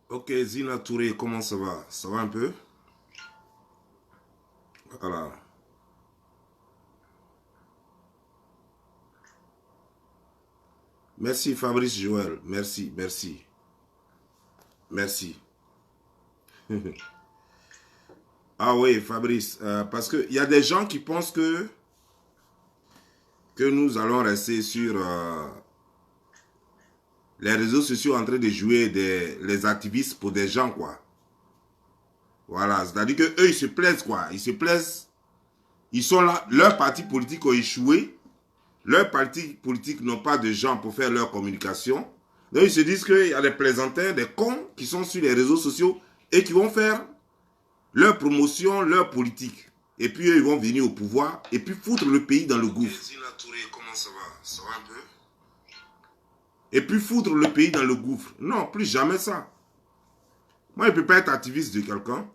Ok, Zina Touré, comment ça va? Ça va un peu? Voilà. Merci Fabrice Joël, merci, merci, merci. Ah oui, Fabrice, parce qu'il y a des gens qui pensent que nous allons rester sur les réseaux sociaux en train de jouer les activistes pour des gens, quoi. Voilà, c'est-à-dire qu'eux, ils se plaisent, quoi. Ils se plaisent. Ils sont là, leurs partis politiques ont échoué. Leurs partis politiques n'ont pas de gens pour faire leur communication. Donc ils se disent qu'il y a des plaisantins, des cons qui sont sur les réseaux sociaux et qui vont faire leur promotion, leur politique. Et puis eux, ils vont venir au pouvoir et puis foutre le pays dans le gouffre. Comment ça va? Ça va un peu? Et puis foutre le pays dans le gouffre. Non, plus jamais ça. Moi, je ne peux pas être activiste de quelqu'un.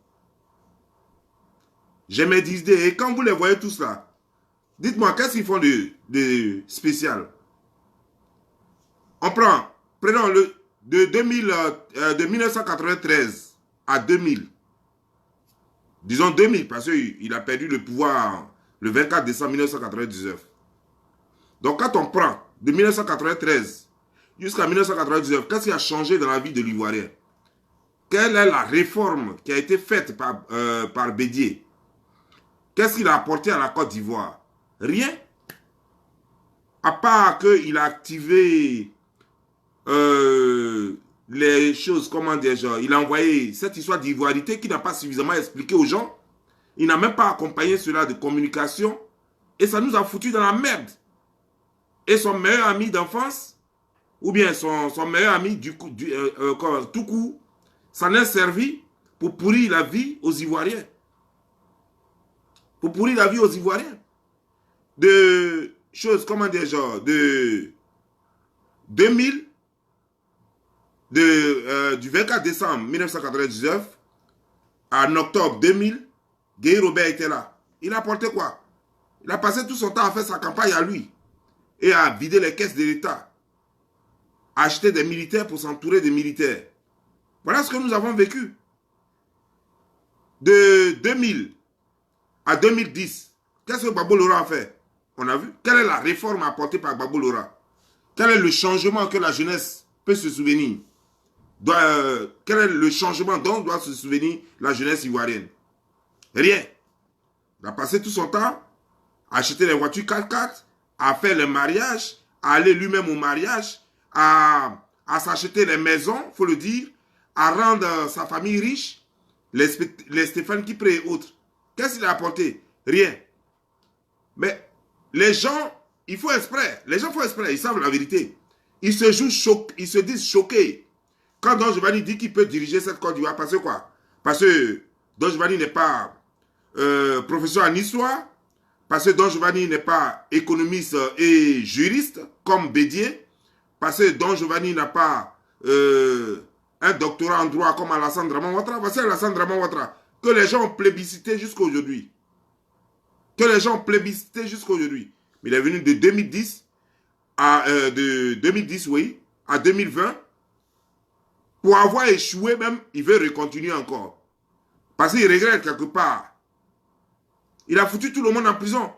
J'ai mes idées. Et quand vous les voyez tous là, dites-moi, qu'est-ce qu'ils font de spécial? Prenons de 1993 à 2000. Disons 2000, parce qu'il a perdu le pouvoir le 24 décembre 1999. Donc quand on prend de 1993 jusqu'à 1999, qu'est-ce qui a changé dans la vie de l'Ivoirien? Quelle est la réforme qui a été faite par Bédier? Qu'est-ce qu'il a apporté à la Côte d'Ivoire? Rien. À part qu'il a activé les choses, comment dire, genre, il a envoyé cette histoire d'ivoirité qui n'a pas suffisamment expliqué aux gens. Il n'a même pas accompagné cela de communication. Et ça nous a foutu dans la merde. Et son meilleur ami d'enfance, ou bien son meilleur ami tout court, s'en est servi pour pourrir la vie aux Ivoiriens. Pour pourrir la vie aux Ivoiriens. De choses, comment dire, genre, de 2000, du 24 décembre 1999 en octobre 2000, Guy Robert était là. Il a apporté quoi? Il a passé tout son temps à faire sa campagne à lui et à vider les caisses de l'État, à acheter des militaires pour s'entourer des militaires. Voilà ce que nous avons vécu. De 2000 à 2010, qu'est-ce que Gbagbo Lora a fait? On a vu. Quelle est la réforme apportée par Gbagbo Lora? Quel est le changement que la jeunesse peut se souvenir? Quel est le changement dont doit se souvenir la jeunesse ivoirienne? Rien. Il a passé tout son temps à acheter les voitures 4x4, à faire le mariage, à aller lui-même au mariage, à s'acheter les maisons, il faut le dire, à rendre sa famille riche, les Stéphane Kipré et autres. Qu'est-ce qu'il a apporté? Rien. Mais les gens, il faut exprès. Les gens font exprès, ils savent la vérité. Ils se disent choqués. Quand Don Giovanni dit qu'il peut diriger cette Côte d'Ivoire, parce que quoi? Parce que Don Giovanni n'est pas professeur en histoire, parce que Don Giovanni n'est pas économiste et juriste, comme Bédier, parce que Don Giovanni n'a pas un doctorat en droit comme Alassane Draman Ouattara. Voici Alassane Draman Ouattara, que les gens ont plébiscité jusqu'à aujourd'hui. Que les gens ont plébiscité jusqu'à aujourd'hui. Mais il est venu de 2010 à 2010, oui, à 2020. Pour avoir échoué même, il veut recontinuer encore. Parce qu'il regrette quelque part. Il a foutu tout le monde en prison.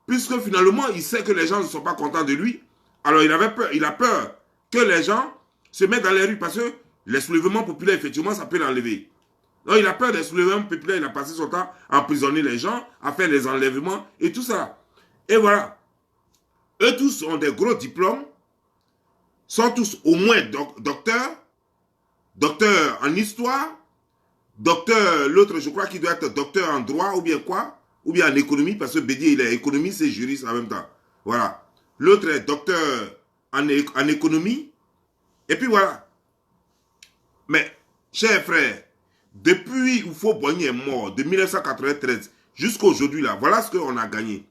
Puisque finalement, il sait que les gens ne sont pas contents de lui. Alors il avait peur, il a peur que les gens se mettent dans les rues parce que les soulèvements populaires, effectivement, ça peut l'enlever. Donc il a peur des soulèvements populaires, il a passé son temps à emprisonner les gens, à faire les enlèvements et tout ça. Et voilà. Eux tous ont des gros diplômes, sont tous au moins docteurs, docteur en histoire, docteur, l'autre je crois qu'il doit être docteur en droit ou bien quoi, ou bien en économie, parce que Bédier il est économiste et juriste en même temps. Voilà. L'autre est docteur en économie, et puis voilà. Mais, chers frères, depuis Houphouët-Boigny est mort, de 1993 jusqu'à aujourd'hui, là, voilà ce qu'on a gagné.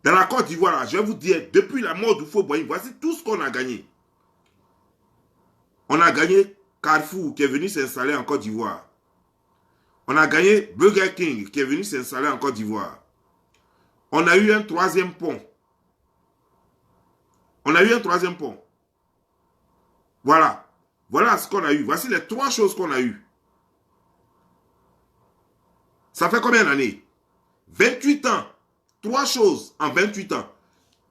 Dans la Côte d'Ivoire, je vais vous dire, depuis la mort d'Houphouët-Boigny, voici tout ce qu'on a gagné. On a gagné Carrefour qui est venu s'installer en Côte d'Ivoire. On a gagné Burger King qui est venu s'installer en Côte d'Ivoire. On a eu un troisième pont. On a eu un troisième pont. Voilà. Voilà ce qu'on a eu. Voici les trois choses qu'on a eues. Ça fait combien d'années? 28 ans. Trois choses en 28 ans.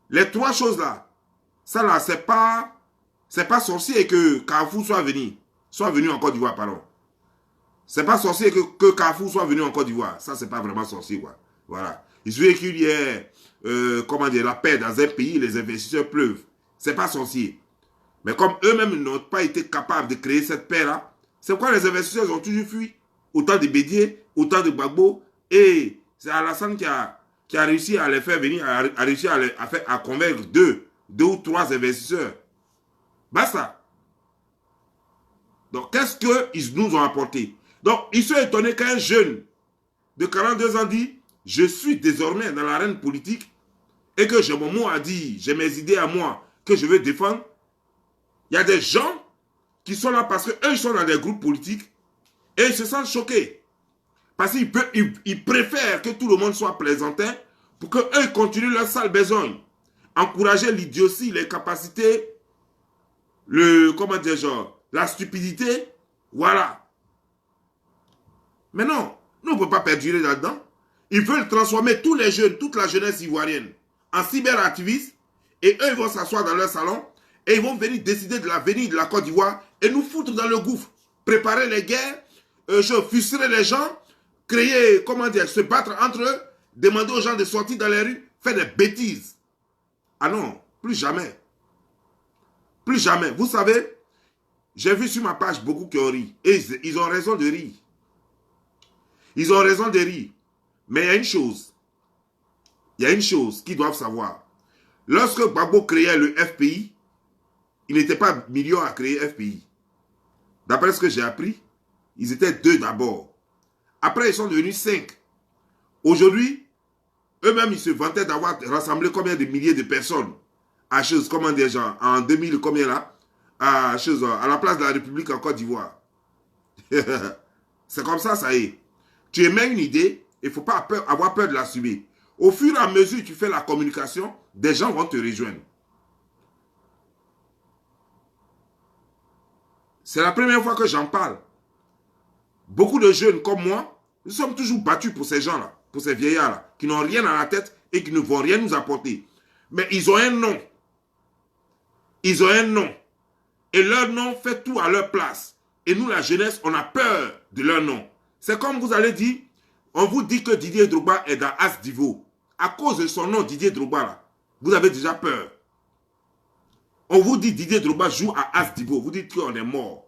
Les trois choses là, ça là, c'est pas sorcier que Carrefour soit venu en Côte d'Ivoire, pardon. C'est pas sorcier que Carrefour soit venu en Côte d'Ivoire. Ça, c'est pas vraiment sorcier, quoi. Voilà. Il suffit qu'il y ait, comment dire, la paix dans un pays, les investisseurs pleuvent. C'est pas sorcier. Mais comme eux-mêmes n'ont pas été capables de créer cette paix-là, c'est pourquoi les investisseurs ont toujours fui. Autant de Bédier, autant de Gbagbo. Et c'est Alassane qui a réussi à les faire venir, a réussi à convaincre deux ou trois investisseurs. Basta. Donc, qu'est-ce qu'ils nous ont apporté? Donc, ils sont étonnés qu'un jeune de 42 ans dit « Je suis désormais dans l'arène politique et que j'ai mon mot à dire, j'ai mes idées à moi que je veux défendre. » Il y a des gens qui sont là parce qu'eux, ils sont dans des groupes politiques et ils se sentent choqués. Parce qu'ils préfèrent que tout le monde soit plaisantin pour qu'eux, ils continuent leur sale besogne. Encourager l'idiotie, les capacités, comment dire, genre, la stupidité, voilà. Mais non, nous ne pouvons pas perdurer là-dedans. Ils veulent transformer tous les jeunes, toute la jeunesse ivoirienne en cyberactivistes et eux, ils vont s'asseoir dans leur salon et ils vont venir décider de l'avenir de la Côte d'Ivoire et nous foutre dans le gouffre. Préparer les guerres, frustrer les gens, créer, comment dire, se battre entre eux, demander aux gens de sortir dans les rues, faire des bêtises. Ah non, plus jamais. Plus jamais. Vous savez, j'ai vu sur ma page beaucoup qui ont ri. Et ils ont raison de rire. Ils ont raison de rire. Mais il y a une chose. Il y a une chose qu'ils doivent savoir. Lorsque Gbagbo créait le FPI, il n'était pas million à créer FPI. D'après ce que j'ai appris, ils étaient 2 d'abord. Après, ils sont devenus 5. Aujourd'hui, eux-mêmes, ils se vantaient d'avoir rassemblé combien de milliers de personnes à chose, comment dire, genre, en 2000, combien là, à la place de la République en Côte d'Ivoire. C'est comme ça, ça y est. Tu émets une idée, il ne faut pas avoir peur de l'assumer. Au fur et à mesure que tu fais la communication, des gens vont te rejoindre. C'est la première fois que j'en parle. Beaucoup de jeunes comme moi, nous sommes toujours battus pour ces gens-là, pour ces vieillards-là, qui n'ont rien à la tête et qui ne vont rien nous apporter. Mais ils ont un nom. Ils ont un nom. Et leur nom fait tout à leur place. Et nous, la jeunesse, on a peur de leur nom. C'est comme vous allez dire, on vous dit que Didier Drogba est dans As Divo. À cause de son nom, Didier Drogba, là, vous avez déjà peur. On vous dit Didier Drogba joue à As Divo. Vous dites qu'on est mort.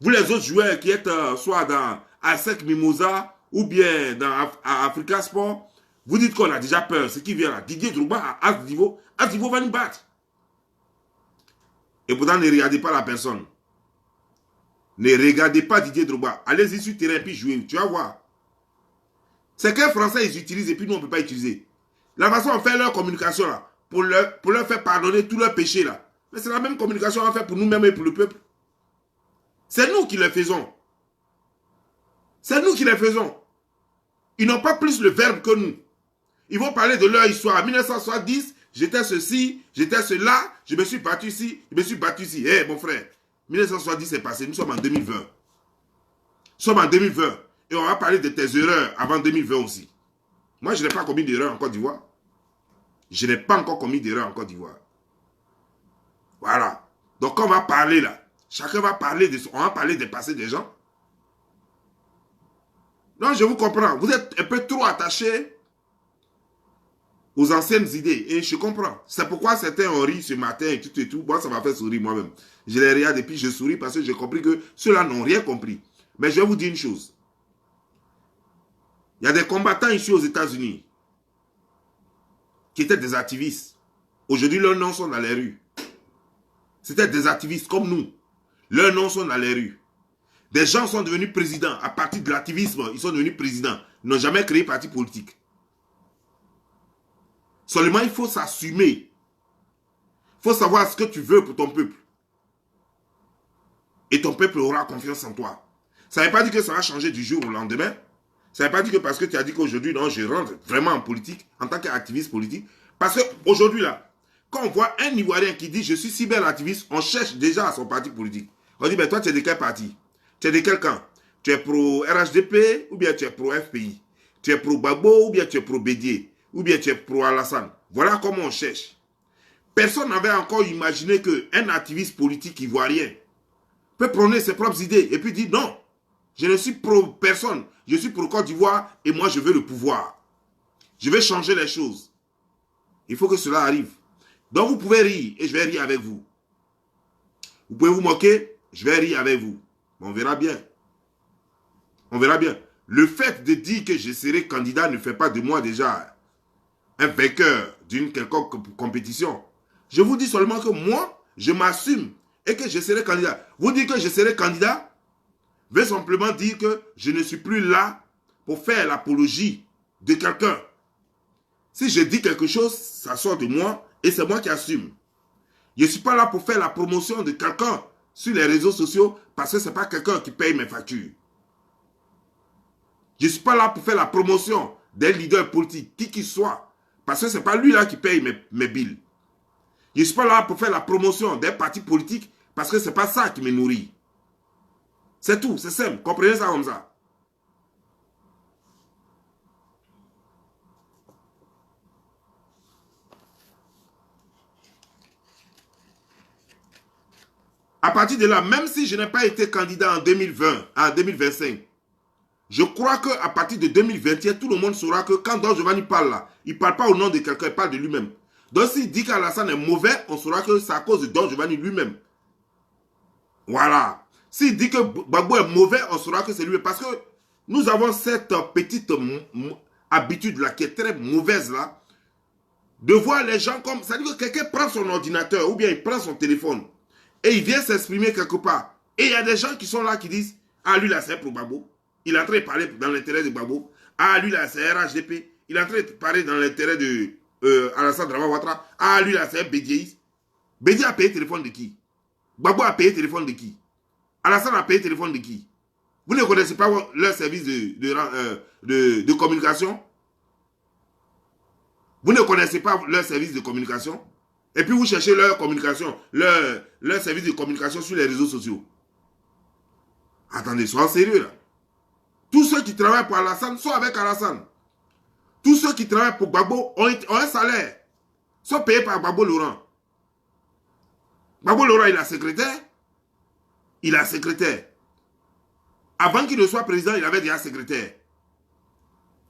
Vous les autres joueurs qui êtes soit dans ASEC Mimosa ou bien dans Africa Sport, vous dites qu'on a déjà peur. Ce qui vient là, Didier Drogba à As Divo va nous battre. Et pourtant, ne regardez pas la personne. Ne regardez pas Didier Drogba. Allez-y sur le terrain et puis jouez. Tu vas voir. C'est qu'un Français, ils utilisent et puis nous, on ne peut pas utiliser. La façon dont on fait leur communication là, pour leur faire pardonner tous leurs péchés là. Mais c'est la même communication qu'on fait pour nous-mêmes et pour le peuple. C'est nous qui les faisons. C'est nous qui les faisons. Ils n'ont pas plus le verbe que nous. Ils vont parler de leur histoire. En 1970, j'étais ceci, j'étais cela, je me suis battu ici, je me suis battu ici. Hé, mon frère, 1970 c'est passé, nous sommes en 2020. Nous sommes en 2020. Et on va parler de tes erreurs avant 2020 aussi. Moi, je n'ai pas commis d'erreur en Côte d'Ivoire. Je n'ai pas encore commis d'erreur en Côte d'Ivoire. Voilà. Donc, on va parler là. Chacun va parler on va parler des passés des gens. Non, je vous comprends. Vous êtes un peu trop attachés aux anciennes idées. Et je comprends. C'est pourquoi certains ont ri ce matin et tout et tout. Moi, ça m'a fait sourire moi-même. Je les regarde et puis je souris parce que j'ai compris que ceux-là n'ont rien compris. Mais je vais vous dire une chose. Il y a des combattants ici aux États-Unis qui étaient des activistes. Aujourd'hui, leurs noms sont dans les rues. C'était des activistes comme nous. Leurs noms sont dans les rues. Des gens sont devenus présidents. À partir de l'activisme, ils sont devenus présidents. Ils n'ont jamais créé parti politique. Seulement, il faut s'assumer. Il faut savoir ce que tu veux pour ton peuple. Et ton peuple aura confiance en toi. Ça ne veut pas dire que ça va changer du jour au lendemain. Ça ne veut pas dire que parce que tu as dit qu'aujourd'hui, non, je rentre vraiment en politique, en tant qu'activiste politique. Parce qu'aujourd'hui, là, quand on voit un Ivoirien qui dit « je suis cyberactiviste », on cherche déjà à son parti politique. On dit « ben toi, tu es de quel parti? Tu es de quel camp? Tu es pro RHDP ou bien tu es pro FPI? Tu es pro Gbagbo ou bien tu es pro Bédié? Ou bien tu es pro Alassane ?» Voilà comment on cherche. Personne n'avait encore imaginé qu'un activiste politique ivoirien peut prôner ses propres idées et puis dire « non, je ne suis pro personne, je suis pro Côte d'Ivoire et moi je veux le pouvoir. Je vais changer les choses. » Il faut que cela arrive. Donc vous pouvez rire et je vais rire avec vous. Vous pouvez vous moquer, je vais rire avec vous. On verra bien. On verra bien. Le fait de dire que je serai candidat ne fait pas de moi déjà un vainqueur d'une quelconque compétition. Je vous dis seulement que moi, je m'assume et que je serai candidat. Vous dites que je serai candidat veut simplement dire que je ne suis plus là pour faire l'apologie de quelqu'un. Si je dis quelque chose, ça sort de moi et c'est moi qui assume. Je ne suis pas là pour faire la promotion de quelqu'un sur les réseaux sociaux parce que ce n'est pas quelqu'un qui paye mes factures. Je ne suis pas là pour faire la promotion d'un leader politique, qui qu'il soit, parce que ce n'est pas lui là qui paye mes billes. Je ne suis pas là pour faire la promotion d'un parti politique parce que ce n'est pas ça qui me nourrit. C'est tout, c'est simple. Comprenez ça comme ça. À partir de là, même si je n'ai pas été candidat en 2020, en 2025, je crois qu'à partir de 2021, tout le monde saura que quand Don Giovanni parle là, il ne parle pas au nom de quelqu'un, il parle de lui-même. Donc s'il dit qu'Alassane est mauvais, on saura que c'est à cause de Don Giovanni lui-même. Voilà. S'il dit que Gbagbo est mauvais, on saura que c'est lui. Parce que nous avons cette petite habitude là, qui est très mauvaise là, de voir les gens comme... C'est-à-dire que quelqu'un prend son ordinateur ou bien il prend son téléphone et il vient s'exprimer quelque part. Et il y a des gens qui sont là qui disent « Ah, lui là, c'est pour Gbagbo. Il est en train de parler dans l'intérêt de Gbagbo. Ah, lui là, c'est RHDP. Il est en train de parler dans l'intérêt de Alassane Dramane Ouattara. Ah, lui là, c'est Bédiéiste. Bédié a payé le téléphone de qui? Gbagbo a payé le téléphone de qui? Alassane a payé le téléphone de qui? Vous ne connaissez pas leur service de communication? Vous ne connaissez pas leur service de communication? Et puis vous cherchez leur communication, leur service de communication sur les réseaux sociaux. Attendez, soyez sérieux là. Tous ceux qui travaillent pour Alassane sont avec Alassane. Tous ceux qui travaillent pour Gbagbo ont un salaire. Sont payés par Gbagbo Laurent. Gbagbo Laurent, il est secrétaire. Il est secrétaire. Avant qu'il ne soit président, il avait déjà secrétaire.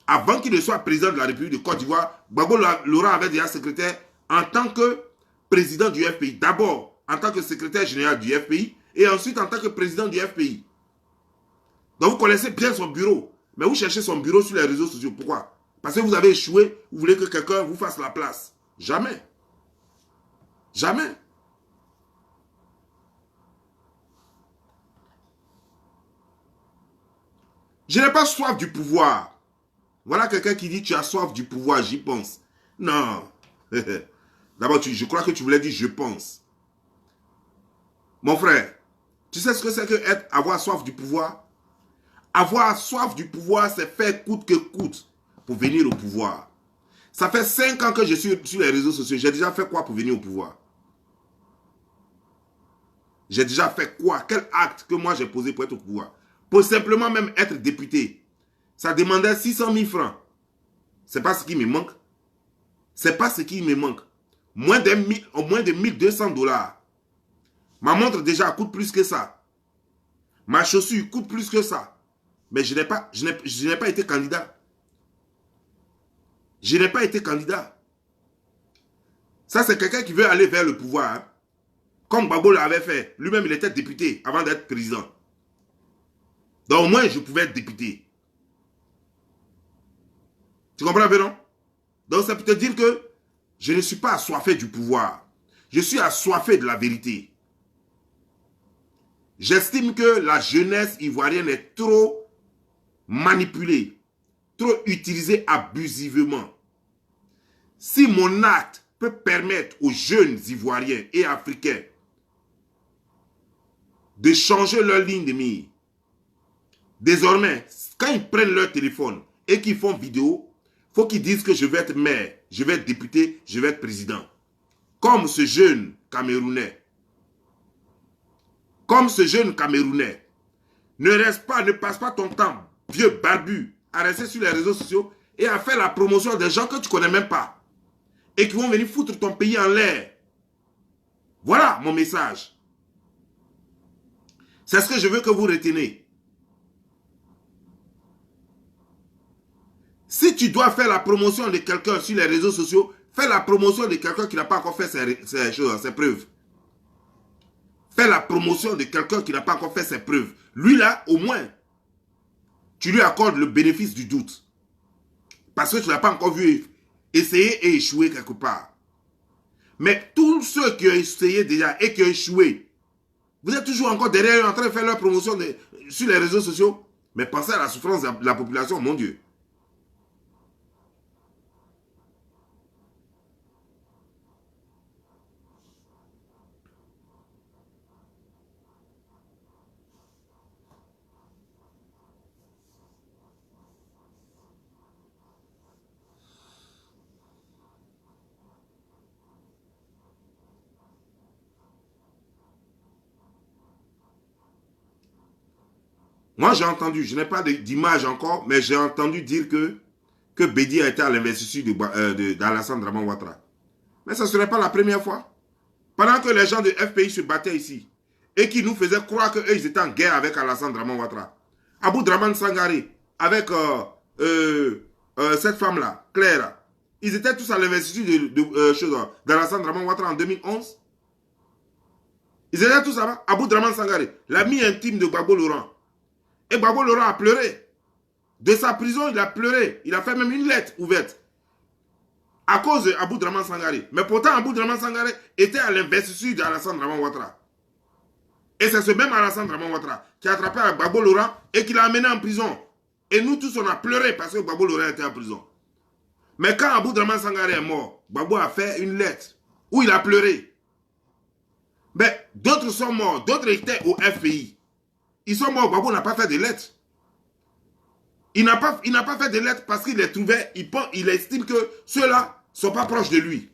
Avant qu'il ne soit président de la République de Côte d'Ivoire, Gbagbo Laurent avait déjà secrétaire en tant que président du FPI. D'abord, en tant que secrétaire général du FPI et ensuite en tant que président du FPI. Donc vous connaissez bien son bureau. Mais vous cherchez son bureau sur les réseaux sociaux. Pourquoi? Parce que vous avez échoué. Vous voulez que quelqu'un vous fasse la place. Jamais. Jamais. Je n'ai pas soif du pouvoir. Voilà quelqu'un qui dit tu as soif du pouvoir, j'y pense. Non. D'abord, je crois que tu voulais dire je pense. Mon frère, tu sais ce que c'est que avoir soif du pouvoir? Avoir soif du pouvoir, c'est faire coûte que coûte pour venir au pouvoir. Ça fait 5 ans que je suis sur les réseaux sociaux. J'ai déjà fait quoi pour venir au pouvoir? J'ai déjà fait quoi? Quel acte que moi j'ai posé pour être au pouvoir? Pour simplement même être député. Ça demandait 600 000 francs. C'est pas ce qui me manque. C'est pas ce qui me manque. Moins de 1200 dollars. Ma montre déjà coûte plus que ça. Ma chaussure coûte plus que ça. Mais je n'ai pas été candidat. Je n'ai pas été candidat. Ça, c'est quelqu'un qui veut aller vers le pouvoir. Hein. Comme Gbagbo l'avait fait. Lui-même, il était député avant d'être président. Donc, au moins, je pouvais être député. Tu comprends un peu, non? Donc, ça peut te dire que je ne suis pas assoiffé du pouvoir. Je suis assoiffé de la vérité. J'estime que la jeunesse ivoirienne est trop manipulée, trop utilisée abusivement. Si mon acte peut permettre aux jeunes ivoiriens et africains de changer leur ligne de mire, désormais, quand ils prennent leur téléphone et qu'ils font vidéo, il faut qu'ils disent que je vais être maire, je vais être député, je vais être président. Comme ce jeune Camerounais. Comme ce jeune Camerounais. Ne passe pas ton temps, vieux barbu, à rester sur les réseaux sociaux et à faire la promotion des gens que tu ne connais même pas. Et qui vont venir foutre ton pays en l'air. Voilà mon message. C'est ce que je veux que vous retenez. Si tu dois faire la promotion de quelqu'un sur les réseaux sociaux, fais la promotion de quelqu'un qui n'a pas encore fait ses preuves. Fais la promotion de quelqu'un qui n'a pas encore fait ses preuves. Lui là, au moins, tu lui accordes le bénéfice du doute. Parce que tu ne l'as pas encore vu essayer et échouer quelque part. Mais tous ceux qui ont essayé déjà et qui ont échoué, vous êtes toujours encore derrière eux en train de faire leur promotion sur les réseaux sociaux. Mais pensez à la souffrance de la population, mon Dieu. Moi, j'ai entendu, je n'ai pas d'image encore, mais j'ai entendu dire que Bédi a été à l'investiture d'Alassane Draman Ouattara. Mais ce ne serait pas la première fois. Pendant que les gens de FPI se battaient ici et qui nous faisaient croire qu'eux, ils étaient en guerre avec Alassane Draman Ouattara. Abou Draman Sangaré, avec cette femme-là, Claire, ils étaient tous à l'investiture d'Alassane Draman Ouattara en 2011. Ils étaient tous là-bas. Abou Draman Sangaré, l'ami intime de Gbagbo Laurent. Et Gbagbo Laurent a pleuré. De sa prison, il a pleuré. Il a fait même une lettre ouverte. À cause d'Abou Draman Sangaré. Mais pourtant, Abou Draman Sangaré était à l'investiture d'Alassane Draman Ouattara. Et c'est ce même Alassane Draman Ouattara qui a attrapé Gbagbo Laurent et qui l'a amené en prison. Et nous tous, on a pleuré parce que Gbagbo Laurent était en prison. Mais quand Abou Draman Sangaré est mort, Gbagbo a fait une lettre où il a pleuré. Mais d'autres sont morts, d'autres étaient au FPI. Ils sont morts, Gbagbo n'a pas fait de lettres. Il n'a pas fait de lettres parce qu'il les trouvait, il estime que ceux-là ne sont pas proches de lui.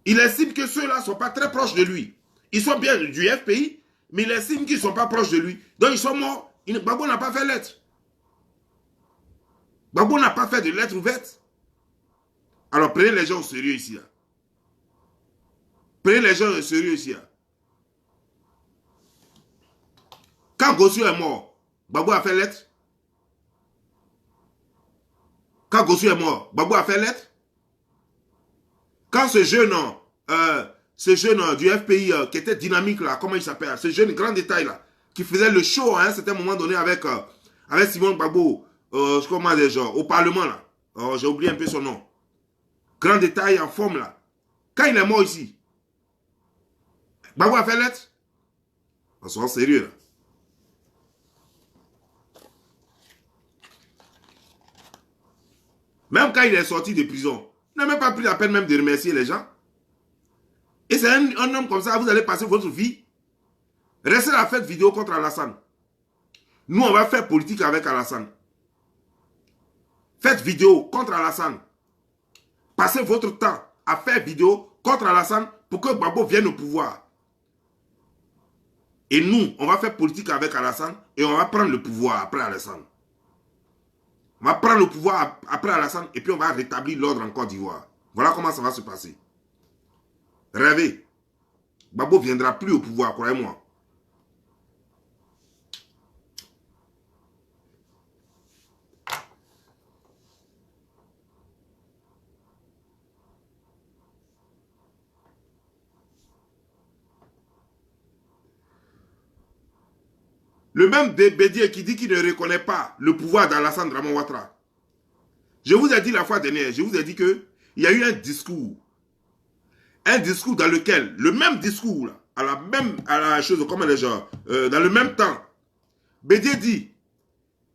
Il estime que ceux-là ne sont pas très proches de lui. Ils sont bien du FPI, mais il estime qu'ils ne sont pas proches de lui. Donc ils sont morts. Gbagbo n'a pas fait de lettres. Gbagbo n'a pas fait de lettres ouvertes. Alors prenez les gens au sérieux ici. Là. Prenez les gens au sérieux ici. Là. Quand Gossu est mort, Gbagbo a fait lettre. Quand Gossu est mort, Gbagbo a fait lettre. Quand ce jeune du FPI qui était dynamique là, comment il s'appelle, ce jeune grand détail là, qui faisait le show à un certain moment donné avec Simon Gbagbo, comment dire, genre, au Parlement là. J'ai oublié un peu son nom. Grand détail en forme là. Quand il est mort ici, Gbagbo a fait lettre. On soit sérieux là. Même quand il est sorti de prison, il n'a même pas pris la peine même de remercier les gens. Et c'est un homme comme ça, vous allez passer votre vie. Restez là, faites vidéo contre Alassane. Nous, on va faire politique avec Alassane. Faites vidéo contre Alassane. Passez votre temps à faire vidéo contre Alassane pour que Gbagbo vienne au pouvoir. Et nous, on va faire politique avec Alassane et on va prendre le pouvoir après Alassane. On va prendre le pouvoir après Alassane et puis on va rétablir l'ordre en Côte d'Ivoire. Voilà comment ça va se passer. Rêvez. Gbagbo ne viendra plus au pouvoir, croyez-moi. Le même Bédié qui dit qu'il ne reconnaît pas le pouvoir d'Alassane Draman Ouattara. Je vous ai dit la fois dernière, je vous ai dit qu'il y a eu un discours dans lequel, le même discours, là, à la chose, comme les gens, dans le même temps, Bédié dit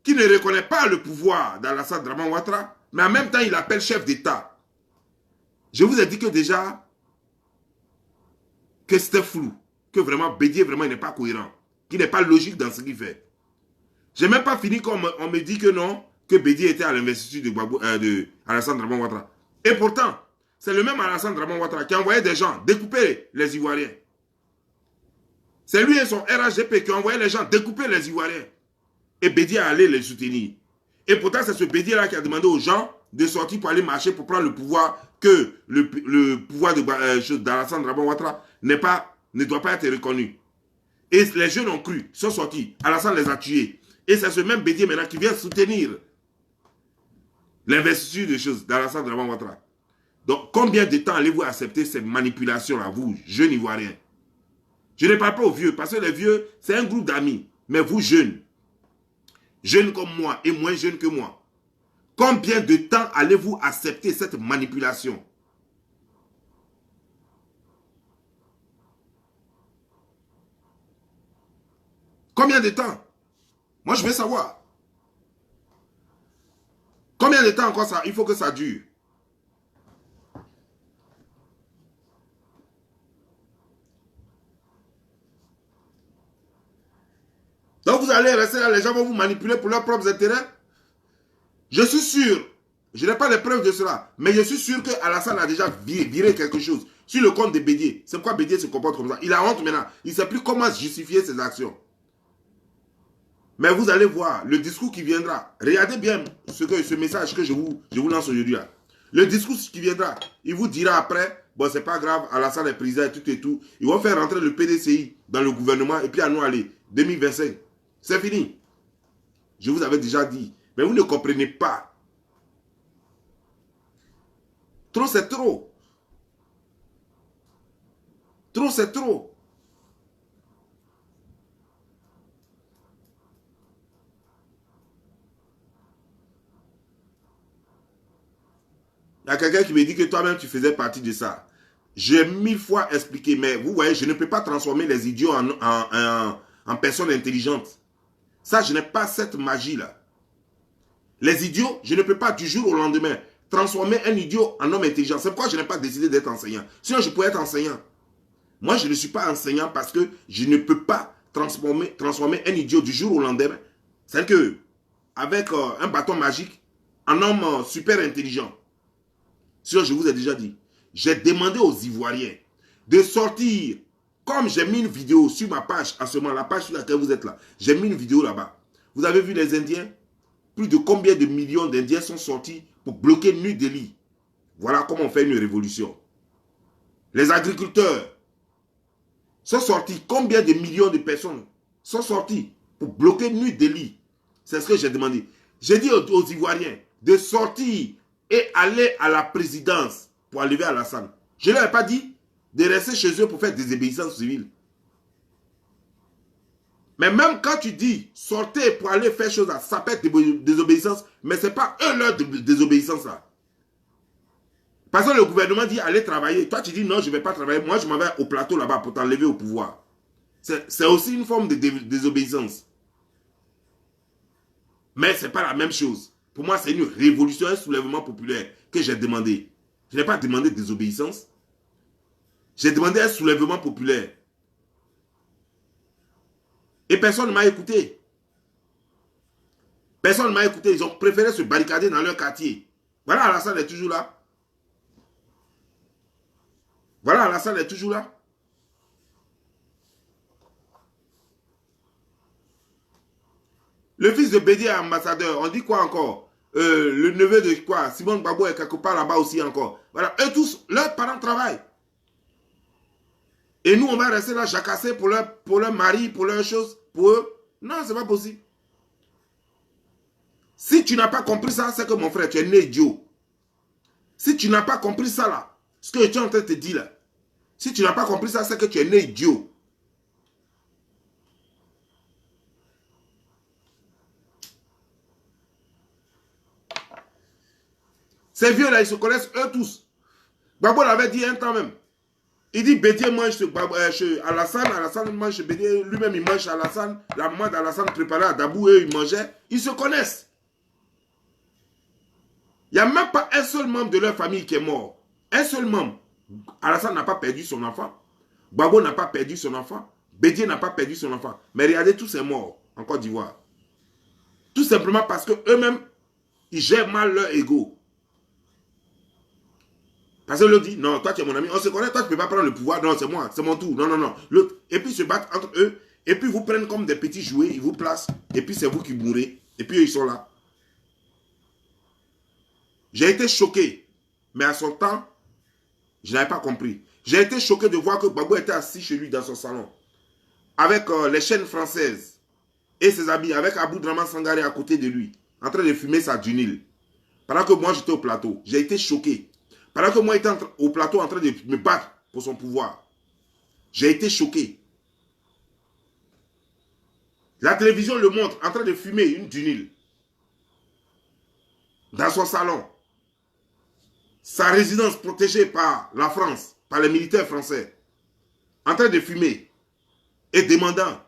qu'il ne reconnaît pas le pouvoir d'Alassane Draman Ouattara, mais en même temps, il appelle chef d'État. Je vous ai dit que déjà, que c'était flou, que vraiment, Bédié, vraiment, il n'est pas cohérent, qu'il n'est pas logique dans ce qu'il fait. Je n'ai même pas fini quand on me dit que non, que Bédié était à l'investiture de Alassane Draman Ouattara. Et pourtant, c'est le même Alassane Draman Ouattara qui a envoyé des gens découper les Ivoiriens. C'est lui et son RHDP qui ont envoyé les gens découper les Ivoiriens. Et Bédié allait les soutenir. Et pourtant, c'est ce Bédié-là qui a demandé aux gens de sortir pour aller marcher pour prendre le pouvoir, que le pouvoir d'Alassane Draman Ouattara ne doit pas être reconnu. Et les jeunes ont cru, sont sortis. Alassane les a tués. Et c'est ce même Bédié maintenant qui vient soutenir l'investiture de choses d'Alassane Draman Ouattara. Donc, combien de temps allez-vous accepter ces manipulations-là, vous, jeunes Ivoiriens? Je ne parle pas aux vieux, parce que les vieux, c'est un groupe d'amis. Mais vous, jeunes comme moi et moins jeunes que moi, combien de temps allez-vous accepter cette manipulation? Combien de temps? Moi, je veux savoir. Combien de temps encore ça? Il faut que ça dure. Donc vous allez rester là, les gens vont vous manipuler pour leurs propres intérêts. Je suis sûr, je n'ai pas les preuves de cela, mais je suis sûr que Alassane a déjà viré quelque chose sur le compte de Bédié. C'est pourquoi Bédié se comporte comme ça. Il a honte maintenant. Il ne sait plus comment justifier ses actions. Mais vous allez voir le discours qui viendra. Regardez bien ce message que je vous lance aujourd'hui. Le discours qui viendra, il vous dira après, bon, c'est pas grave, Alassane est président et tout et tout. Ils vont faire rentrer le PDCI dans le gouvernement et puis à nous aller. 2025. C'est fini. Je vous avais déjà dit. Mais vous ne comprenez pas. Trop, c'est trop. Trop, c'est trop. Il y a quelqu'un qui me dit que toi-même, tu faisais partie de ça. J'ai 1000 fois expliqué, mais vous voyez, je ne peux pas transformer les idiots en personnes intelligentes. Ça, je n'ai pas cette magie-là. Les idiots, je ne peux pas du jour au lendemain transformer un idiot en homme intelligent. C'est pourquoi je n'ai pas décidé d'être enseignant. Sinon, je pourrais être enseignant. Moi, je ne suis pas enseignant parce que je ne peux pas transformer un idiot du jour au lendemain. C'est que, avec un bâton magique, en homme super intelligent. Sinon, je vous ai déjà dit, j'ai demandé aux Ivoiriens de sortir, comme j'ai mis une vidéo sur ma page, en ce moment, la page sur laquelle vous êtes là, j'ai mis une vidéo là-bas. Vous avez vu les Indiens? Plus de combien de millions d'Indiens sont sortis pour bloquer New Delhi? Voilà comment on fait une révolution. Les agriculteurs sont sortis, combien de millions de personnes sont sortis pour bloquer New Delhi? C'est ce que j'ai demandé. J'ai dit aux Ivoiriens de sortir et aller à la présidence pour enlever Alassane. Je ne leur ai pas dit de rester chez eux pour faire des obéissances civiles. Mais même quand tu dis sortez pour aller faire chose là, ça peut être des désobéissances, mais ce n'est pas eux leur désobéissance là. Parce que le gouvernement dit allez travailler. Toi tu dis non, je ne vais pas travailler. Moi je m'en vais au plateau là-bas pour t'enlever au pouvoir. C'est aussi une forme de désobéissance. Mais ce n'est pas la même chose. Pour moi, c'est une révolution, un soulèvement populaire que j'ai demandé. Je n'ai pas demandé désobéissance. J'ai demandé un soulèvement populaire. Et personne ne m'a écouté. Personne ne m'a écouté. Ils ont préféré se barricader dans leur quartier. Voilà, Alassane est toujours là. Voilà, Alassane est toujours là. Le fils de Bédié est ambassadeur. On dit quoi encore? Le neveu de quoi? Simon Gbagbo est quelque part là-bas aussi encore. Voilà, eux tous, leurs parents travaillent. Et nous, on va rester là jacasser pour leur mari, pour leurs choses, pour eux. Non, c'est pas possible. Si tu n'as pas compris ça, c'est que mon frère, tu es né idiot. Si tu n'as pas compris ça là, ce que tu es en train de te dire là, si tu n'as pas compris ça, c'est que tu es né idiot. Ces vieux là, ils se connaissent eux tous. Gbagbo l'avait dit un temps même. Il dit Bédié mange chez Alassane, Alassane mange chez Bédié, lui-même il mange chez Alassane, la maman d'Alassane préparait à Dabou et ils mangeaient. Ils se connaissent. Il n'y a même pas un seul membre de leur famille qui est mort. Un seul membre. Alassane n'a pas perdu son enfant. Gbagbo n'a pas perdu son enfant. Bédié n'a pas perdu son enfant. Mais regardez, tous sont morts en Côte d'Ivoire. Tout simplement parce qu'eux-mêmes, ils gèrent mal leur ego. Parce que l'autre dit, non, toi tu es mon ami, on se connaît, toi tu ne peux pas prendre le pouvoir, non, c'est moi, c'est mon tour, non, non, non. Et puis ils se battent entre eux, et puis ils vous prennent comme des petits jouets, ils vous placent, et puis c'est vous qui mourrez, et puis eux, ils sont là. J'ai été choqué, mais à son temps, je n'avais pas compris. J'ai été choqué de voir que Gbagbo était assis chez lui dans son salon, avec les chaînes françaises et ses amis, avec Abou Draman Sangaré à côté de lui, en train de fumer sa dunil. Pendant que moi j'étais au plateau, j'ai été choqué. Pendant que moi j'étais au plateau en train de me battre pour son pouvoir, j'ai été choqué. La télévision le montre en train de fumer une dunil dans son salon. Sa résidence protégée par la France, par les militaires français, en train de fumer et demandant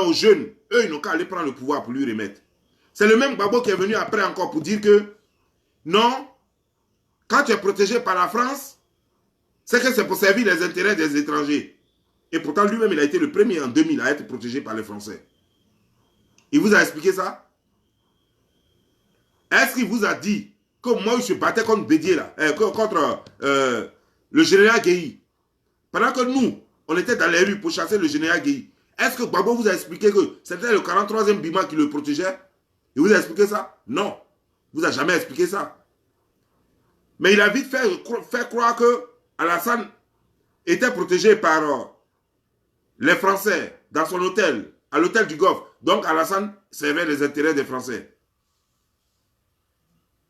aux jeunes, eux ils n'ont qu'à aller prendre le pouvoir pour lui remettre. C'est le même Gbagbo qui est venu après encore pour dire que non, quand tu es protégé par la France, c'est que c'est pour servir les intérêts des étrangers. Et pourtant, lui-même, il a été le premier en 2000 à être protégé par les Français. Il vous a expliqué ça? Est-ce qu'il vous a dit que moi, je se battais contre Bédié, là, contre le général Guéhi? Pendant que nous, on était dans les rues pour chasser le général Guéhi. Est-ce que Gbagbo vous a expliqué que c'était le 43e Bima qui le protégeait? Il vous a expliqué ça? Non. Il vous a jamais expliqué ça. Mais il a vite fait croire que Alassane était protégé par les Français dans son hôtel, à l'hôtel du Golfe. Donc Alassane servait les intérêts des Français.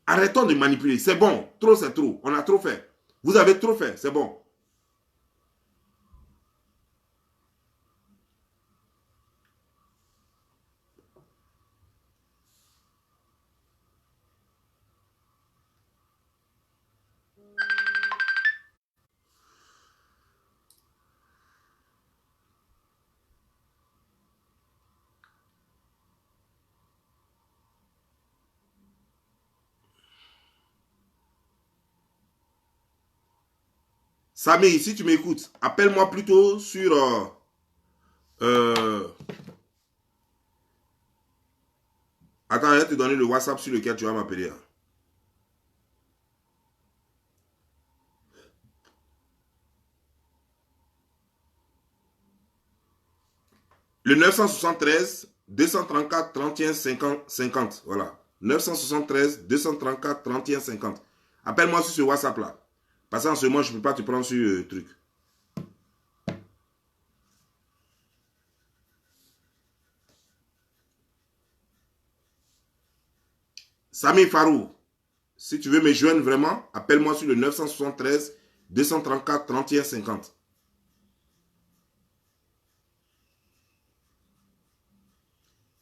Arrêtons de manipuler. C'est bon. Trop, c'est trop. On a trop fait. Vous avez trop fait. C'est bon. Samy, si tu m'écoutes, appelle-moi plutôt sur... Attends, je vais te donner le WhatsApp sur lequel tu vas m'appeler. Le 973 234 31 50. Voilà. 973 234 31 50. Appelle-moi sur ce WhatsApp-là. Parce qu'en ce moment, je ne peux pas te prendre sur le truc. Samy Farou, si tu veux me joindre vraiment, appelle-moi sur le 973 234 31 50.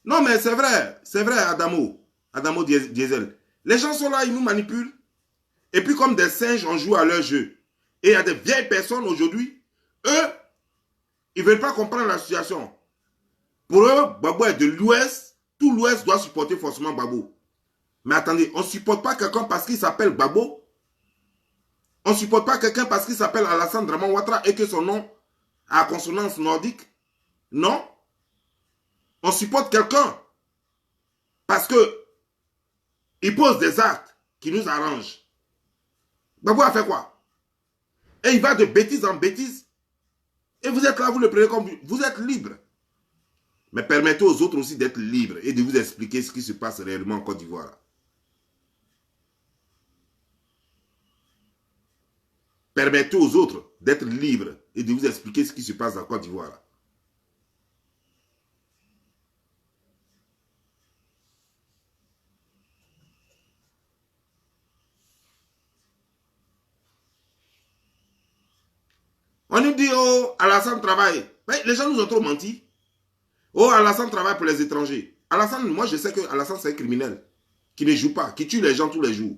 Non, mais c'est vrai, Adamo Diesel. Les gens sont là, ils nous manipulent. Et puis comme des singes, on joue à leur jeu. Et il y a des vieilles personnes aujourd'hui, eux, ils ne veulent pas comprendre la situation. Pour eux, Gbagbo est de l'Ouest, tout l'Ouest doit supporter forcément Gbagbo. Mais attendez, on ne supporte pas quelqu'un parce qu'il s'appelle Gbagbo. On ne supporte pas quelqu'un parce qu'il s'appelle Alassane Draman Ouattara et que son nom a consonance nordique. Non. On supporte quelqu'un parce que il pose des actes qui nous arrangent. Gbagbo a fait quoi? Et il va de bêtise en bêtise. Et vous êtes là, vous le prenez comme... Vous êtes libre. Mais permettez aux autres aussi d'être libres et de vous expliquer ce qui se passe réellement en Côte d'Ivoire. Permettez aux autres d'être libres et de vous expliquer ce qui se passe en Côte d'Ivoire. On nous dit, oh, Alassane travaille. Mais les gens nous ont trop menti. Oh, Alassane travaille pour les étrangers. Alassane, moi je sais que Alassane c'est un criminel qui ne joue pas, qui tue les gens tous les jours.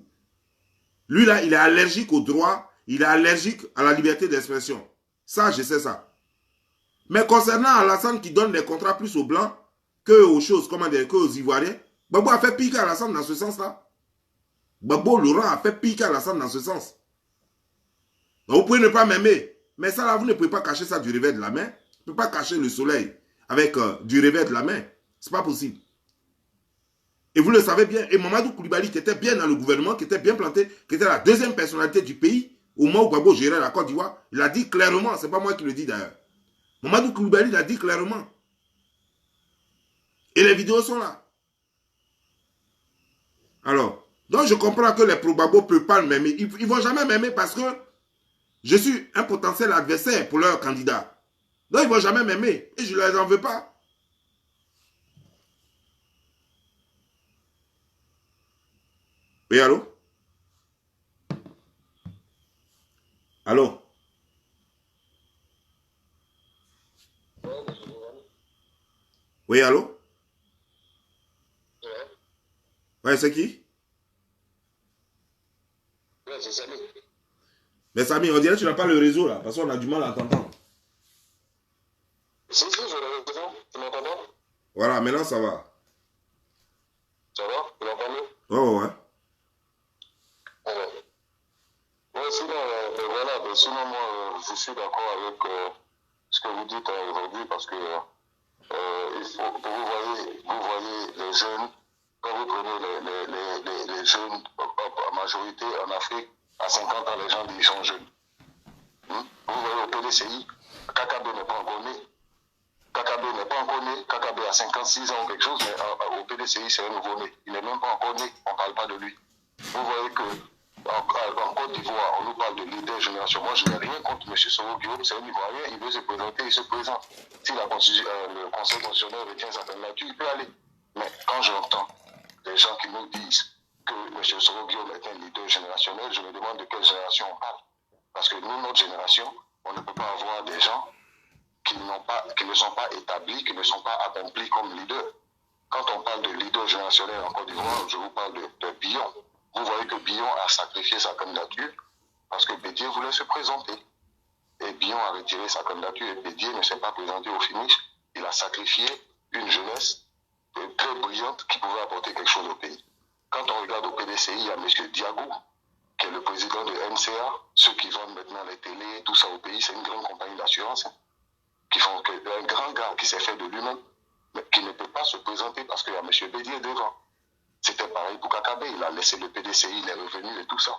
Lui là, il est allergique au droit, il est allergique à la liberté d'expression. Ça, je sais ça. Mais concernant Alassane qui donne des contrats plus aux Blancs que aux choses, comment dire, que aux Ivoiriens, Gbagbo a fait pire qu'Alassane dans ce sens-là. Gbagbo Laurent a fait pire qu'Alassane dans ce sens. Donc, vous pouvez ne pas m'aimer, mais ça là, vous ne pouvez pas cacher ça du revers de la main. Vous ne pouvez pas cacher le soleil avec du revers de la main. C'est pas possible. Et vous le savez bien. Et Mamadou Koulibaly, qui était bien dans le gouvernement, qui était bien planté, qui était la deuxième personnalité du pays, au moment où Gbagbo gérait la Côte d'Ivoire, il a dit clairement, c'est pas moi qui le dis d'ailleurs. Mamadou Koulibaly l'a dit clairement. Et les vidéos sont là. Alors, donc je comprends que les pro-Gbagbo ne peuvent pas m'aimer. Ils ne vont jamais m'aimer parce que je suis un potentiel adversaire pour leur candidat. Donc ils ne vont jamais m'aimer. Et je ne les en veux pas. Oui, allô? Allô? Oui, allô? Ouais, c'est qui? Ouais, c'est Samy. Mais Samy, on dirait que tu n'as pas le réseau là, parce qu'on a du mal à t'entendre. Si, je le réseau. Tu m'entends pas? Voilà, maintenant ça va. Ça va? Tu m'entends mieux? Oh, ouais. Ouais. Ouais, sinon, voilà, sinon, moi, je suis d'accord avec ce que vous dites aujourd'hui parce que il faut, vous voyez les jeunes, quand vous prenez les jeunes en majorité en Afrique, à 50 ans, les gens disent qu'ils sont jeunes. Vous voyez au PDCI, Kakabe n'est pas encore né. Kakabe n'est pas encore né. Kakabe a 56 ans ou quelque chose, mais au PDCI, c'est un nouveau-né. Il n'est même pas encore né, on ne parle pas de lui. Vous voyez que en Côte d'Ivoire, on nous parle de leader génération. Moi, je n'ai rien contre M. Soro Guillaume, c'est un Ivoirien, il veut se présenter, il se présente. Si le Conseil constitutionnel retient sa candidature, il peut aller. Mais quand j'entends des gens qui nous disent que M. Soro Guillaume est un leader générationnel, je me demande de quelle génération on parle. Parce que nous, notre génération, on ne peut pas avoir des gens qui ne sont pas établis, qui ne sont pas accomplis comme leaders. Quand on parle de leader générationnel en Côte d'Ivoire, je vous parle de Billon. Vous voyez que Billon a sacrifié sa candidature parce que Bédier voulait se présenter. Et Billon a retiré sa candidature et Bédier ne s'est pas présenté au finish. Il a sacrifié une jeunesse très brillante qui pouvait apporter quelque chose au pays. Quand on regarde au PDCI, il y a M. Diagou, qui est le président de MCA, ceux qui vendent maintenant les télés, tout ça au pays, c'est une grande compagnie d'assurance, qui font un grand gars qui s'est fait de lui-même, mais qui ne peut pas se présenter parce qu'il y a M. Bédier devant. C'était pareil pour Kakabe, il a laissé le PDCI, il est revenu et tout ça.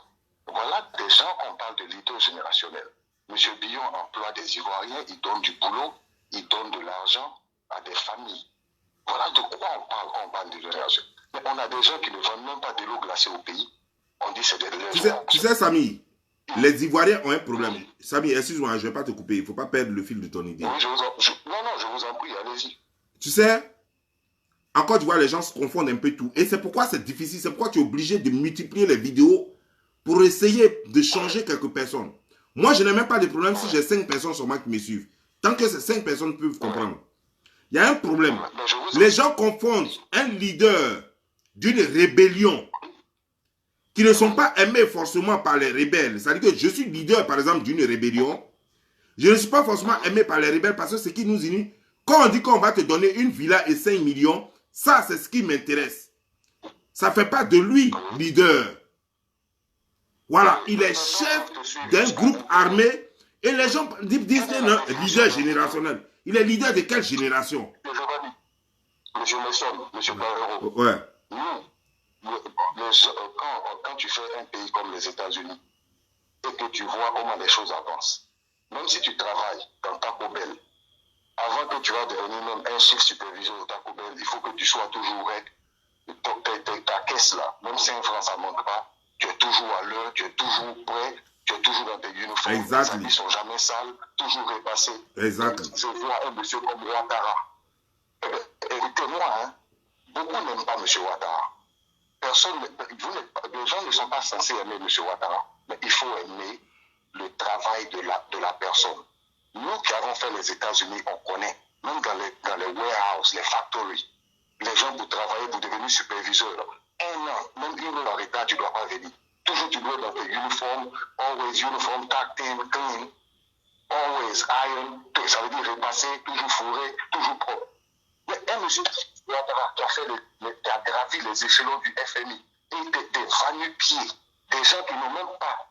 Voilà des gens qu'on parle de leader générationnel. M. Billon emploie des Ivoiriens, il donne du boulot, il donne de l'argent à des familles. Voilà de quoi on parle quand on parle de génération. Mais on a des gens qui ne vendent même pas de l'eau glacée au pays. On dit c'est des légendes. Tu sais, Samy, les Ivoiriens ont un problème. Oui. Samy, excuse-moi, je ne vais pas te couper, il ne faut pas perdre le fil de ton idée. Oui, je vous en prie, allez-y. Tu sais, en Côte d'Ivoire, les gens se confondent un peu tout. Et c'est pourquoi c'est difficile, c'est pourquoi tu es obligé de multiplier les vidéos pour essayer de changer quelques personnes. Moi, je n'ai même pas de problème si j'ai 5 personnes sur moi qui me suivent. Tant que ces 5 personnes peuvent comprendre. Il y a un problème. Les gens confondent un leader d'une rébellion qui ne sont pas aimés forcément par les rebelles. C'est-à-dire que je suis leader, par exemple, d'une rébellion. Je ne suis pas forcément aimé par les rebelles parce que ce qui nous unit, quand on dit qu'on va te donner une villa et 5 millions, ça, c'est ce qui m'intéresse. Ça ne fait pas de lui leader. Voilà, il est chef d'un groupe armé et les gens disent leader générationnel. Il est leader de quelle génération? Monsieur Messon, Monsieur Barreau. Ouais. Nous, quand tu fais un pays comme les États-Unis et que tu vois comment les choses avancent, même si tu travailles dans Taco Bell avant que tu vas devenir même un chef superviseur au Taco Bell, il faut que tu sois toujours rec. Ta caisse là, même 5 francs, ça ne manque pas. Tu es toujours à l'heure, tu es toujours prêt, tu es toujours dans tes uniformes. Exactly. Les habits ne sont jamais sales, toujours repassés. Exactly. Je vois un monsieur comme Ouattara. Écoutez-moi, hein, beaucoup n'aiment pas M. Ouattara. Les gens ne sont pas censés aimer M. Ouattara, mais il faut aimer le travail de la personne. Nous qui avons fait les États-Unis, on connaît, même dans les warehouses, les factories, les gens pour travailler, pour devenir superviseur, un an, même une heure en retard, tu ne dois pas venir. Toujours tu dois dans tes uniformes, always uniform, tucked in, clean, always iron, ça veut dire repasser, toujours fourré, toujours propre. Mais un monsieur qui a gravi les échelons du FMI et des va-nu-pieds, des gens qui n'ont même pas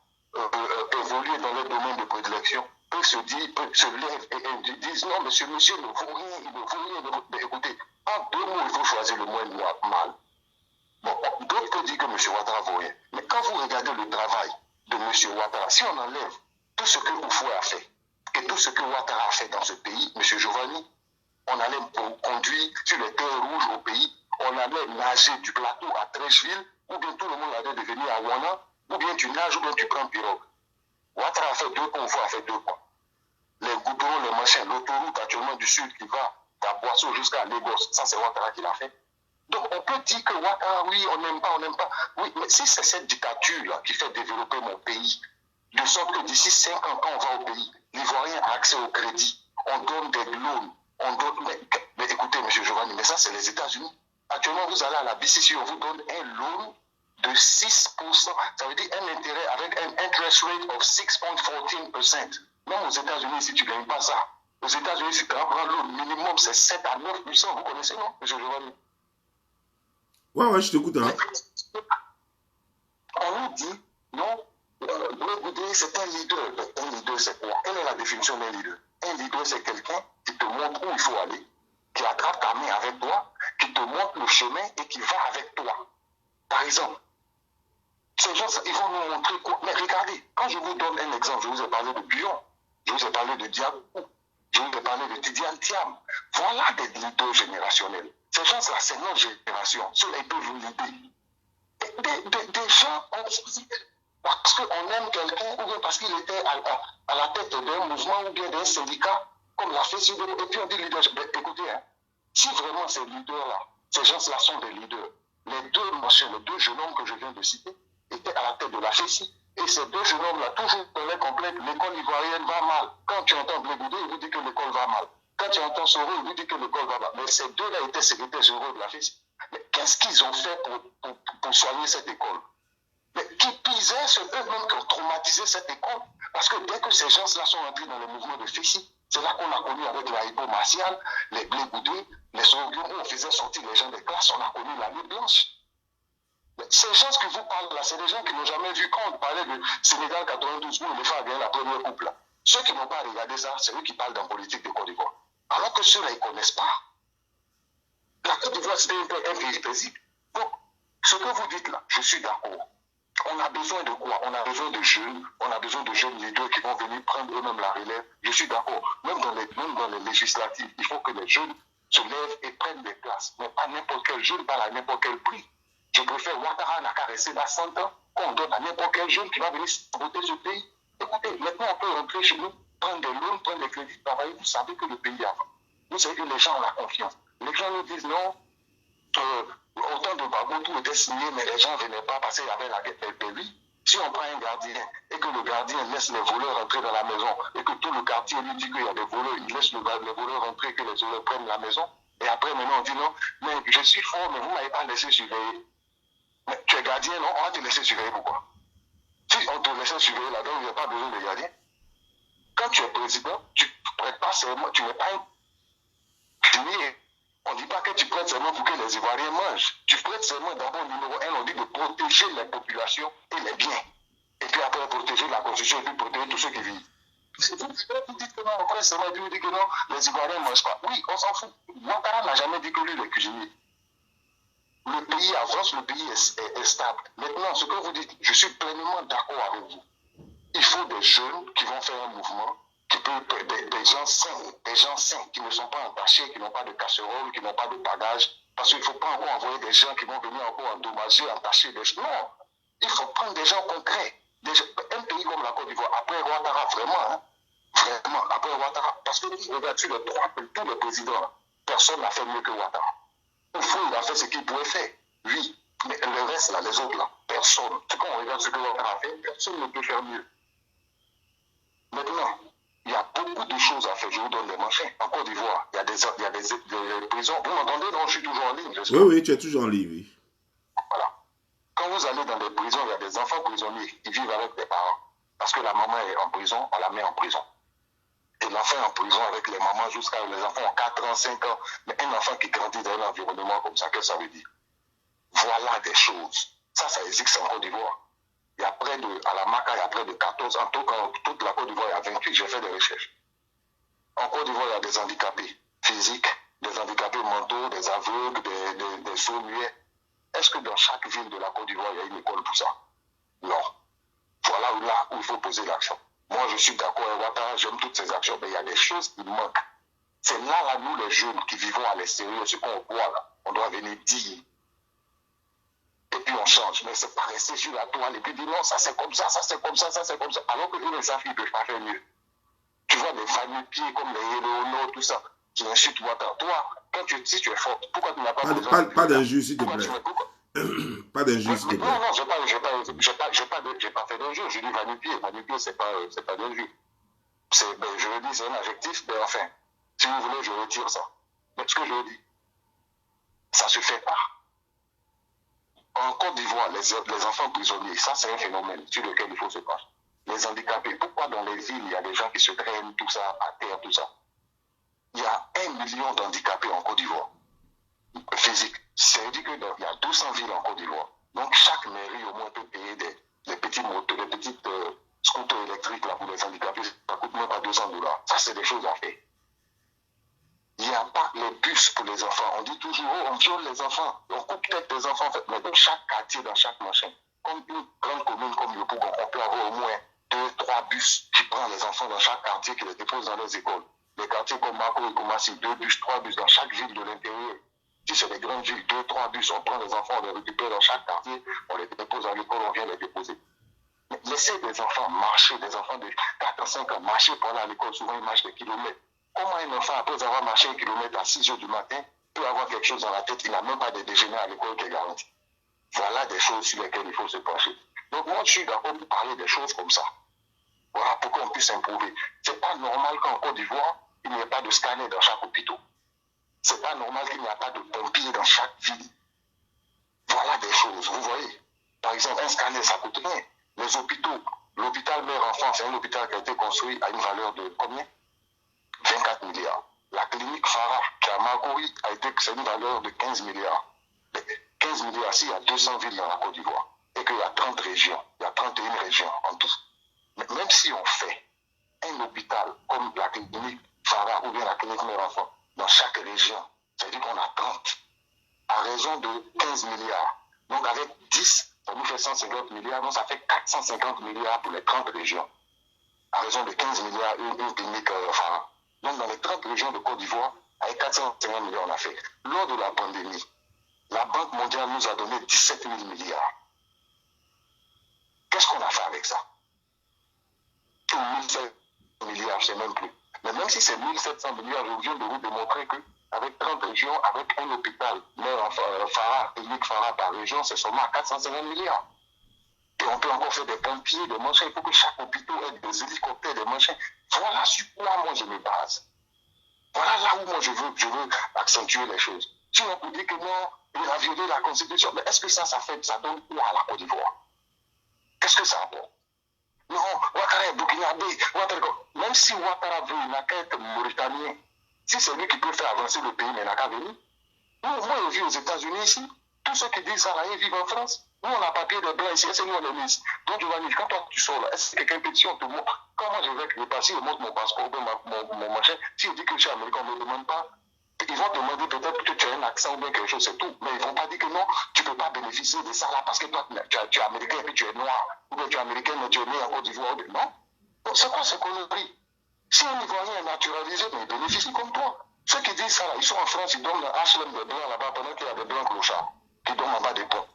évolué dans leur domaine de prédilection, peuvent se lèvent et disent non, monsieur, il ne vaut rien, il ne vaut rien. Écoutez, en 2 mots, il faut choisir le moins mal. Bon, d'autres peuvent dire que M. Ouattara vaut rien. Mais quand vous regardez le travail de M. Ouattara, si on enlève tout ce que Oufoué a fait et tout ce que Ouattara a fait dans ce pays, M. Giovanni, on allait conduire sur les terres rouges au pays, on allait nager du plateau à Trècheville, ou bien tout le monde allait devenir à Ouana, ou bien tu nages, ou bien tu prends pirogue. Ouattara a fait 2 points, Oufoué a fait 2 points. Les goudrons, les machins, l'autoroute actuellement du sud qui va d'Aboisseau jusqu'à Lagos, ça c'est Ouattara qui l'a fait. Donc on peut dire que Ouattara, oui, on n'aime pas. Oui, mais si c'est cette dictature-là qui fait développer mon pays, de sorte que d'ici 5 ans, quand on va au pays, l'Ivoirien a accès au crédit, on donne des loans, on donne... Mais écoutez, M. Giovanni, mais ça c'est les États-Unis. Actuellement, vous allez à la BCC, on vous donne un loan de 6%, ça veut dire un intérêt avec un interest rate of 6.14%. Même aux États-Unis, si tu ne gagnes pas ça, aux États-Unis, si tu prends le minimum, c'est 7 à 9%. Vous connaissez, non, M. Giovanni? Ouais, je t'écoute. Hein. On nous dit, non, Blé Goudé, c'est un leader. Mais un leader, c'est quoi? Quelle est la définition d'un leader? Un leader, c'est quelqu'un qui te montre où il faut aller, qui attrape ta main avec toi, qui te montre le chemin et qui va avec toi. Par exemple, ces gens, ils vont nous montrer quoi? Mais regardez, quand je vous donne un exemple, je vous ai parlé de Bion, je vous ai parlé de Diabou, je vous ai parlé de Tidiane Thiam. Voilà des leaders générationnels. Ces gens-là, c'est notre génération. Ceux-là, ils peuvent vous leader. Des gens, parce qu'on aime quelqu'un, ou bien parce qu'il était à la tête d'un mouvement ou bien d'un syndicat, comme l'a fait Sidou, et puis on dit leadership. Écoutez, hein, si vraiment ces leaders-là, ces gens-là sont des leaders, les 2 jeunes hommes que je viens de citer étaient à la tête de la FECI. Et ces 2 jeunes hommes-là, toujours dans les complètes, l'école ivoirienne va mal. Quand tu entends Blé Goudé, il vous dit que l'école va mal. Quand tu entends Soro, il vous dit que l'école va mal. Mais ces 2-là étaient secrétaires généraux de la FECI. Mais qu'est-ce qu'ils ont fait pour soigner cette école? Mais qui pisaient, c'est eux-mêmes qui ont traumatisé cette école. Parce que dès que ces gens-là sont entrés dans le mouvement de FECI, c'est là qu'on a connu avec la hypo martiale, les Blé Goudé, les Sorogues, où on faisait sortir les gens des classes, on a connu la nuit blanche. Mais ces gens qui vous parlent là, c'est des gens qui n'ont jamais vu quand on parlait de Sénégal 92 où les femmes a gagné la première coupe là. Ceux qui n'ont pas regardé ça, c'est eux qui parlent dans politique de Côte d'Ivoire. Alors que ceux-là, ils ne connaissent pas. La Côte d'Ivoire, c'était un pays paisible. Donc, ce que vous dites là, je suis d'accord. On a besoin de quoi? On a besoin de jeunes leaders qui vont venir prendre eux-mêmes la relève. Je suis d'accord. Même dans les législatives, il faut que les jeunes se lèvent et prennent des places. Mais pas n'importe quel jeune, pas à n'importe quel prix. Je préfère Ouattara n'a qu'à rester là 100 ans qu'on donne à n'importe quel jeune qui va venir saboter ce pays. Écoutez, maintenant on peut rentrer chez nous, prendre des loans, prendre des crédits, travailler. Vous savez que le pays avance. Vous savez que les gens ont la confiance. Les gens nous disent non, autant de Gbagbo, tout était signé, mais les gens ne venaient pas parce qu'il y avait la guerre. Mais oui, si on prend un gardien et que le gardien laisse les voleurs entrer dans la maison et que tout le quartier lui dit qu'il y a des voleurs, il laisse les voleurs entrer, que les voleurs prennent la maison. Et après, maintenant, on dit non, mais je suis fort, mais vous ne m'avez pas laissé surveiller. Mais tu es gardien, non? On va te laisser surveiller pourquoi? Si on te laissait surveiller là-dedans, il n'y a pas besoin de gardien. Quand tu es président, tu ne prêtes pas serment, tu n'es pas un cuisinier. On ne dit pas que tu prêtes serment pour que les Ivoiriens mangent. Tu prêtes serment d'abord, numéro 1, on dit de protéger les populations et les biens. Et puis après, protéger la constitution et puis protéger tous ceux qui vivent. Vous dites que non, on prête serment et puis vous dites que non, les Ivoiriens ne mangent pas. Oui, on s'en fout. Ouattara n'a jamais dit que lui, il est cuisinier. Le pays avance, le pays est stable. Maintenant, ce que vous dites, je suis pleinement d'accord avec vous. Il faut des jeunes qui vont faire un mouvement des gens sains qui ne sont pas entachés, qui n'ont pas de casserole, qui n'ont pas de bagages. Parce qu'il ne faut pas encore envoyer des gens qui vont venir encore endommager, entacher des gens. Non, il faut prendre des gens concrets. Un pays comme la Côte d'Ivoire, après Ouattara, vraiment, hein, vraiment, après Ouattara, parce que regarde, tous les présidents, personne n'a fait mieux que Ouattara. Au fond, il a fait ce qu'il pouvait faire, lui. Mais le reste, là, les autres, là, personne. Quand on regarde ce que Ouattara a fait, personne ne peut faire mieux. Maintenant, il y a beaucoup de choses à faire. Je vous donne des manchets. En Côte d'Ivoire, il y a des prisons. Vous m'entendez? Non, je suis toujours en ligne. Oui, oui, tu es toujours en ligne, oui. Voilà. Quand vous allez dans des prisons, il y a des enfants prisonniers qui vivent avec des parents. Parce que la maman est en prison, on la met en prison. Et l'enfant est en prison avec les mamans jusqu'à les enfants ont 4 ans, 5 ans. Mais un enfant qui grandit dans un environnement comme ça, qu'est-ce que ça veut dire? Voilà des choses. Ça existe en Côte d'Ivoire. Il y a à la MACA, il y a près de 14 ans. Toute la Côte d'Ivoire, il y a 28, j'ai fait des recherches. En Côte d'Ivoire, il y a des handicapés physiques, des handicapés mentaux, des aveugles, des sourds-muets. Est-ce que dans chaque ville de la Côte d'Ivoire, il y a une école pour ça? Non. Voilà où il faut poser l'action. Moi, je suis d'accord avec Ouattara, j'aime toutes ces actions, mais il y a des choses qui manquent. C'est là, nous, les jeunes qui vivons à l'extérieur, ce qu'on voit là, on doit venir dire. Et puis on change, mais c'est pas rester sur la toile et puis dire non, ça c'est comme ça, ça c'est comme ça, ça c'est comme ça. Alors que eux, les Africains, ils ne peuvent pas faire mieux. Tu vois des familles pieds comme les Yéléono, tout ça, qui insultent Ouattara. Toi, si tu es fort, pourquoi tu n'as pas besoin de... Pas d'injure, s'il te plaît. Pas d'injure, s'il te plaît. Non, j'ai pas fait d'injure. Je dis Vanupier. Vanupier, c'est pas d'injure. Je veux dire, c'est un adjectif, mais enfin, si vous voulez, je retire ça. Mais ce que je dis, ça se fait pas. En Côte d'Ivoire, les enfants prisonniers, ça c'est un phénomène sur lequel il faut se pencher. Les handicapés, pourquoi dans les villes, il y a des gens qui se traînent, tout ça, à terre, tout ça? Il y a 1 million d'handicapés en Côte d'Ivoire. Physique. C'est-à-dire qu'il y a 200 villes en Côte d'Ivoire. Donc chaque mairie au moins peut payer les petites motos, les petites scooters électriques là, pour les handicapés. Ça coûte même pas $200. Ça, c'est des choses à faire. Il n'y a pas les bus pour les enfants. On dit toujours, oh, on viole les enfants. On coupe peut-être des enfants. Mais dans chaque quartier, dans chaque machin, comme une grande commune comme le Pougon, on peut avoir au moins 2-3 bus qui prennent les enfants dans chaque quartier, qui les déposent dans les écoles. Les quartiers comme Mako et Koumassi, 2 bus, 3 bus dans chaque ville de l'intérieur. Si c'est des grandes villes, 2-3 bus, on prend les enfants, on les récupère dans chaque quartier, on les dépose à l'école, on vient les déposer. Mais laissez des enfants marcher, des enfants de 4-5 ans marcher pour aller à l'école, souvent ils marchent des kilomètres. Comment un enfant, après avoir marché 1 kilomètre à 6 heures du matin, peut avoir quelque chose dans la tête, il n'a même pas de déjeuner à l'école qui est garanti. Voilà des choses sur lesquelles il faut se pencher. Donc moi, je suis d'accord pour parler des choses comme ça. Voilà, pour qu'on puisse improver. C'est pas normal qu'en Côte d'Ivoire, il n'y ait pas de scanner dans chaque hôpital. C'est pas normal qu'il n'y ait pas de pompiers dans chaque ville. Voilà des choses, vous voyez. Par exemple, un scanner, ça coûte rien. Les hôpitaux, l'hôpital mère-enfant, c'est un hôpital qui a été construit à une valeur de combien? 24 milliards. La clinique Farah, qui est à Makori, c'est une valeur de 15 milliards. 15 milliards, s'il y a 200 villes dans la Côte d'Ivoire, et qu'il y a 30 régions, il y a 31 régions en tout. Mais même si on fait un hôpital comme la clinique Farah ou bien la clinique mère-enfant, dans chaque région, c'est-à-dire qu'on a 30, à raison de 15 milliards. Donc avec 10, ça nous fait 150 milliards, donc ça fait 450 milliards pour les 30 régions. À raison de 15 milliards, une clinique Farah. Donc dans les 30 régions de Côte d'Ivoire, avec 450 milliards, on a fait. Lors de la pandémie, la Banque mondiale nous a donné 17 000 milliards. Qu'est-ce qu'on a fait avec ça? Pour 1700 milliards, je ne sais même plus. Mais même si c'est 1700 milliards, je viens de vous démontrer qu'avec 30 régions, avec un hôpital, clinique Farah par région, c'est seulement 450 milliards. Et on peut encore faire des pompiers, des machins. Il faut que chaque hôpital ait des hélicoptères, des machins. Voilà sur quoi moi je me base. Voilà là où moi je veux accentuer les choses. Si on peut dire que non, il a violé la Constitution, mais est-ce que ça donne quoi à la Côte d'Ivoire? Qu'est-ce que ça apporte? Non, Ouattara est burkinabé. Même si Ouattara veut, il n'a qu'à être mauritanien. Si c'est lui qui peut faire avancer le pays, mais il n'a qu'à venir. Moi, je vis aux États-Unis ici. Tous ceux qui disent ça, là, ils vivent en France. Nous, on a papier de blanc ici, c'est nous, on est mis ici. Donc, je vais dire, quand toi, tu sors là, est-ce que quelqu'un peut dire, on te montre? Quand moi, je vais le passer, je montre mon passeport, mon machin. Si je dis que je suis américain, on ne me demande pas. Ils vont te demander peut-être que tu as un accent ou bien quelque chose, c'est tout. Mais ils ne vont pas dire que non, tu ne peux pas bénéficier de ça là parce que toi, tu es américain et puis tu es noir. Ou bien tu es américain mais tu es né en Côte d'Ivoire. Non. Donc, c'est quoi ces conneries? Si un Ivoirien est naturalisé, mais il bénéficie comme toi. Ceux qui disent ça, là, ils sont en France, ils donnent le HLM des blancs là-bas pendant qu'il y a des blancs clochards qui dorment en bas des ponts.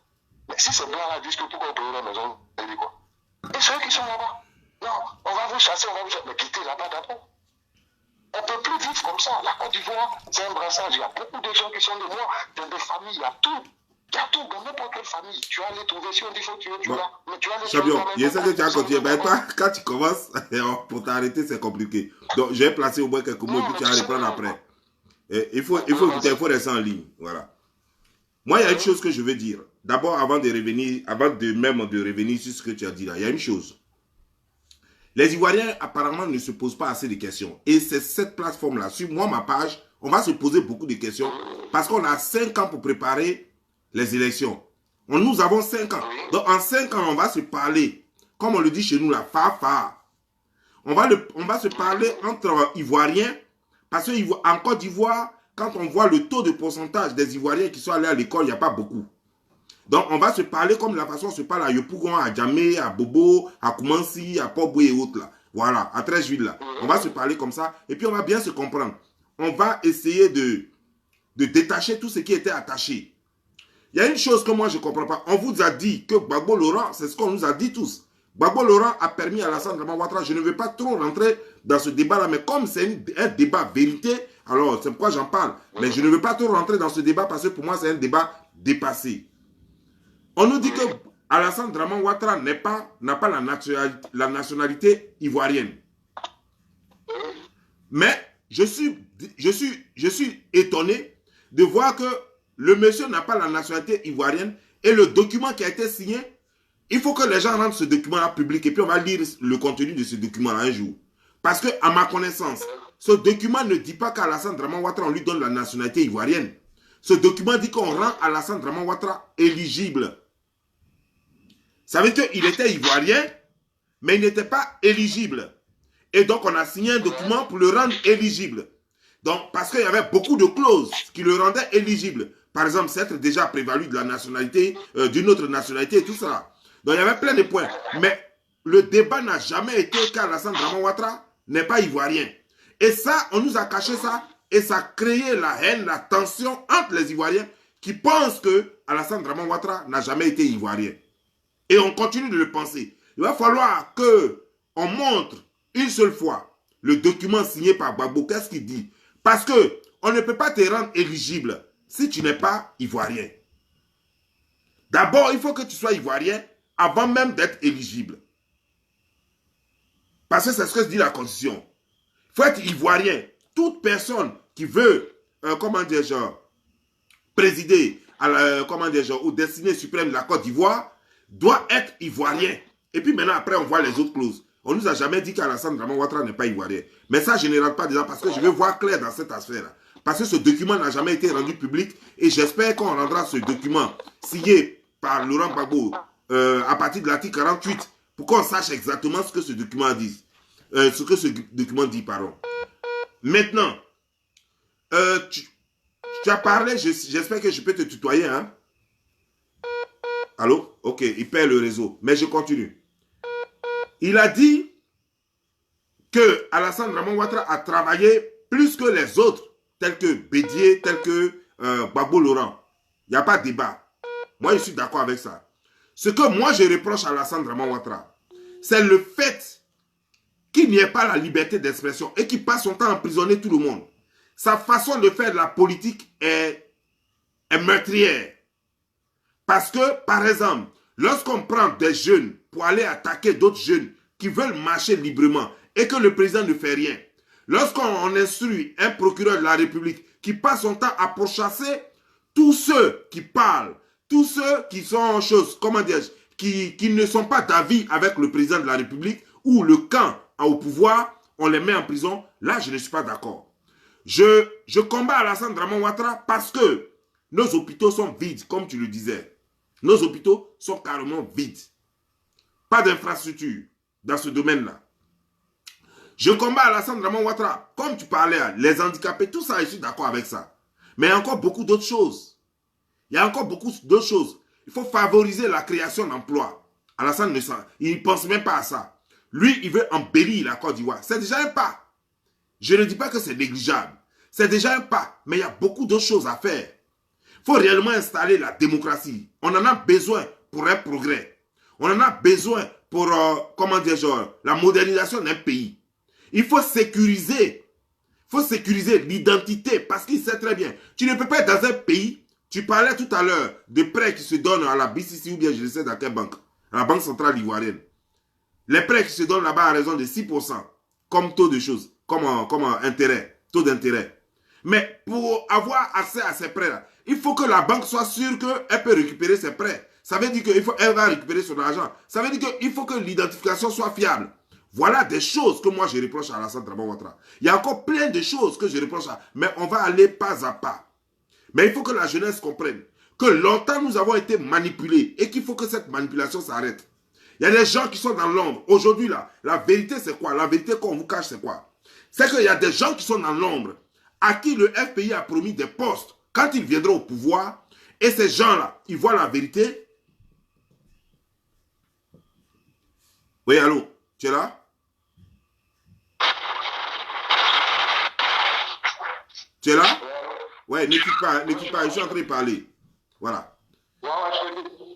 Mais si ces blancs-là disent que pourquoi payer la maison, ils disent quoi? Et ceux qui sont là-bas, non, on va vous chasser, on va vous chasser, mais quittez là-bas d'abord. On ne peut plus vivre comme ça. La Côte d'Ivoire, c'est un brassage. Il y a beaucoup de gens qui sont de moi, des familles, il y a tout. Il y a tout, dans n'importe quelle famille. Tu vas les trouver, si on dit qu'il faut tuer, tu vas. Mais tu vas les Champion, trouver. je sais que tu as continué, mais toi, quand tu commences, pour t'arrêter, c'est compliqué. Donc, j'ai placé au moins quelques mots, et puis tu vas reprendre après. Et il faut écouter, il faut rester en ligne. Voilà. Moi, il y a une chose que je veux dire. D'abord, avant de revenir sur ce que tu as dit là, il y a une chose. Les Ivoiriens, apparemment, ne se posent pas assez de questions. Et c'est cette plateforme-là. Sur moi, ma page, on va se poser beaucoup de questions parce qu'on a 5 ans pour préparer les élections. Nous avons 5 ans. Donc, en 5 ans, on va se parler, comme on le dit chez nous, la fa-fa. On va se parler entre Ivoiriens parce qu'en Côte d'Ivoire, quand on voit le taux de pourcentage des Ivoiriens qui sont allés à l'école, il n'y a pas beaucoup. Donc, on va se parler comme la façon on se parle à Yopougon, à Djamé, à Bobo, à Koumansi, à Poboué et autres là. Voilà, à 13 villes là. On va se parler comme ça et puis on va bien se comprendre. On va essayer de détacher tout ce qui était attaché. Il y a une chose que moi je ne comprends pas. On vous a dit que Gbagbo Laurent, c'est ce qu'on nous a dit tous. Gbagbo Laurent a permis à Alassane Dramane Ouattara, je ne veux pas trop rentrer dans ce débat là, mais comme c'est un débat vérité, alors c'est pourquoi j'en parle. Mais je ne veux pas trop rentrer dans ce débat parce que pour moi c'est un débat dépassé. On nous dit que Alassane Dramane Ouattara n'a pas la nationalité ivoirienne. Mais je suis étonné de voir que le monsieur n'a pas la nationalité ivoirienne et le document qui a été signé, il faut que les gens rendent ce document-là public et puis on va lire le contenu de ce document-là un jour. Parce que, à ma connaissance, ce document ne dit pas qu'Alassane Dramane Ouattara, on lui donne la nationalité ivoirienne. Ce document dit qu'on rend Alassane Dramane Ouattara éligible. Ça veut dire qu'il était ivoirien, mais il n'était pas éligible. Et donc, on a signé un document pour le rendre éligible. Donc, parce qu'il y avait beaucoup de clauses qui le rendaient éligible. Par exemple, c'est être déjà prévalu de la nationalité, d'une autre nationalité et tout ça. Donc, il y avait plein de points. Mais le débat n'a jamais été qu'Alassane Dramane Ouattara n'est pas ivoirien. Et ça, on nous a caché ça. Et ça a créé la haine, la tension entre les Ivoiriens qui pensent que Alassane Dramane Ouattara n'a jamais été ivoirien. Et on continue de le penser. Il va falloir qu'on montre une seule fois le document signé par Gbagbo. Qu'est-ce qu'il dit? Parce qu'on ne peut pas te rendre éligible si tu n'es pas ivoirien. D'abord, il faut que tu sois ivoirien avant même d'être éligible. Parce que c'est ce que dit la Constitution. Il faut être ivoirien. Toute personne qui veut, présider au destiné suprême de la Côte d'Ivoire, doit être ivoirien. Et puis maintenant, après, on voit les autres clauses. On ne nous a jamais dit qu'Alassane Dramane Ouattara n'est pas ivoirien. Mais ça, je ne rentre pas dedans parce que je veux voir clair dans cette affaire. Parce que ce document n'a jamais été rendu public et j'espère qu'on rendra ce document signé par Laurent Gbagbo à partir de l'article 48 pour qu'on sache exactement ce que ce document dit. Pardon. Maintenant, tu as parlé, j'espère que je peux te tutoyer, hein? Allô? Ok, il perd le réseau. Mais je continue. Il a dit que Alassane Dramane Ouattara a travaillé plus que les autres, tels que Bédié, tels que Gbagbo Laurent. Il n'y a pas de débat. Moi, je suis d'accord avec ça. Ce que moi, je reproche à Alassane Dramane Ouattara, c'est le fait qu'il n'y ait pas la liberté d'expression et qu'il passe son temps à emprisonner tout le monde. Sa façon de faire de la politique est meurtrière. Parce que, par exemple, lorsqu'on prend des jeunes pour aller attaquer d'autres jeunes qui veulent marcher librement et que le président ne fait rien, lorsqu'on instruit un procureur de la République qui passe son temps à pourchasser tous ceux qui parlent, tous ceux qui sont qui ne sont pas d'avis avec le président de la République ou le camp au pouvoir, on les met en prison, là je ne suis pas d'accord. Je combats Alassane Dramane Ouattara parce que nos hôpitaux sont vides, comme tu le disais. Nos hôpitaux sont carrément vides. Pas d'infrastructure dans ce domaine-là. Je combats Alassane Dramane Ouattara. Comme tu parlais, les handicapés, tout ça, je suis d'accord avec ça. Mais il y a encore beaucoup d'autres choses. Il y a encore beaucoup d'autres choses. Il faut favoriser la création d'emplois. Alassane il ne pense même pas à ça. Lui, il veut embellir la Côte d'Ivoire. C'est déjà un pas. Je ne dis pas que c'est négligeable. C'est déjà un pas, mais il y a beaucoup d'autres choses à faire. Il faut réellement installer la démocratie. On en a besoin pour un progrès. On en a besoin pour, comment dire, la modernisation d'un pays. Il faut sécuriser l'identité parce qu'il sait très bien. Tu ne peux pas être dans un pays, tu parlais tout à l'heure de prêts qui se donnent à la BCC ou bien je ne sais dans quelle banque, à la Banque centrale ivoirienne. Les prêts qui se donnent là-bas à raison de 6% comme taux de choses, comme intérêt, taux d'intérêt. Mais pour avoir accès à ces prêts-là, il faut que la banque soit sûre qu'elle peut récupérer ses prêts. Ça veut dire qu'elle va récupérer son argent. Ça veut dire qu'il faut que l'identification soit fiable. Voilà des choses que moi je reproche à Alassane Dramane Ouattara. Il y a encore plein de choses que je reproche mais on va aller pas à pas. Mais il faut que la jeunesse comprenne que longtemps nous avons été manipulés et qu'il faut que cette manipulation s'arrête. Il y a des gens qui sont dans l'ombre. Aujourd'hui là, la vérité c'est quoi? La vérité qu'on vous cache c'est quoi? C'est qu'il y a des gens qui sont dans l'ombre à qui le FPI a promis des postes quand ils viendront au pouvoir et ces gens-là, ils voient la vérité. Oui, allô? Tu es là? Tu es là? Ouais, ne quitte pas, je suis en train de parler. Voilà.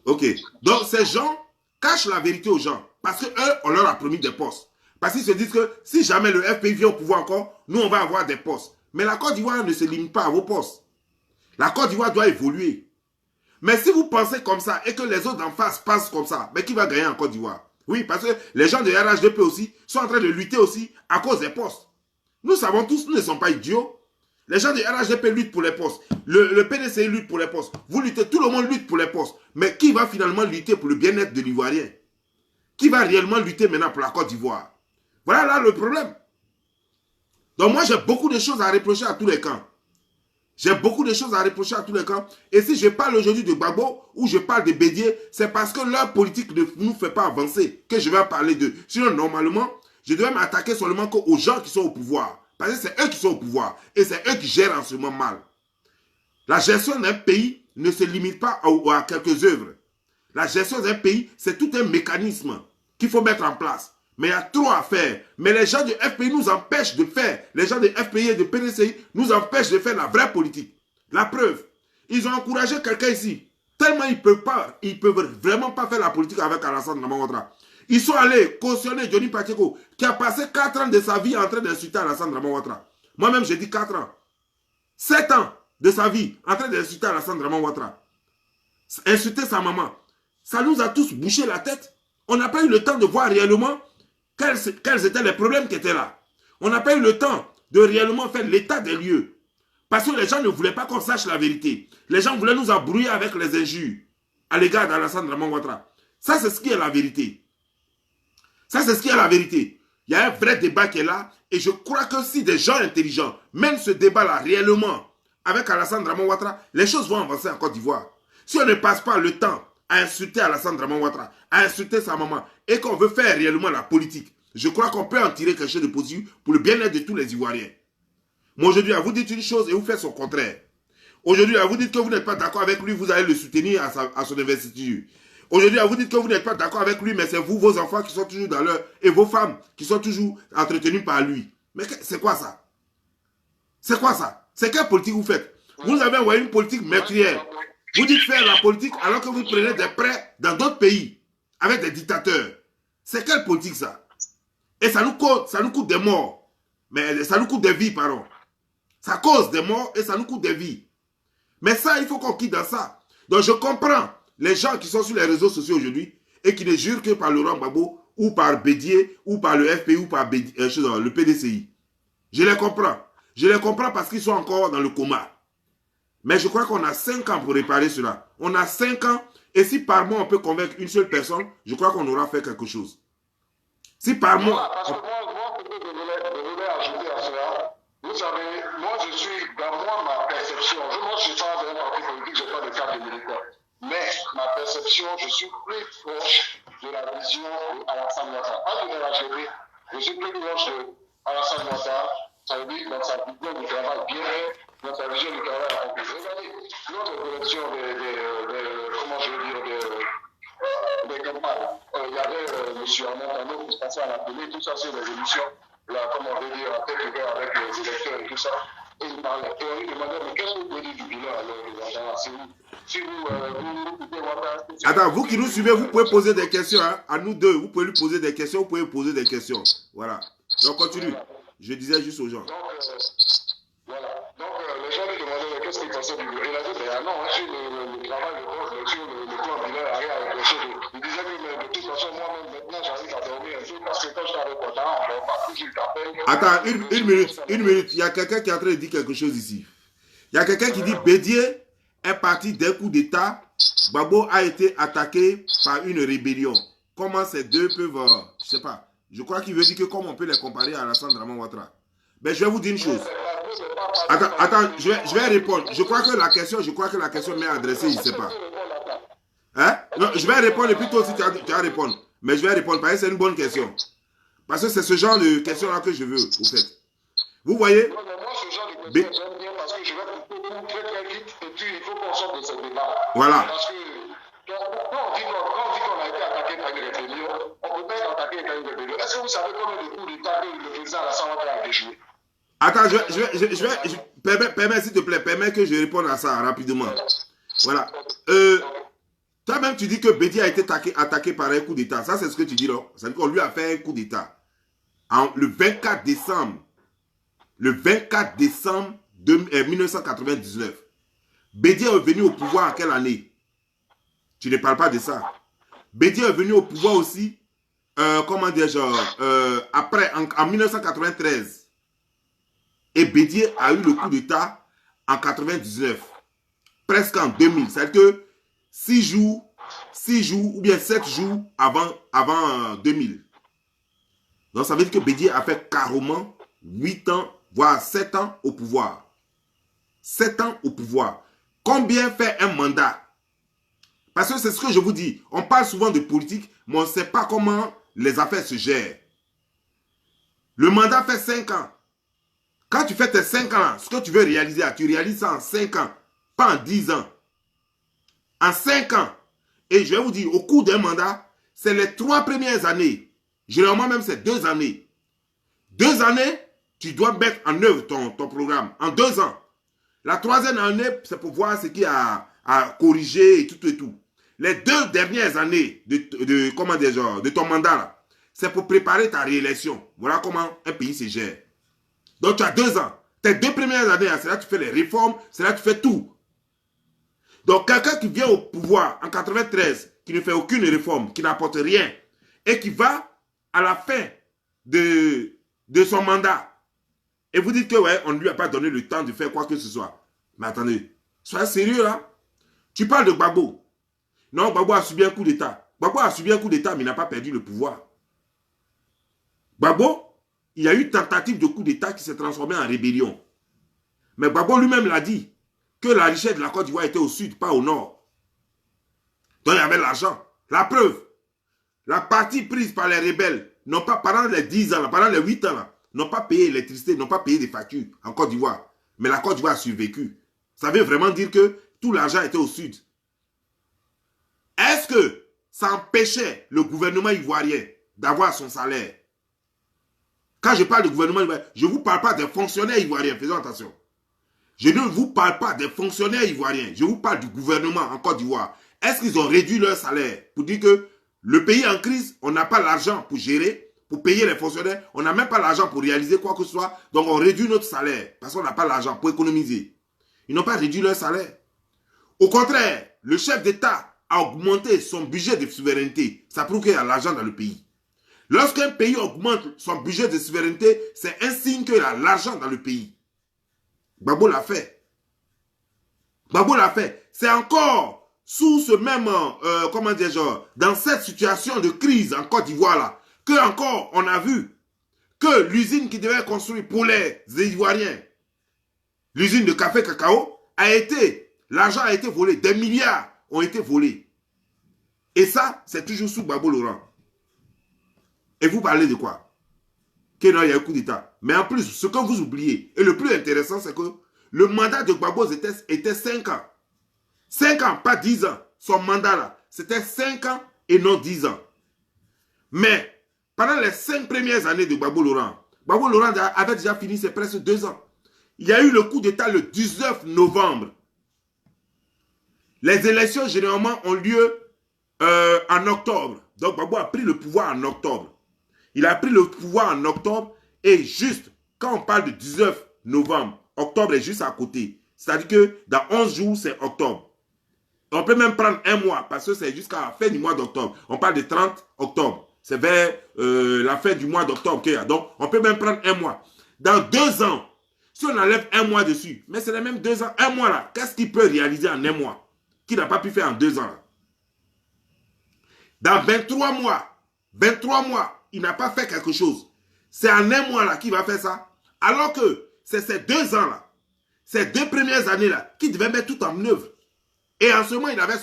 Ok. Donc, ces gens cachent la vérité aux gens parce qu'eux, on leur a promis des postes. Parce qu'ils se disent que si jamais le FPI vient au pouvoir encore, nous, on va avoir des postes. Mais la Côte d'Ivoire ne se limite pas à vos postes. La Côte d'Ivoire doit évoluer. Mais si vous pensez comme ça et que les autres en face pensent comme ça, mais qui va gagner en Côte d'Ivoire? Oui, parce que les gens de RHDP aussi sont en train de lutter aussi à cause des postes. Nous savons tous, nous ne sommes pas idiots. Les gens de RHDP luttent pour les postes. Le PDCI lutte pour les postes. Vous luttez, tout le monde lutte pour les postes. Mais qui va finalement lutter pour le bien-être de l'Ivoirien? Qui va réellement lutter maintenant pour la Côte d'Ivoire? Voilà là le problème. Donc moi, j'ai beaucoup de choses à reprocher à tous les camps. J'ai beaucoup de choses à reprocher à tous les camps. Et si je parle aujourd'hui de Gbagbo ou je parle de Bédié, c'est parce que leur politique ne nous fait pas avancer que je vais parler d'eux. Sinon, normalement, je devais m'attaquer seulement aux gens qui sont au pouvoir. Parce que c'est eux qui sont au pouvoir. Et c'est eux qui gèrent en ce moment mal. La gestion d'un pays ne se limite pas à quelques œuvres. La gestion d'un pays, c'est tout un mécanisme qu'il faut mettre en place. Mais il y a trop à faire. Mais les gens du FPI nous empêchent de faire. Les gens du FPI et du PDCI nous empêchent de faire la vraie politique. La preuve, ils ont encouragé quelqu'un ici. Tellement ils ne peuvent vraiment pas faire la politique avec Alassane Dramane Ouattara. Ils sont allés cautionner Johnny Pacheco, qui a passé 4 ans de sa vie en train d'insulter Alassane Dramane Ouattara. Moi-même, j'ai dit 4 ans. 7 ans de sa vie en train d'insulter Alassane Dramane Ouattara. Insulter sa maman. Ça nous a tous bouché la tête. On n'a pas eu le temps de voir réellement quels étaient les problèmes qui étaient là. On n'a pas eu le temps de réellement faire l'état des lieux. Parce que les gens ne voulaient pas qu'on sache la vérité. Les gens voulaient nous embrouiller avec les injures à l'égard d'Alassane Dramane Ouattara. Ça, c'est ce qui est la vérité. Ça, c'est ce qui est la vérité. Il y a un vrai débat qui est là. Et je crois que si des gens intelligents mènent ce débat-là réellement avec Alassane Dramane Ouattara, les choses vont avancer en Côte d'Ivoire. Si on ne passe pas le temps à insulter Alassane Dramane Ouattara, à insulter sa maman, et qu'on veut faire réellement la politique, je crois qu'on peut en tirer quelque chose de positif pour le bien-être de tous les Ivoiriens. Mais aujourd'hui, vous dites une chose et vous faites son contraire. Aujourd'hui, vous dites que vous n'êtes pas d'accord avec lui, vous allez le soutenir à son investiture. Aujourd'hui, vous dites que vous n'êtes pas d'accord avec lui, mais c'est vous, vos enfants qui sont toujours dans leur... et vos femmes qui sont toujours entretenues par lui. Mais c'est quoi ça? C'est quoi ça? C'est quelle politique vous faites? Vous avez envoyé une politique meurtrière. Vous dites faire la politique alors que vous prenez des prêts dans d'autres pays avec des dictateurs. C'est quelle politique ça? Et ça nous coûte des morts. Mais ça nous coûte des vies, pardon. Ça cause des morts et ça nous coûte des vies. Mais ça, il faut qu'on quitte dans ça. Donc je comprends les gens qui sont sur les réseaux sociaux aujourd'hui et qui ne jurent que par Laurent Gbagbo ou par Bédié ou par le FPI ou par le PDCI. Je les comprends. Je les comprends parce qu'ils sont encore dans le coma. Mais je crois qu'on a 5 ans pour réparer cela. On a 5 ans et si par mois on peut convaincre une seule personne, je crois qu'on aura fait quelque chose. Si par mois... Parce que moi, peut-être je voulais ajouter à cela. Vous savez, moi je suis, dans ma perception, moi je suis pas dans un parti politique, je n'ai pas de cadre militaire. Mais ma perception, je suis plus proche de la vision d'Alassane Ouattara. Pas de l'AGP, je suis plus proche d'Alassane Ouattara. Ça veut dire dans sa vision du travail bien, dans sa vision du travail accompli. Regardez, notre collection comment je veux dire, des campagnes. Il y avait M. Armand Tano qui se passait à la télé, tout ça c'est des émissions, là, comment on veut dire, à tête ouverte avec les électeurs et tout ça. Et il parlait. Et on lui demandait, mais qu'est-ce que vous pouvez dire du bilan alors de Ouattara? Si vous écoutez Ouattara... Attends, vous qui nous suivez, vous pouvez poser des questions. Hein, à nous deux, vous pouvez lui poser des questions, vous pouvez poser des questions. Voilà. Donc continue. Voilà. Je disais juste aux gens. Donc, voilà. Donc, les gens lui demandaient, mais qu'est-ce qu'il pensait du bilan? Il a dit, ah non, hein, sur le travail de base, sur le plan bilan, il n'y a rien à reprocher. Il disait que, mais de toute façon, moi-même, maintenant, j'arrive à dormir un peu parce que quand je t'avais Ouattara, on ne dort pas. Puis je t'appelle. Attends, une minute. Il y a quelqu'un qui est en train de dire quelque chose ici. Il y a quelqu'un qui dit Bédié est parti d'un coup d'État. Gbagbo a été attaqué par une rébellion. Comment ces deux peuvent... je ne sais pas. Je crois qu'il veut dire que comment on peut les comparer à Alassane Draman Ouattara. Mais je vais vous dire une chose. Attends, je vais répondre. Je crois que la question m'est adressée, je ne sais pas. Hein? Non, je vais répondre et puis toi aussi tu vas répondre. Mais je vais répondre parce que c'est une bonne question. Parce que c'est ce genre de question-là que je veux, au fait. Vous voyez? Moi, ce genre de questions, j'aime bien parce que je vais couper très vite et puis il faut qu'on sorte de ce débat. Voilà. Parce que quand on dit qu'on a été attaqué par une rébellion, on peut pas être attaqué par une rébellion. Est-ce que vous savez combien de coups d'État que le président Alassane Ouattara a déjoué? Attends, permets s'il te plaît, permets que je réponde à ça rapidement. Voilà. Toi-même, tu dis que Bédié a été attaqué par un coup d'État. Ça, c'est ce que tu dis, non? C'est-à-dire qu'on lui a fait un coup d'État. Le 24 décembre 1999. Bédié est venu au pouvoir en quelle année? Tu ne parles pas de ça. Bédié est venu au pouvoir aussi, comment dire, après, en 1993. Et Bédié a eu le coup d'État en 99. Presque en 2000. C'est-à-dire que 6 jours ou bien 7 jours avant 2000. Donc ça veut dire que Bédié a fait carrément 8 ans, voire 7 ans au pouvoir. 7 ans au pouvoir. Combien fait un mandat? Parce que c'est ce que je vous dis. On parle souvent de politique, mais on ne sait pas comment les affaires se gèrent. Le mandat fait 5 ans. Quand tu fais tes 5 ans, ce que tu veux réaliser, tu réalises ça en 5 ans, pas en 10 ans. En 5 ans. Et je vais vous dire, au cours d'un mandat, c'est les 3 premières années. Généralement même, c'est 2 années. 2 années, tu dois mettre en œuvre ton programme. En 2 ans. La 3e année, c'est pour voir ce qu'il y a à corriger et tout et tout. Les 2 dernières années de ton mandat, c'est pour préparer ta réélection. Voilà comment un pays se gère. Donc tu as 2 ans. Tes 2 premières années, c'est là que tu fais les réformes, c'est là que tu fais tout. Donc quelqu'un qui vient au pouvoir en 93, qui ne fait aucune réforme, qui n'apporte rien, et qui va à la fin de son mandat, et vous dites que ouais, on ne lui a pas donné le temps de faire quoi que ce soit. Mais attendez, soyez sérieux là. Tu parles de Gbagbo. Non, Gbagbo a subi un coup d'État. Gbagbo a subi un coup d'État, mais il n'a pas perdu le pouvoir. Gbagbo, il y a eu tentative de coup d'État qui s'est transformé en rébellion. Mais Gbagbo lui-même l'a dit, que la richesse de la Côte d'Ivoire était au sud, pas au nord. Donc il y avait l'argent. La preuve, la partie prise par les rebelles, non pas pendant les 10 ans, pendant les 8 ans, n'ont pas payé l'électricité, n'ont pas payé des factures en Côte d'Ivoire. Mais la Côte d'Ivoire a survécu. Ça veut vraiment dire que tout l'argent était au sud. Est-ce que ça empêchait le gouvernement ivoirien d'avoir son salaire? Quand je parle de gouvernement ivoirien, je ne vous parle pas des fonctionnaires ivoiriens, faisons attention. Je ne vous parle pas des fonctionnaires ivoiriens, je vous parle du gouvernement en Côte d'Ivoire. Est-ce qu'ils ont réduit leur salaire pour dire que le pays en crise, on n'a pas l'argent pour gérer, pour payer les fonctionnaires, on n'a même pas l'argent pour réaliser quoi que ce soit, donc on réduit notre salaire parce qu'on n'a pas l'argent pour économiser. Ils n'ont pas réduit leur salaire. Au contraire, le chef d'État a augmenté son budget de souveraineté. Ça prouve qu'il y a l'argent dans le pays. Lorsqu'un pays augmente son budget de souveraineté, c'est un signe qu'il y a l'argent dans le pays. Gbagbo l'a fait. Gbagbo l'a fait. C'est encore sous ce même, dans cette situation de crise en Côte d'Ivoire là, que encore on a vu que l'usine qui devait construire pour les Ivoiriens, l'usine de café cacao, l'argent a été volé, des milliards ont été volés. Et ça, c'est toujours sous Gbagbo Laurent. Et vous parlez de quoi? Qu'il y a un coup d'État. Mais en plus, ce que vous oubliez, et le plus intéressant, c'est que le mandat de Gbagbo était 5 ans. 5 ans, pas 10 ans. Son mandat là, c'était 5 ans et non 10 ans. Mais, pendant les 5 premières années de Gbagbo Laurent, Gbagbo Laurent avait déjà fini ses presque 2 ans. Il y a eu le coup d'État le 19 novembre. Les élections, généralement, ont lieu en octobre. Donc, Gbagbo a pris le pouvoir en octobre. Il a pris le pouvoir en octobre et juste, quand on parle de 19 novembre, octobre est juste à côté. C'est-à-dire que dans 11 jours, c'est octobre. On peut même prendre un mois parce que c'est jusqu'à la fin du mois d'octobre. On parle de 30 octobre. C'est vers la fin du mois d'octobre qu'il y a. Donc, on peut même prendre un mois. Dans 2 ans, si on enlève un mois dessus, mais c'est les mêmes 2 ans, un mois là, qu'est-ce qu'il peut réaliser en un mois qu'il n'a pas pu faire en 2 ans là? Dans 23 mois, il n'a pas fait quelque chose. C'est en un mois là qu'il va faire ça. Alors que c'est ces 2 ans là, ces 2 premières années là, qu'il devait mettre tout en œuvre. Et en ce moment, il avait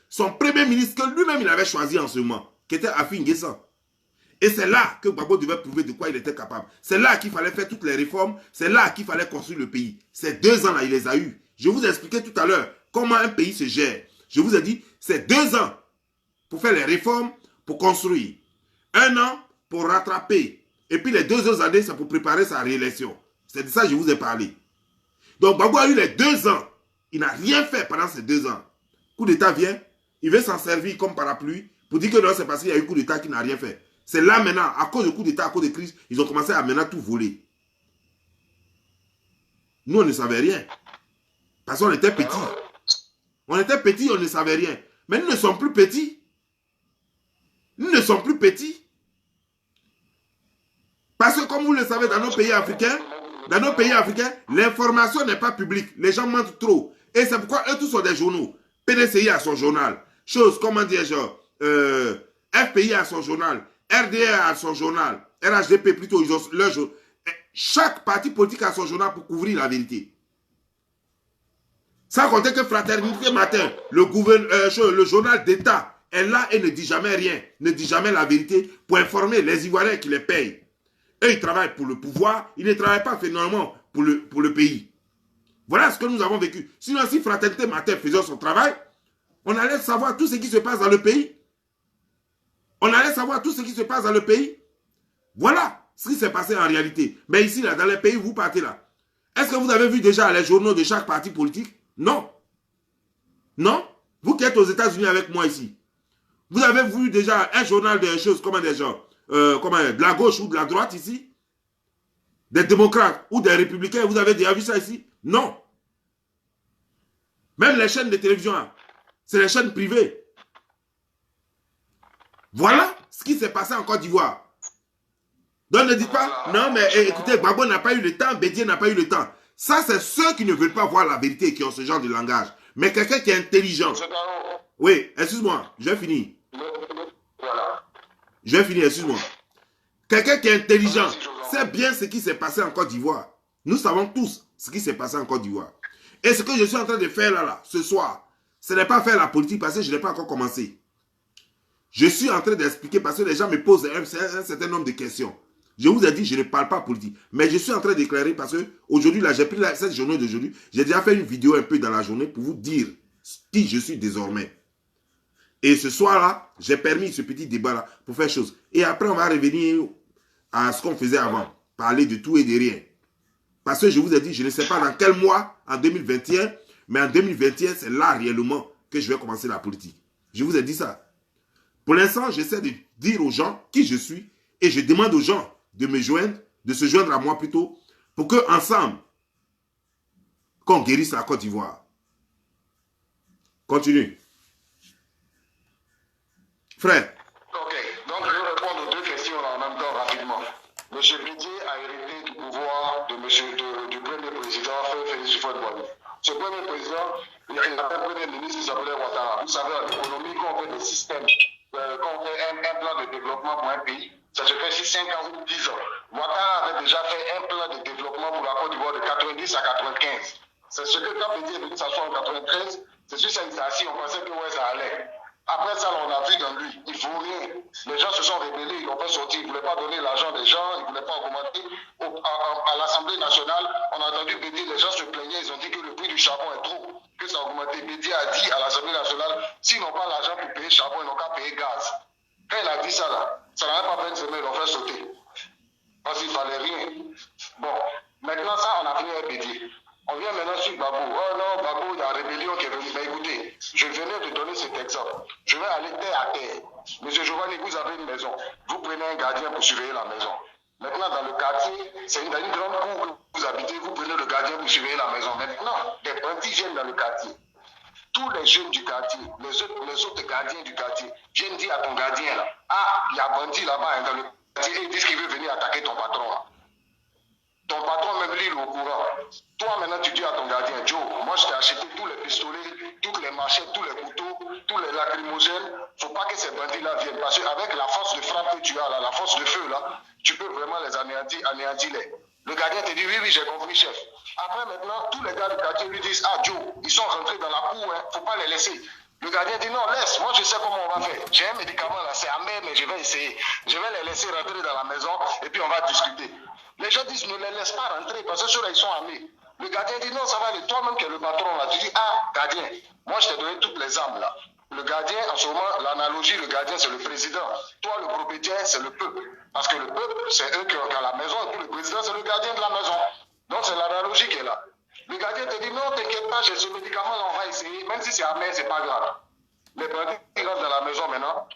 son premier ministre que lui-même il avait choisi en ce moment, qui était Affi N'Guessan. Et c'est là que Gbagbo devait prouver de quoi il était capable. C'est là qu'il fallait faire toutes les réformes. C'est là qu'il fallait construire le pays. Ces 2 ans-là, il les a eus. Je vous ai expliqué tout à l'heure comment un pays se gère. Je vous ai dit, c'est 2 ans pour faire les réformes, pour construire. 1 an pour rattraper. Et puis les 2 autres années, c'est pour préparer sa réélection. C'est de ça que je vous ai parlé. Donc Gbagbo a eu les 2 ans. Il n'a rien fait pendant ces 2 ans. Coup d'État vient, il veut s'en servir comme parapluie pour dire que non, c'est parce qu'il y a eu coup d'État qui n'a rien fait. C'est là maintenant, à cause du coup d'État, à cause de crise, ils ont commencé à maintenant tout voler. Nous, on ne savait rien. Parce qu'on était petits. On était petits, on ne savait rien. Mais nous ne sommes plus petits. Nous ne sommes plus petits. Parce que comme vous le savez, dans nos pays africains, l'information n'est pas publique. Les gens mentent trop. Et c'est pourquoi eux tous sont des journaux. PDCI a son journal. Chose, comment dire, genre, FPI a son journal. RDR a son journal. RHDP plutôt, ils ont leur journal. Chaque parti politique a son journal pour couvrir la vérité. Sans compter que Fraternité Matin, le journal d'État est là et ne dit jamais rien, ne dit jamais la vérité pour informer les Ivoiriens qui les payent. Eux, ils travaillent pour le pouvoir, ils ne travaillent pas finalement pour le pays. Voilà ce que nous avons vécu. Sinon, si Fraternité Matin faisait son travail, on allait savoir tout ce qui se passe dans le pays. On allait savoir tout ce qui se passe dans le pays. Voilà ce qui s'est passé en réalité. Mais ici, là, dans les pays où vous partez là, est-ce que vous avez vu déjà les journaux de chaque parti politique? Non. Non. Vous qui êtes aux États-Unis avec moi ici, vous avez vu déjà un journal de choses, comment des gens, de la gauche ou de la droite ici? Des démocrates ou des républicains, vous avez déjà vu ça ici? Non. Même les chaînes de télévision, c'est les chaînes privées. Voilà ce qui s'est passé en Côte d'Ivoire. Donc ne dites pas, non mais écoutez, Gbagbo n'a pas eu le temps, Bédié n'a pas eu le temps. Ça, c'est ceux qui ne veulent pas voir la vérité et qui ont ce genre de langage. Mais quelqu'un qui est intelligent. Oui, excuse-moi, je vais finir. Je vais finir, excuse-moi. Quelqu'un qui est intelligent sait bien ce qui s'est passé en Côte d'Ivoire. Nous savons tous ce qui s'est passé en Côte d'Ivoire. Et ce que je suis en train de faire là, ce soir, ce n'est pas faire la politique parce que je n'ai pas encore commencé. Je suis en train d'expliquer parce que les gens me posent un certain nombre de questions. Je vous ai dit, je ne parle pas politique. Mais je suis en train d'éclairer parce que aujourd'hui, là, j'ai pris cette journée d'aujourd'hui. J'ai déjà fait une vidéo un peu dans la journée pour vous dire qui je suis désormais. Et ce soir-là, j'ai permis ce petit débat-là pour faire chose. Et après, on va revenir à ce qu'on faisait avant. Parler de tout et de rien. Parce que je vous ai dit, je ne sais pas dans quel mois, en 2021, mais en 2021, c'est là réellement que je vais commencer la politique. Je vous ai dit ça. Pour l'instant, j'essaie de dire aux gens qui je suis et je demande aux gens de me joindre, de se joindre à moi plutôt, pour qu'ensemble, qu'on guérisse la Côte d'Ivoire. Continue. Frère. Ok, donc je vais répondre aux 2 questions là, en même temps rapidement. M. Bédié a hérité du pouvoir du premier président Félix Houphouët-Boigny. Ce premier président, il avait un premier ministre qui s'appelait Ouattara. Vous savez, en économie, quand on fait des systèmes, quand on fait un plan de développement pour un pays, ça se fait sur 5 ans ou 10 ans. Ouattara avait déjà fait un plan de développement pour la Côte d'Ivoire de 90 à 95. C'est ce que quand Bédié est venu s'asseoir en 93, c'est sur ça qu'il s'est assis, on pensait que ouais, ça allait. Après ça, on a vu dans lui, il ne faut rien. Les gens se sont rébellés, ils l'ont fait sortir. Ils ne voulaient pas donner l'argent des gens, ils ne voulaient pas augmenter. À l'Assemblée nationale, on a entendu Bédié, les gens se plaignaient, ils ont dit que le prix du charbon est trop, que ça a augmenté. Bédié a dit à l'Assemblée nationale, s'ils n'ont pas l'argent pour payer charbon, ils n'ont qu'à payer gaz. Quand il a dit ça, là, ça n'avait pas fait une semaine, ils l'ont fait sauter. Parce qu'il fallait rien. Bon, maintenant ça, on a fini un pédier. On vient maintenant sur Babou. Oh non, Babou, il y a rébellion qui est venue. Mais écoutez, je venais de donner cet exemple. Je vais aller terre à terre. Monsieur Giovanni, vous avez une maison. Vous prenez un gardien pour surveiller la maison. Maintenant, dans le quartier, c'est une grande cour que vous habitez. Vous prenez le gardien pour surveiller la maison. Maintenant, des bandits viennent dans le quartier. Tous les jeunes du quartier, les autres gardiens du quartier, viennent dire à ton gardien là, ah, il y a bandit là-bas hein, dans le quartier, et ils disent qu'il veut venir attaquer ton patron là. Ton patron même lui, il est au courant. Toi maintenant tu dis à ton gardien, Joe, moi je t'ai acheté tous les pistolets, toutes les machettes, tous les couteaux, tous les lacrymogènes. Faut pas que ces bandits-là viennent. Parce qu'avec la force de frappe que tu as là, la force de feu là, tu peux vraiment les anéantir. Le gardien te dit, oui, oui, j'ai compris, chef. Après maintenant, tous les gars du quartier lui disent, ah Joe, ils sont rentrés dans la cour, hein, faut pas les laisser. Le gardien dit non, laisse, moi je sais comment on va faire. J'ai un médicament là, c'est amer, mais je vais essayer. Je vais les laisser rentrer dans la maison et puis on va discuter. Les gens disent ne les laisse pas rentrer parce que ceux-là ils sont armés. Le gardien dit non, ça va aller. Toi-même qui es le patron là, tu dis ah, gardien, moi je t'ai donné toutes les armes là. Le gardien, en ce moment, l'analogie, le gardien c'est le président. Toi, le propriétaire, c'est le peuple. Parce que le peuple, c'est eux qui ont la maison et puis le président, c'est le gardien de la maison. Donc c'est l'analogie qui est là. Le gardien te dit non, t'inquiète pas, j'ai ce médicament là, on va essayer. Même si c'est amer, c'est pas grave. Les bandits ils rentrent dans la maison maintenant.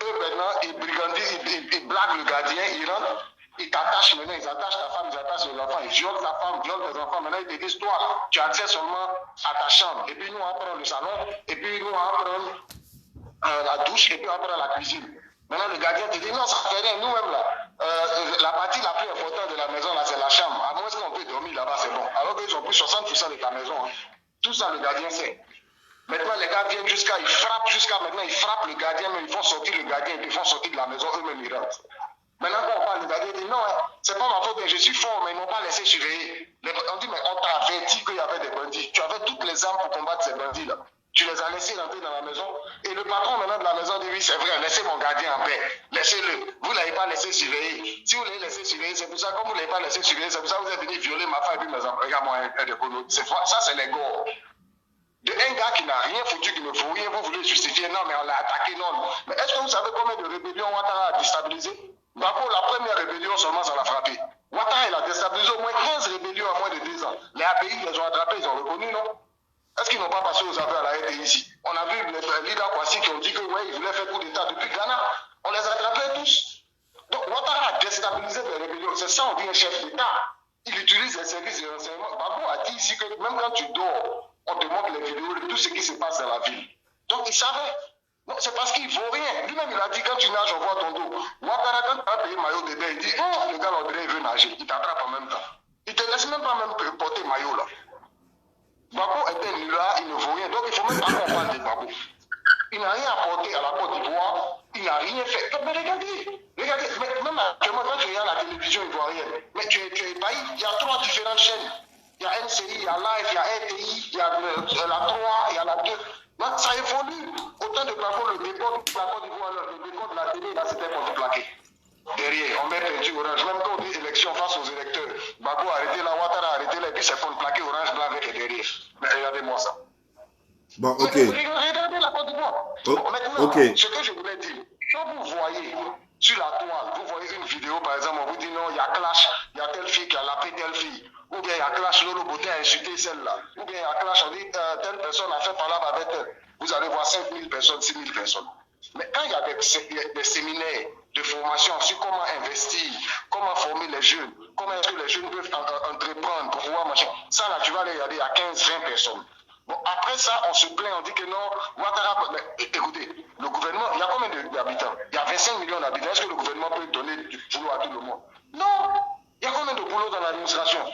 Eux maintenant, ils brigandisent, ils blaguent le gardien, ils rentrent. Ils t'attachent maintenant, ils attachent ta femme, ils attachent les enfants, ils violent ta femme, violent tes enfants. Maintenant, ils te disent, toi, tu as accès seulement à ta chambre. Et puis, nous, on prend le salon, et puis, nous, on prend la douche, et puis, on prend la cuisine. Maintenant, le gardien te dit, non, ça fait rien. Nous-mêmes, là, la partie la plus importante de la maison, là, c'est la chambre. À moins qu'on peut dormir là-bas, c'est bon. Alors qu'ils ont pris 60% de ta maison. Hein. Tout ça, le gardien sait. Maintenant, les gars viennent ils frappent jusqu'à maintenant, ils frappent le gardien, mais ils font sortir le gardien, et puis ils font sortir de la maison, eux-mêmes, ils rentrent. Maintenant, quand on parle, le gardien dit non, hein, c'est pas ma faute, je suis fort, mais ils n'ont pas laissé surveiller. On dit, mais on t'a averti qu'il y avait des bandits. Tu avais toutes les armes pour combattre ces bandits-là. Tu les as laissés rentrer dans la maison. Et le patron maintenant de la maison dit oui, c'est vrai, laissez mon gardien en paix. Laissez-le. Vous ne l'avez pas laissé surveiller. Si vous l'avez laissé surveiller, c'est pour ça, comme vous ne l'avez pas laissé surveiller, c'est pour ça que vous êtes venu violer ma femme et puis mes enfants. Regarde-moi un de Kono. Ça, c'est les gars. De un gars qui n'a rien foutu, qui ne faut rien, vous voulez justifier, non, mais on l'a attaqué, non. Mais est-ce que vous savez combien de rébellions Ouattara a déstabilisé? D'abord, la première rébellion seulement, ça l'a frappé. Ouattara, il a déstabilisé au moins 15 rébellions en moins de 2 ans. Les API, ils les ont attrapés, ils ont reconnu, non? Est-ce qu'ils n'ont pas passé aux affaires à la RTI ici? On a vu les leaders Kwasi qui ont dit que, ouais, ils voulaient faire coup d'État depuis Ghana. On les a attrapés tous. Donc, Ouattara a déstabilisé les rébellions. C'est ça, on dit un chef d'État. Il utilise les services de renseignement. Babou a dit ici que même quand tu dors, on te montre les vidéos de tout ce qui se passe dans la ville. Donc, il savait. Non, c'est parce qu'il ne faut rien. Lui-même, il a dit, quand tu nages, on voit ton dos. Ouattara, quand tu as payé maillot de bain, il dit, oh, le gars, on dirait, il veut nager. Il t'attrape en même temps. Il ne te laisse même pas même porter maillot, là. Babou était là, il ne vaut rien. Donc, il ne faut même pas qu'on parle de Babou. Il n'a rien apporté à la Côte d'Ivoire. Il n'a rien fait. Mais regardez, même actuellement, quand tu regardes la télévision ivoirienne, mais tu es ébahi. Il y a 3 différentes chaînes. Il y a NCI, il y a Live, il y a RTI, il y a la 3, il y a la 2. Donc, ça évolue. Autant de plafonds, le décor de la Côte d'Ivoire, le décor de la télé, là, c'était contreplaqué. Derrière, on met peinture orange. Même quand on dit élection face aux électeurs, Babou a arrêté là, Ouattara a arrêté là, et puis c'est contreplaqué orange, blanc avec derrière. Mais regardez-moi ça. Bon, ok. Regardez la Côte d'Ivoire. Oh, maintenant, okay. Ce que je voulais dire, quand vous voyez sur la toile, vous voyez une vidéo, par exemple, on vous dit non, il y a clash, il y a telle fille qui a lapé telle fille. Ou bien il y a clash, Lolo Beauté a insulté celle-là. Ou bien il y a clash, on dit telle personne a fait parler avec elle. Vous allez voir 5000 personnes, 6000 personnes. Mais quand il y a des séminaires de formation sur comment investir, comment former les jeunes, comment est-ce que les jeunes peuvent entreprendre pour pouvoir marcher, ça là, tu vas aller regarder, il y a 15-20 personnes. Bon, après ça, on se plaint, on dit que non, Ouattara, mais écoutez, le gouvernement, il y a combien d'habitants? Il y a 25 millions d'habitants. Est-ce que le gouvernement peut donner du boulot à tout le monde? Non! Il y a combien de boulot dans l'administration?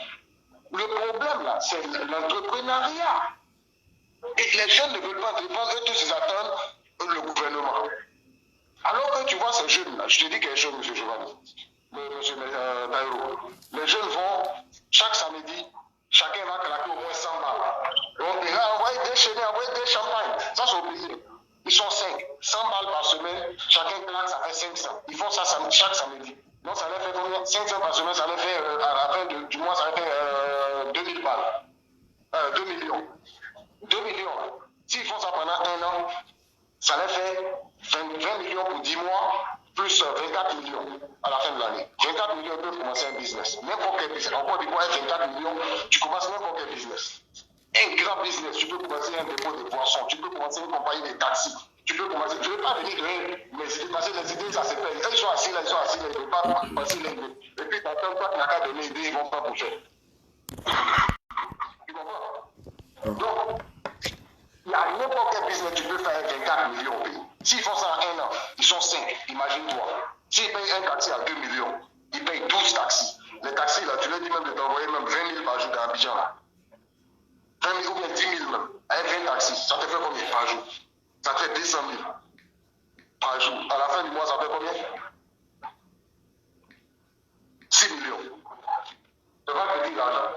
Le problème là, c'est l'entrepreneuriat. Et les jeunes ne veulent pas entreprendre, eux tous ils attendent le gouvernement. Alors que tu vois ces jeunes-là, je te dis qu'ils sont jeunes, M. Giovanni, M. Dairo, les jeunes vont, chaque samedi, chacun va claquer au moins 100 balles. Donc, il va envoyer des chenilles, envoyer des champagnes. Ça, c'est obligé. Ils sont 5. 100 balles par semaine, chacun claque, ça fait 500. Ils font ça chaque samedi. Donc, ça leur fait combien? 500 par semaine, ça leur fait, à la fin du mois, ça leur fait 2000 balles. 2 millions. 2 millions. S'ils font ça pendant 1 an, ça leur fait 20 millions pour 10 mois. plus 24 millions à la fin de l'année. 24 millions, ils peuvent commencer un business. N'importe quel business. Encore du coup, avec 24 millions, tu commences n'importe quel business. Un grand business, tu peux commencer un dépôt de poissons, tu peux commencer une compagnie de taxis, tu peux commencer. Je ne vais pas venir donner mes idées, parce que les idées, ça se paye. Ils sont assis là, ils ne peuvent pas passer les idées. Et puis, toi, tu n'as qu'à donner l'idée, ils ne vont pas bouger. Tu comprends? Donc, il y a n'importe quel business, tu peux faire avec 24 millions au pays. S'ils font ça en un an, ils sont 5, imagine-toi. S'ils payent un taxi à 2 millions, ils payent 12 taxis. Les taxis, là, tu leur dis même de t'envoyer même 20 000 par jour dans Abidjan, là. 20 000 ou bien 10 000 même. Avec 20 taxis, ça te fait combien par jour? Ça te fait 200 000 par jour. À la fin du mois, ça fait combien? 6 millions. C'est pas petit l'argent.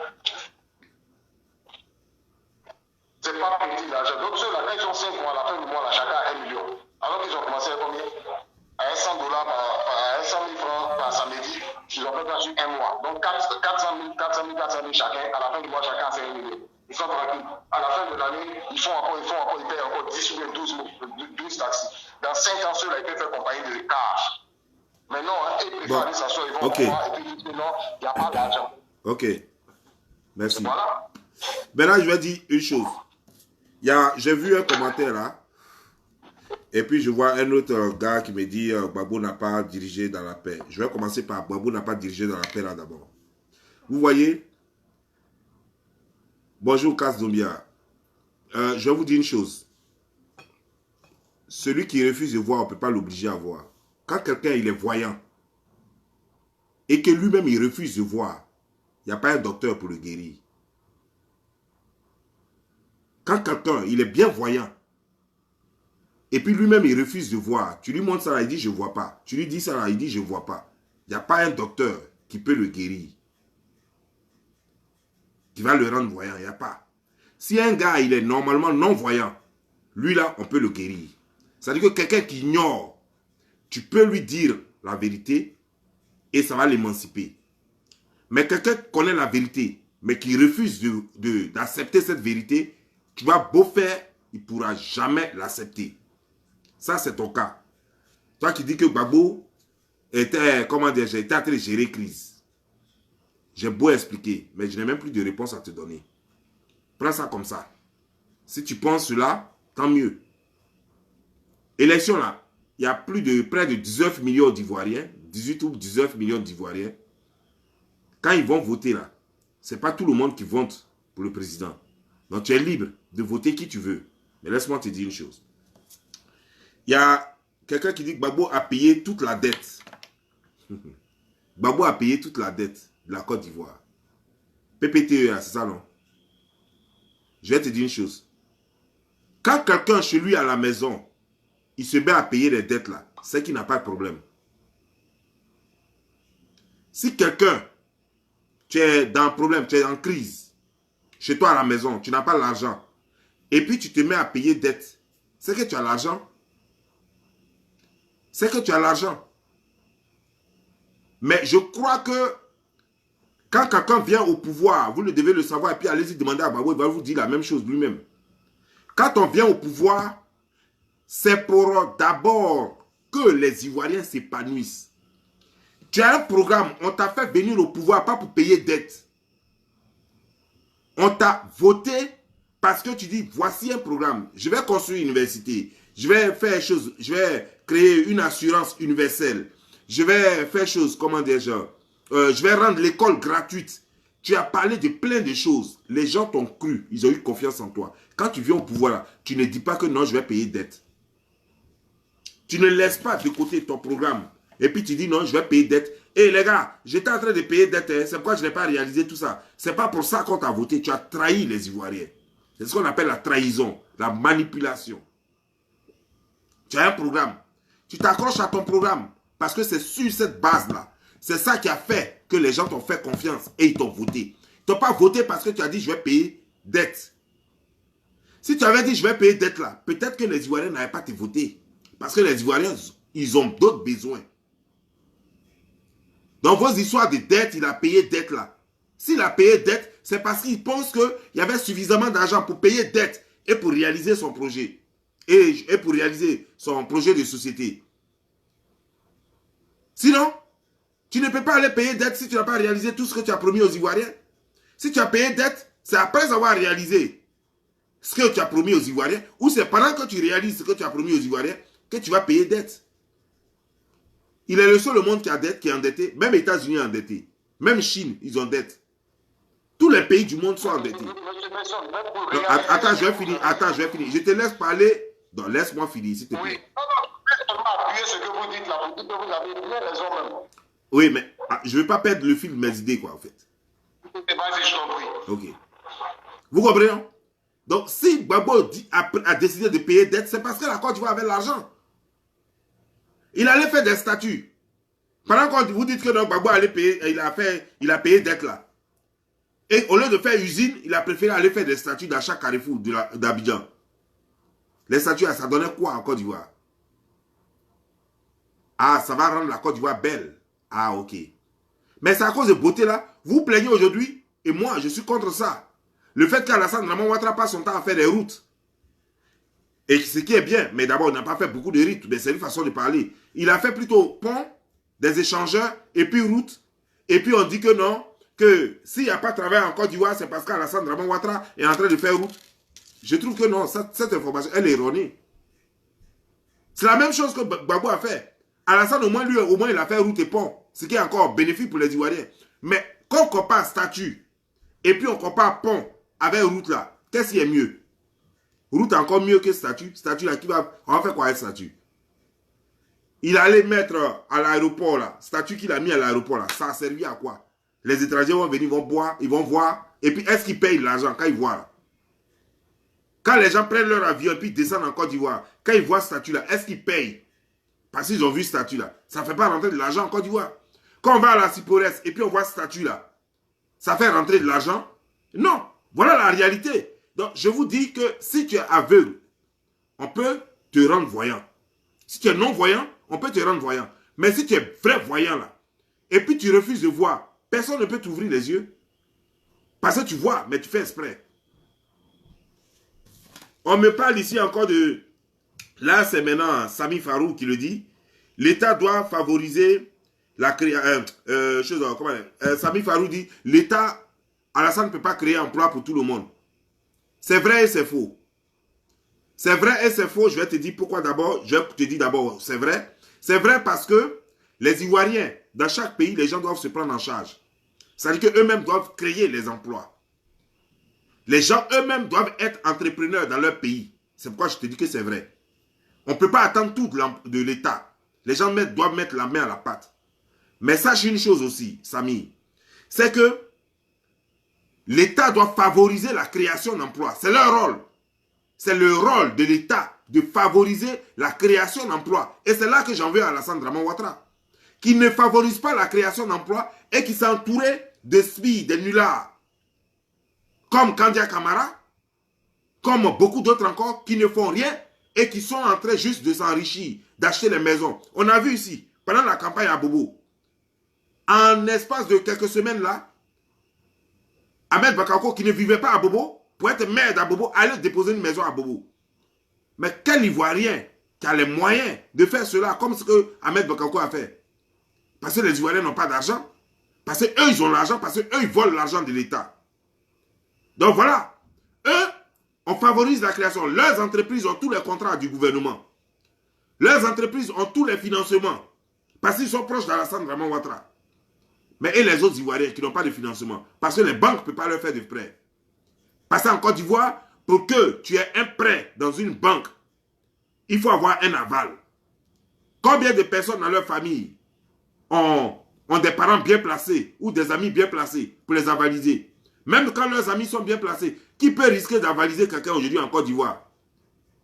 C'est pas petit l'argent. Donc ceux-là, quand ils ont 5 mois, à la fin du mois, là, chacun a 1 million. Alors qu'ils ont commencé à combien? À 100 $, à 100 000 francs par samedi, ils ont fait ça sur un mois. Donc 400 000 chacun. À la fin du mois, chacun a fait 1 million. Ils sont tranquilles. À la fin de l'année, ils payent encore 10 ou bien 12 taxis. Dans 5 ans, ceux-là, ils peuvent faire compagnie de car. Mais non, hein, ils préfèrent aller s'asseoir, ils vont voir, et puis ils disent non, il n'y a pas d'argent. Ok. Merci. Voilà. Maintenant, je vais dire une chose. J'ai vu un commentaire là. Et puis, je vois un autre gars qui me dit Gbagbo n'a pas dirigé dans la paix. Je vais commencer par Gbagbo n'a pas dirigé dans la paix là d'abord. Vous voyez? Bonjour, Casse Dombia. Je vais vous dire une chose. Celui qui refuse de voir, on ne peut pas l'obliger à voir. Quand quelqu'un il est voyant et que lui-même il refuse de voir, il n'y a pas un docteur pour le guérir. Quand quelqu'un il est bien voyant et puis lui-même il refuse de voir, tu lui montres ça là, il dit je ne vois pas. Tu lui dis ça là, il dit je ne vois pas. Il n'y a pas un docteur qui peut le guérir, qui va le rendre voyant, il n'y a pas. Si un gars il est normalement non-voyant, lui là on peut le guérir. C'est-à-dire que quelqu'un qui ignore, tu peux lui dire la vérité et ça va l'émanciper. Mais quelqu'un qui connaît la vérité, mais qui refuse d'accepter cette vérité, tu vas beau faire, il ne pourra jamais l'accepter. Ça, c'est ton cas. Toi qui dis que Gbagbo était, comment dire, j'étais en train de gérer crise. J'ai beau expliquer, mais je n'ai même plus de réponse à te donner. Prends ça comme ça. Si tu penses cela, tant mieux. Élection là, il y a près de 19 millions d'Ivoiriens, 18 ou 19 millions d'Ivoiriens. Quand ils vont voter là, ce n'est pas tout le monde qui vote pour le président. Donc tu es libre de voter qui tu veux. Mais laisse-moi te dire une chose. Il y a quelqu'un qui dit que Gbagbo a payé toute la dette. Gbagbo a payé toute la dette de la Côte d'Ivoire. PPTEA, c'est ça non? Je vais te dire une chose. Quand quelqu'un chez lui à la maison, il se met à payer les dettes là, c'est qu'il n'a pas de problème. Si quelqu'un, tu es dans un problème, tu es en crise, chez toi à la maison, tu n'as pas l'argent, et puis tu te mets à payer dettes, c'est que tu as l'argent. C'est que tu as l'argent. Mais je crois que quand quelqu'un vient au pouvoir, vous le devez le savoir, et puis allez-y demander à Gbagbo, il va vous dire la même chose lui-même. Quand on vient au pouvoir, c'est pour d'abord que les Ivoiriens s'épanouissent. Tu as un programme, on t'a fait venir au pouvoir, pas pour payer dette. On t'a voté parce que tu dis, voici un programme, je vais construire une université, je vais faire chose, je vais créer une assurance universelle, je vais faire chose, comment dire, je vais rendre l'école gratuite. Tu as parlé de plein de choses. Les gens t'ont cru, ils ont eu confiance en toi. Quand tu viens au pouvoir, là, tu ne dis pas que non, je vais payer dette. Tu ne laisses pas de côté ton programme. Et puis tu dis non, je vais payer dette. Et les gars, j'étais en train de payer dette. Hein, c'est pourquoi je n'ai pas réalisé tout ça. C'est pas pour ça qu'on t'a voté. Tu as trahi les Ivoiriens. C'est ce qu'on appelle la trahison, la manipulation. Tu as un programme. Tu t'accroches à ton programme. Parce que c'est sur cette base-là. C'est ça qui a fait que les gens t'ont fait confiance et ils t'ont voté. Ils t'ont pas voté parce que tu as dit je vais payer dette. Si tu avais dit je vais payer dette là, peut-être que les Ivoiriens n'avaient pas te voté. Parce que les Ivoiriens, ils ont d'autres besoins. Dans vos histoires de dette, il a payé dette là. S'il a payé dette, c'est parce qu'il pense qu'il y avait suffisamment d'argent pour payer dette et pour réaliser son projet. Et pour réaliser son projet de société. Sinon, tu ne peux pas aller payer dette si tu n'as pas réalisé tout ce que tu as promis aux Ivoiriens. Si tu as payé dette, c'est après avoir réalisé ce que tu as promis aux Ivoiriens, ou c'est pendant que tu réalises ce que tu as promis aux Ivoiriens que tu vas payer dette. Il est le seul au monde qui a dette, qui est endetté. Même les États-Unis sont endettés. Même Chine, ils ont dette. Tous les pays du monde sont endettés. Donc, attends, je vais finir. Je te laisse parler. Donc, laisse-moi finir, s'il te plaît. Oui. Non, appuyer ce que vous dites là. Vous dites que vous avez bien raison même. Oui, mais je ne veux pas perdre le fil de mes idées, quoi, en fait. Vas-y, je t'en prie. Ok. Vous comprenez, non? Donc, si Gbagbo a décidé de payer dette, c'est parce que la Côte d'Ivoire avait l'argent. Il allait faire des statuts. Pendant que vous dites que Gbagbo allait payer, il a payé dette là. Et au lieu de faire usine, il a préféré aller faire des statuts d'achat Carrefour d'Abidjan. Les statuts, ça donnait quoi en Côte d'Ivoire? Ah, ça va rendre la Côte d'Ivoire belle. Ah, ok. Mais c'est à cause de beauté là. Vous vous plaignez aujourd'hui, et moi, je suis contre ça. Le fait qu'Alassane Draman Ouattara passe son temps à faire des routes. Et ce qui est bien, mais d'abord, il n'a pas fait beaucoup de routes, mais c'est une façon de parler. Il a fait plutôt pont, des échangeurs, et puis route. Et puis on dit que non, que s'il n'y a pas de travail en Côte d'Ivoire, c'est parce qu'Alassane Draman Ouattara est en train de faire route. Je trouve que non, cette information, elle est erronée. C'est la même chose que Gbagbo a fait. Alassane, au moins, il a fait route et pont. Ce qui est encore bénéfique pour les Ivoiriens. Mais quand on compare statut, et puis on compare pont avec route là, qu'est-ce qui est mieux? Route encore mieux que statut. Statut là, on va faire quoi avec statut? Il allait mettre à l'aéroport là, statut qu'il a mis à l'aéroport là, ça a servi à quoi? Les étrangers vont venir, vont boire, ils vont voir, et puis est-ce qu'ils payent l'argent quand ils voient là? Quand les gens prennent leur avion et puis descendent en Côte d'Ivoire, quand ils voient ce statut-là, est-ce qu'ils payent? Parce qu'ils ont vu ce statut-là. Ça ne fait pas rentrer de l'argent en Côte d'Ivoire. Quand on va à la Ciporès et puis on voit ce statut-là, ça fait rentrer de l'argent? Non. Voilà la réalité. Donc, je vous dis que si tu es aveugle, on peut te rendre voyant. Si tu es non-voyant, on peut te rendre voyant. Mais si tu es vrai voyant là, et puis tu refuses de voir, personne ne peut t'ouvrir les yeux. Parce que tu vois, mais tu fais exprès. On me parle ici encore de... Là, c'est maintenant Sami Farou qui le dit. L'État doit favoriser la création... Sami Farou dit, l'État, Alassane ne peut pas créer emploi pour tout le monde. C'est vrai et c'est faux. C'est vrai et c'est faux. Je vais te dire pourquoi d'abord. Je te dis d'abord, c'est vrai. C'est vrai parce que les Ivoiriens, dans chaque pays, les gens doivent se prendre en charge. C'est-à-dire qu'eux-mêmes doivent créer les emplois. Les gens eux-mêmes doivent être entrepreneurs dans leur pays. C'est pourquoi je te dis que c'est vrai. On ne peut pas attendre tout de l'État. Les gens doivent mettre la main à la pâte. Mais sache une chose aussi, Samy, c'est que l'État doit favoriser la création d'emplois. C'est leur rôle. C'est le rôle de l'État de favoriser la création d'emplois. Et c'est là que j'en veux à Alassane Draman Ouattara, qui ne favorise pas la création d'emplois et qui s'est entouré de spies, de nullards, comme Kandia Kamara, comme beaucoup d'autres encore, qui ne font rien et qui sont en train juste de s'enrichir, d'acheter les maisons. On a vu ici, pendant la campagne à Bobo, en espace de quelques semaines là, Ahmed Bakako, qui ne vivait pas à Bobo, pour être maire d'Abobo, allait déposer une maison à Bobo. Mais quel Ivoirien qui a les moyens de faire cela, comme ce que Ahmed Bakako a fait? Parce que les Ivoiriens n'ont pas d'argent. Parce qu'eux, ils ont l'argent, parce qu'eux, ils volent l'argent de l'État. Donc voilà, eux, on favorise la création. Leurs entreprises ont tous les contrats du gouvernement. Leurs entreprises ont tous les financements. Parce qu'ils sont proches d'Alassane Draman Ouattara. Mais et les autres Ivoiriens qui n'ont pas de financement? Parce que les banques ne peuvent pas leur faire de prêts. Parce qu'en Côte d'Ivoire, pour que tu aies un prêt dans une banque, il faut avoir un aval. Combien de personnes dans leur famille ont des parents bien placés ou des amis bien placés pour les avaliser? Même quand leurs amis sont bien placés, qui peut risquer d'avaliser quelqu'un aujourd'hui en Côte d'Ivoire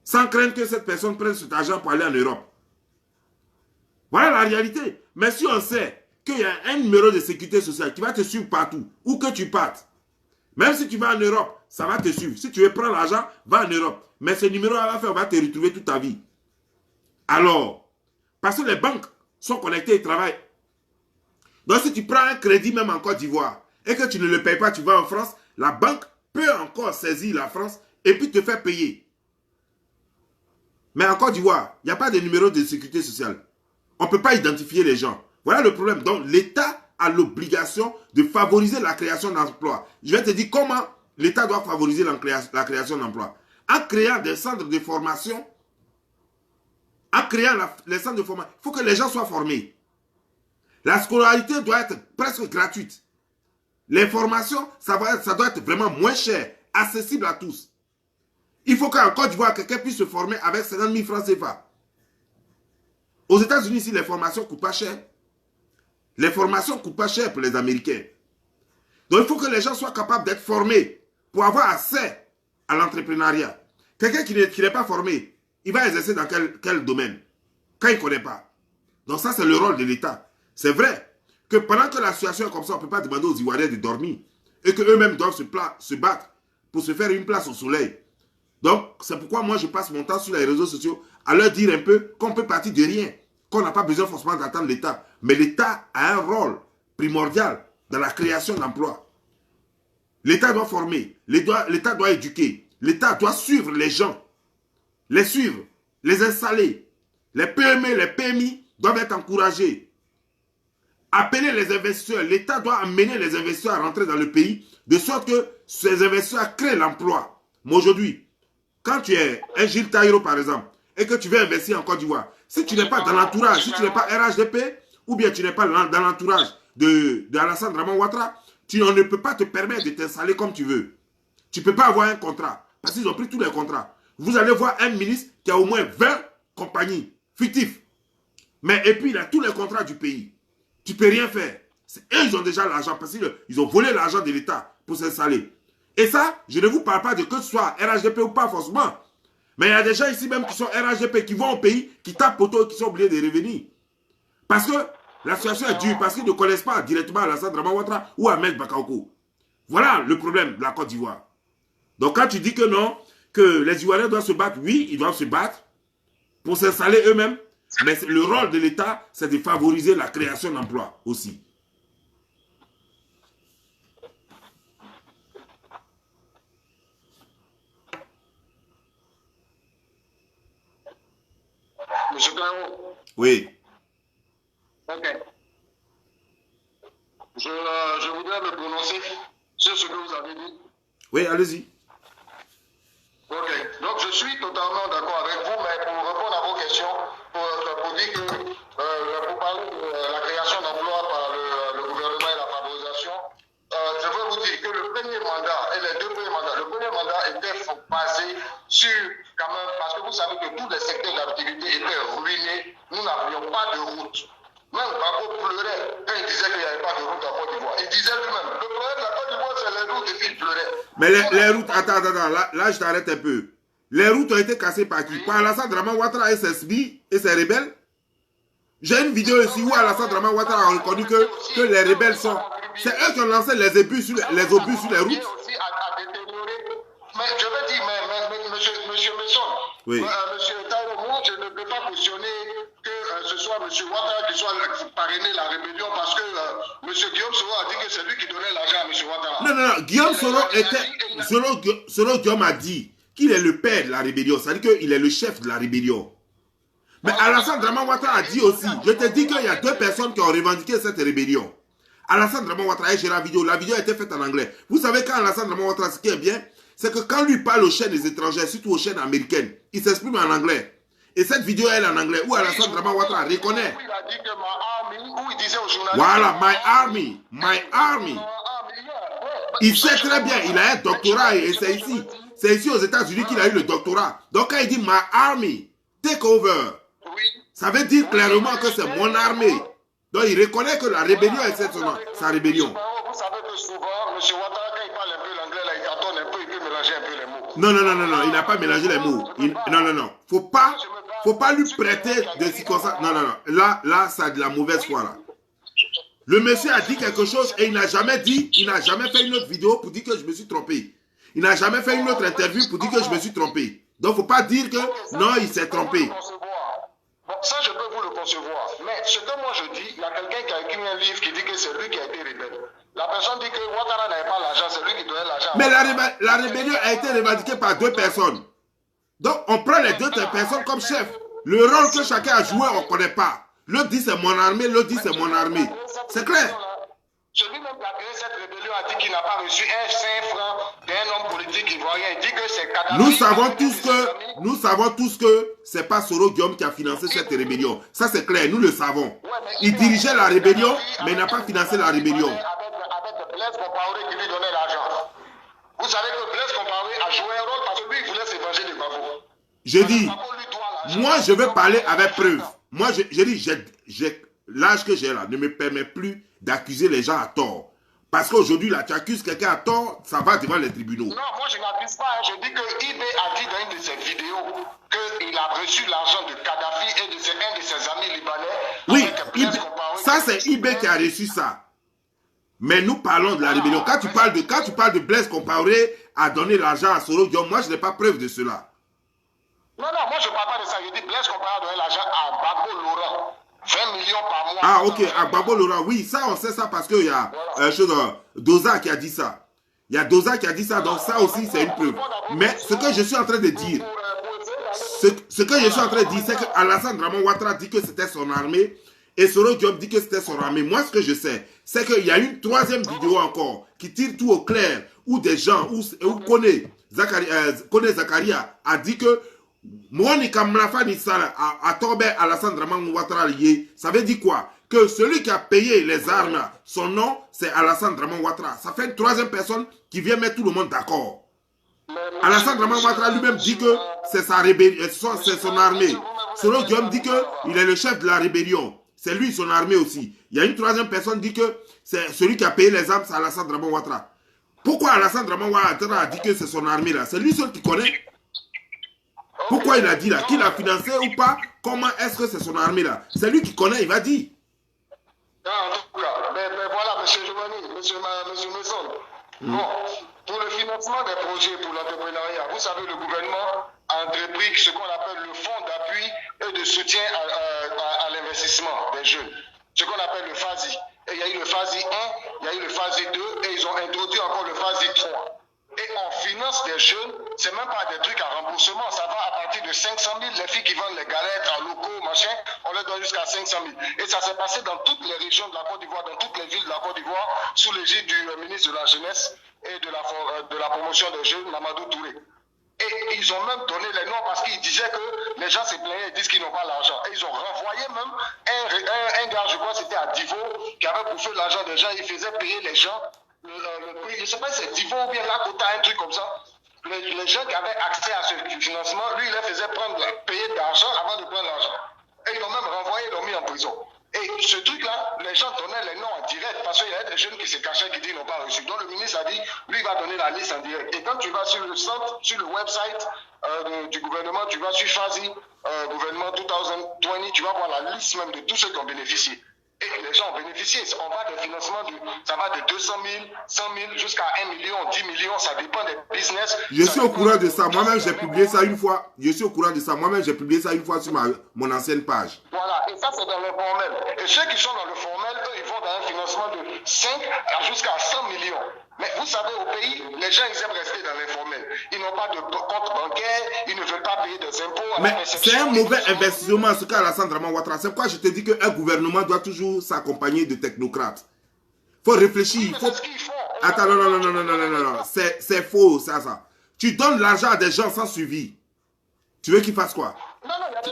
sans craindre que cette personne prenne cet argent pour aller en Europe? Voilà la réalité. Mais si on sait qu'il y a un numéro de sécurité sociale qui va te suivre partout, où que tu partes, même si tu vas en Europe, ça va te suivre. Si tu veux prendre l'argent, va en Europe. Mais ce numéro-là va te retrouver toute ta vie. Alors, parce que les banques sont connectées et travaillent. Donc si tu prends un crédit même en Côte d'Ivoire et que tu ne le payes pas, tu vas en France, la banque peut encore saisir la France et puis te faire payer. Mais en Côte d'Ivoire, il n'y a pas de numéro de sécurité sociale. On ne peut pas identifier les gens. Voilà le problème. Donc, l'État a l'obligation de favoriser la création d'emplois. Je vais te dire comment l'État doit favoriser la création d'emplois. En créant des centres de formation, les centres de formation, il faut que les gens soient formés. La scolarité doit être presque gratuite. Les formations, ça doit être vraiment moins cher, accessible à tous. Il faut qu'en Côte d'Ivoire, quelqu'un puisse se former avec 50 000 francs CFA. Aux États-Unis, ici, les formations ne coûtent pas cher. Les formations ne coûtent pas cher pour les Américains. Donc, il faut que les gens soient capables d'être formés pour avoir accès à l'entrepreneuriat. Quelqu'un qui n'est pas formé, il va exercer dans quel domaine? Quand il ne connaît pas. Donc, ça, c'est le rôle de l'État. C'est vrai que pendant que la situation est comme ça, on ne peut pas demander aux Ivoiriens de dormir et qu'eux-mêmes doivent se battre pour se faire une place au soleil. Donc, c'est pourquoi moi, je passe mon temps sur les réseaux sociaux à leur dire un peu qu'on peut partir de rien, qu'on n'a pas besoin forcément d'attendre l'État. Mais l'État a un rôle primordial dans la création d'emplois. L'État doit former, l'État doit éduquer, l'État doit suivre les gens, les suivre, les installer. Les PME, les PMI doivent être encouragés. Appeler les investisseurs. L'État doit amener les investisseurs à rentrer dans le pays de sorte que ces investisseurs créent l'emploi. Mais aujourd'hui, quand tu es un Gilles Taïro par exemple, et que tu veux investir en Côte d'Ivoire, si tu n'es pas dans l'entourage, si tu n'es pas RHDP, ou bien tu n'es pas dans l'entourage d'Alassane Draman Ouattara, on ne peut pas te permettre de t'installer comme tu veux. Tu ne peux pas avoir un contrat, parce qu'ils ont pris tous les contrats. Vous allez voir un ministre qui a au moins 20 compagnies fictives. Mais et puis il a tous les contrats du pays. Tu ne peux rien faire. Eux, ils ont déjà l'argent parce qu'ils ont volé l'argent de l'État pour s'installer. Et ça, je ne vous parle pas de que ce soit RHDP ou pas forcément. Mais il y a des gens ici même qui sont RHDP, qui vont au pays, qui tapent poteau, qui sont obligés de revenir. Parce que la situation est dure, parce qu'ils ne connaissent pas directement Alassane Draman Ouattara ou Ahmed Bakayoko. Voilà le problème de la Côte d'Ivoire. Donc quand tu dis que non, que les Ivoiriens doivent se battre, oui, ils doivent se battre pour s'installer eux-mêmes. Mais le rôle de l'État, c'est de favoriser la création d'emplois aussi. Monsieur Claro. Oui. Ok. Je voudrais me prononcer sur ce que vous avez dit. Oui, allez-y. Ok. Donc, je suis totalement d'accord avec vous, mais pour répondre à vos questions, pour dire que, pour parler de la création d'emplois par le gouvernement et la favorisation, je veux vous dire que le premier mandat et les deux premiers mandats, le premier mandat était basé sur, quand même, parce que vous savez que tous les secteurs d'activité étaient ruinés, nous n'avions pas de route. Même Babo pleurait quand il disait qu'il n'y avait pas de route en Côte d'Ivoire. Il disait lui-même, le problème de la Côte d'Ivoire, c'est les routes, et puis il pleurait. Mais les routes, attends, là je t'arrête un peu. Les routes ont été cassées par qui? Par Alassane Draman Ouattara et ses SBI et ses rebelles. J'ai une vidéo ici où Alassane Draman Ouattara a reconnu que les rebelles sont... C'est eux qui ont lancé les obus sur les routes. Aussi à détériorer. Mais je veux dire, monsieur Messon, oui. Monsieur Taïro, moi, je ne peux pas cautionner que ce soit monsieur Ouattara qui soit parrainé la rébellion parce que monsieur Guillaume Soro a dit que c'est lui qui donnait l'argent à monsieur Ouattara. Non. Guillaume Soro était... Selon Guillaume a dit qu'il est le père de la rébellion. C'est-à-dire qu'il est le chef de la rébellion. Mais Alassane Draman Ouattara a dit aussi, je te dis qu'il y a deux personnes qui ont revendiqué cette rébellion. Alassane Draman Ouattara et Gérard Vidéo, la vidéo a été faite en anglais. Vous savez quand Alassane Draman Ouattara, ce qui est bien, c'est que quand lui parle aux chaînes des étrangers, surtout aux chaînes américaines, il s'exprime en anglais. Et cette vidéo, elle est en anglais, où Alassane Draman Ouattara reconnaît. Il a dit que my army, où il disait aux journalistes. Voilà, my army. Il sait très bien, il a un doctorat et c'est ici. C'est ici aux États-Unis qu'il a eu le doctorat. Donc quand il dit my army, take over, ça veut dire clairement que c'est mon armée. Donc il reconnaît que la rébellion est sa rébellion. Vous savez que souvent, M. Ouattara, quand il parle un peu l'anglais, là, il tâtonne un peu, il peut mélanger un peu les mots. Non, il n'a pas mélangé les mots. Non. Faut pas lui prêter des circonstances. Non. Là, ça a de la mauvaise foi, là. Le monsieur a dit quelque chose et il n'a jamais fait une autre vidéo pour dire que je me suis trompé. Il n'a jamais fait une autre interview pour dire que je me suis trompé. Donc, faut pas dire que non, il s'est trompé. Bon, ça, je peux vous le concevoir. Mais ce que moi je dis, il y a quelqu'un qui a écrit un livre qui dit que c'est lui qui a été rebelle. La personne dit que Ouattara n'avait pas l'argent, c'est lui qui donnait l'argent. Mais la rébellion a été revendiquée par deux personnes. Donc, on prend les deux personnes comme chef. Le rôle que chacun a joué, on ne connaît pas. L'autre dit c'est mon armée, l'autre dit c'est mon armée. C'est clair. Celui-même qui a créé cette rébellion a dit qu'il n'a pas reçu un 5 francs d'un homme politique ivoirien. Il dit que c'est Kadhafi. Nous savons tous que c'est pas Soro Guillaume qui a financé cette rébellion. Ça c'est clair, nous le savons. Il dirigeait la rébellion, mais il n'a pas financé la rébellion. Avec Blaise Compaoré qui lui donnait l'argent. Vous savez que Blaise Compaoré a joué un rôle parce que lui, il voulait s'évanger de Bafo. Je dis, moi je veux parler avec preuve. Moi je dis, l'âge que j'ai là ne me permet plus d'accuser les gens à tort. Parce qu'aujourd'hui, là, tu accuses quelqu'un à tort, ça va devant les tribunaux. Non, moi je n'accuse pas. Je dis que IB a dit dans une de ses vidéos qu'il a reçu l'argent de Kadhafi et de un de ses amis libanais. Oui, ça c'est IB qui a reçu ça. Mais nous parlons de la rébellion. Quand tu parles de Blaise Compaoré à donner l'argent à Soro Guillaume, moi je n'ai pas preuve de cela. Non, moi je ne parle pas de ça. Je dis Blaise Compaoré a donné l'argent à Gbagbo Laurent. 20 millions par mois. Ah, ok, à Gbagbo Laurent, oui, ça on sait ça parce qu'il y a Doza qui a dit ça. Il y a Doza qui a dit ça, donc ça aussi c'est une preuve. Mais ce que je suis en train de dire, ce que je suis en train de dire, c'est que Alassane Draman Ouattara dit que c'était son armée et Soro Diop dit que c'était son armée. Moi, ce que je sais, c'est qu'il y a une troisième vidéo encore qui tire tout au clair où des gens, où Kone Zakaria a dit que Monica Mlafani Sala a tombé Alassane Draman Ouattara lié. Ça veut dire quoi? Que celui qui a payé les armes, son nom, c'est Alassane Draman Ouattara. Ça fait une troisième personne qui vient mettre tout le monde d'accord. Alassane Draman Ouattara lui-même dit que c'est sa rébellion, c'est son armée. Soro Guillaume dit qu'il est le chef de la rébellion. C'est lui son armée aussi. Il y a une troisième personne qui dit que c'est celui qui a payé les armes, c'est Alassane Draman Ouattara. Pourquoi Alassane Draman Ouattara a dit que c'est son armée là? C'est lui seul qui connaît. Pourquoi il a dit là? Qu'il a financé ou pas? Comment est-ce que c'est son armée là? C'est lui qui connaît, il va dire. Non, en tout cas, voilà, M. Giovanni, M. Messon. Bon, pour le financement des projets pour l'entrepreneuriat, vous savez, le gouvernement a entrepris ce qu'on appelle le fonds d'appui et de soutien à l'investissement des jeunes. Ce qu'on appelle le FASI. Et il y a eu le FASI 1, il y a eu le FASI 2 et ils ont introduit encore le FASI 3. Et on finance des jeunes, c'est même pas des trucs à remboursement, ça va à partir de 500 000, les filles qui vendent les galettes en locaux, machin, on leur donne jusqu'à 500 000. Et ça s'est passé dans toutes les régions de la Côte d'Ivoire, dans toutes les villes de la Côte d'Ivoire, sous l'égide du ministre de la Jeunesse et de la promotion des jeunes, Mamadou Touré. Et ils ont même donné les noms parce qu'ils disaient que les gens se plaignaient et disent qu'ils n'ont pas l'argent. Et ils ont renvoyé même un gars, je crois que c'était à Divo, qui avait bouffé l'argent des gens, il faisait payer les gens. Je ne sais pas si c'est Divo ou bien Lakota, un truc comme ça. Les gens qui avaient accès à ce financement, lui, il les faisait payer de l'argent avant de prendre l'argent. Et ils l'ont même renvoyé, ils l'ont mis en prison. Et ce truc-là, les gens donnaient les noms en direct parce qu'il y avait des jeunes qui se cachaient, qui disent qu'ils n'ont pas reçu. Donc le ministre a dit, lui, il va donner la liste en direct. Et quand tu vas sur le centre, sur le website du gouvernement, tu vas sur FASI, gouvernement 2020, tu vas voir la liste même de tous ceux qui ont bénéficié. Et les gens ont bénéficié. On va des financements, ça va de 200 000, 100 000 jusqu'à 1 million, 10 millions, ça dépend des business. Je suis au courant de ça. Moi-même, j'ai publié ça une fois. Je suis au courant de ça. Moi-même, j'ai publié ça une fois sur mon ancienne page. Voilà, et ça, c'est dans le formel. Et ceux qui sont dans le formel, eux, ils vont dans un financement de 5 jusqu'à 100 millions. Mais vous savez, au pays, les gens, ils aiment rester dans l'informel. Ils n'ont pas de compte bancaire, ils ne veulent pas payer des impôts. Mais c'est un mauvais investissement, ce qu'a Alassane Draman Ouattara. C'est pourquoi je te dis qu'un gouvernement doit toujours s'accompagner de technocrates. Il faut réfléchir. Oui, c'est ce qu'ils font. Attends, non. C'est faux, ça. Tu donnes l'argent à des gens sans suivi. Tu veux qu'ils fassent quoi?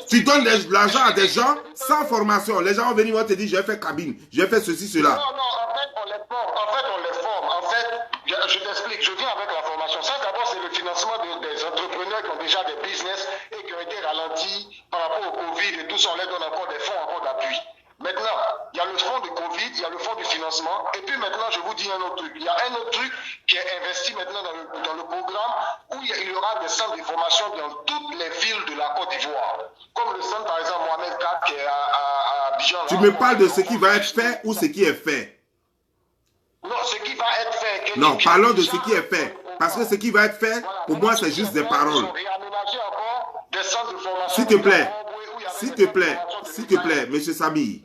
Tu donnes l'argent à des gens sans formation. Les gens vont venir, vont te dire, j'ai fait cabine, j'ai fait ceci, cela. Non, en fait, on les forme. En fait, je t'explique, je viens avec la formation. Ça, d'abord, c'est le financement des entrepreneurs qui ont déjà des business et qui ont été ralentis par rapport au Covid et tout ça. On leur donne encore des fonds, encore d'appui. Maintenant, il y a le fonds du Covid, il y a le fonds du financement. Et puis maintenant, je vous dis un autre truc. Il y a un autre truc qui est investi maintenant dans le programme où il y aura des centres de formation dans toutes les villes de la Côte d'Ivoire. Comme le centre, par exemple, Mohamed IV qui est à Abidjan. Tu me parles de ce qui va être fait ou ce qui est fait? Non, ce qui va être fait. Non, parlons de ce qui est fait. Parce que ce qui va être fait, pour moi, c'est juste des paroles. S'il te plaît, monsieur Sabi.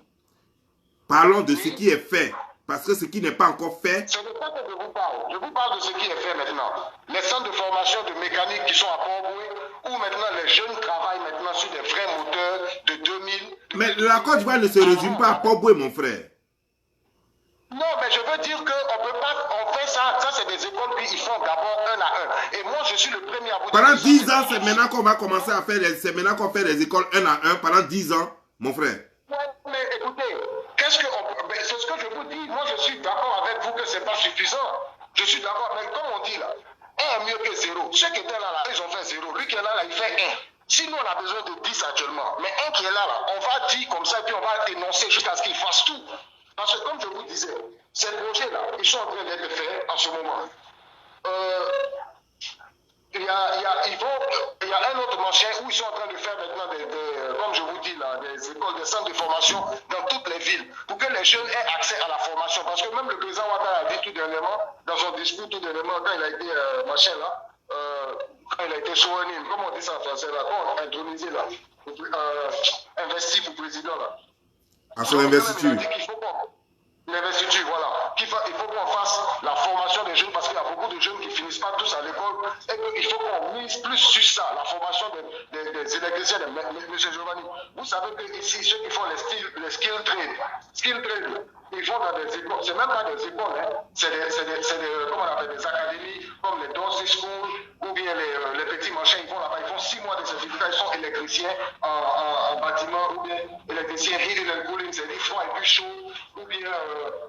Parlons de ce qui est fait. Parce que ce qui n'est pas encore fait... Ce n'est pas que je vous parle. Je vous parle de ce qui est fait maintenant. Les centres de formation de mécanique qui sont à Port-Boué, où maintenant les jeunes travaillent maintenant sur des vrais moteurs de 2000, Mais la Côte d'Ivoire ne se résume pas à Port-Boué, mon frère. Non, mais je veux dire qu'on peut pas, on fait ça, ça c'est des écoles qui ils font d'abord un à un. Et moi je suis le premier à vous dire. Pendant 10 ans, c'est maintenant qu'on va commencer à faire c'est maintenant qu'on fait les écoles un à un pendant 10 ans, mon frère. Ouais, mais écoutez, c'est ce que je vous dis, moi je suis d'accord avec vous que c'est pas suffisant. Je suis d'accord, mais comme on dit là, 1 est mieux que 0. Ceux qui étaient là, ils ont fait 0. Lui qui est là, il fait 1. Si nous on a besoin de 10 actuellement, mais un qui est là, on va dire comme ça et puis on va énoncer jusqu'à ce qu'il fasse tout. Parce que comme je vous disais, ces projets-là, ils sont en train d'être faits en ce moment. Il y a un autre machin où ils sont en train de faire maintenant, comme je vous dis là, des écoles, des centres de formation dans toutes les villes pour que les jeunes aient accès à la formation. Parce que même le président Ouattara a dit tout dernièrement, dans son discours tout dernièrement, quand il a été machin là, quand il a été sworn in, comment on dit ça en français là, quand on a intronisé là, investi pour président là. À son investiture. L'investiture, voilà. Il faut qu'on fasse la formation des jeunes parce qu'il y a beaucoup de jeunes qui ne finissent pas tous à l'école. Et il faut qu'on mise plus sur ça, la formation des électriciens, M. Giovanni. Vous savez que ici, ceux qui font les skill trade, ils vont dans des écoles. C'est même pas des écoles, hein. C'est comment on appelle, des académies comme les Dorsey School ou bien les petits machins. Ils vont là-bas, ils font 6 mois de certificat. Ils sont électriciens en bâtiment ou bien électriciens heating and cooling, c'est-à-dire froid et plus chaud, ou bien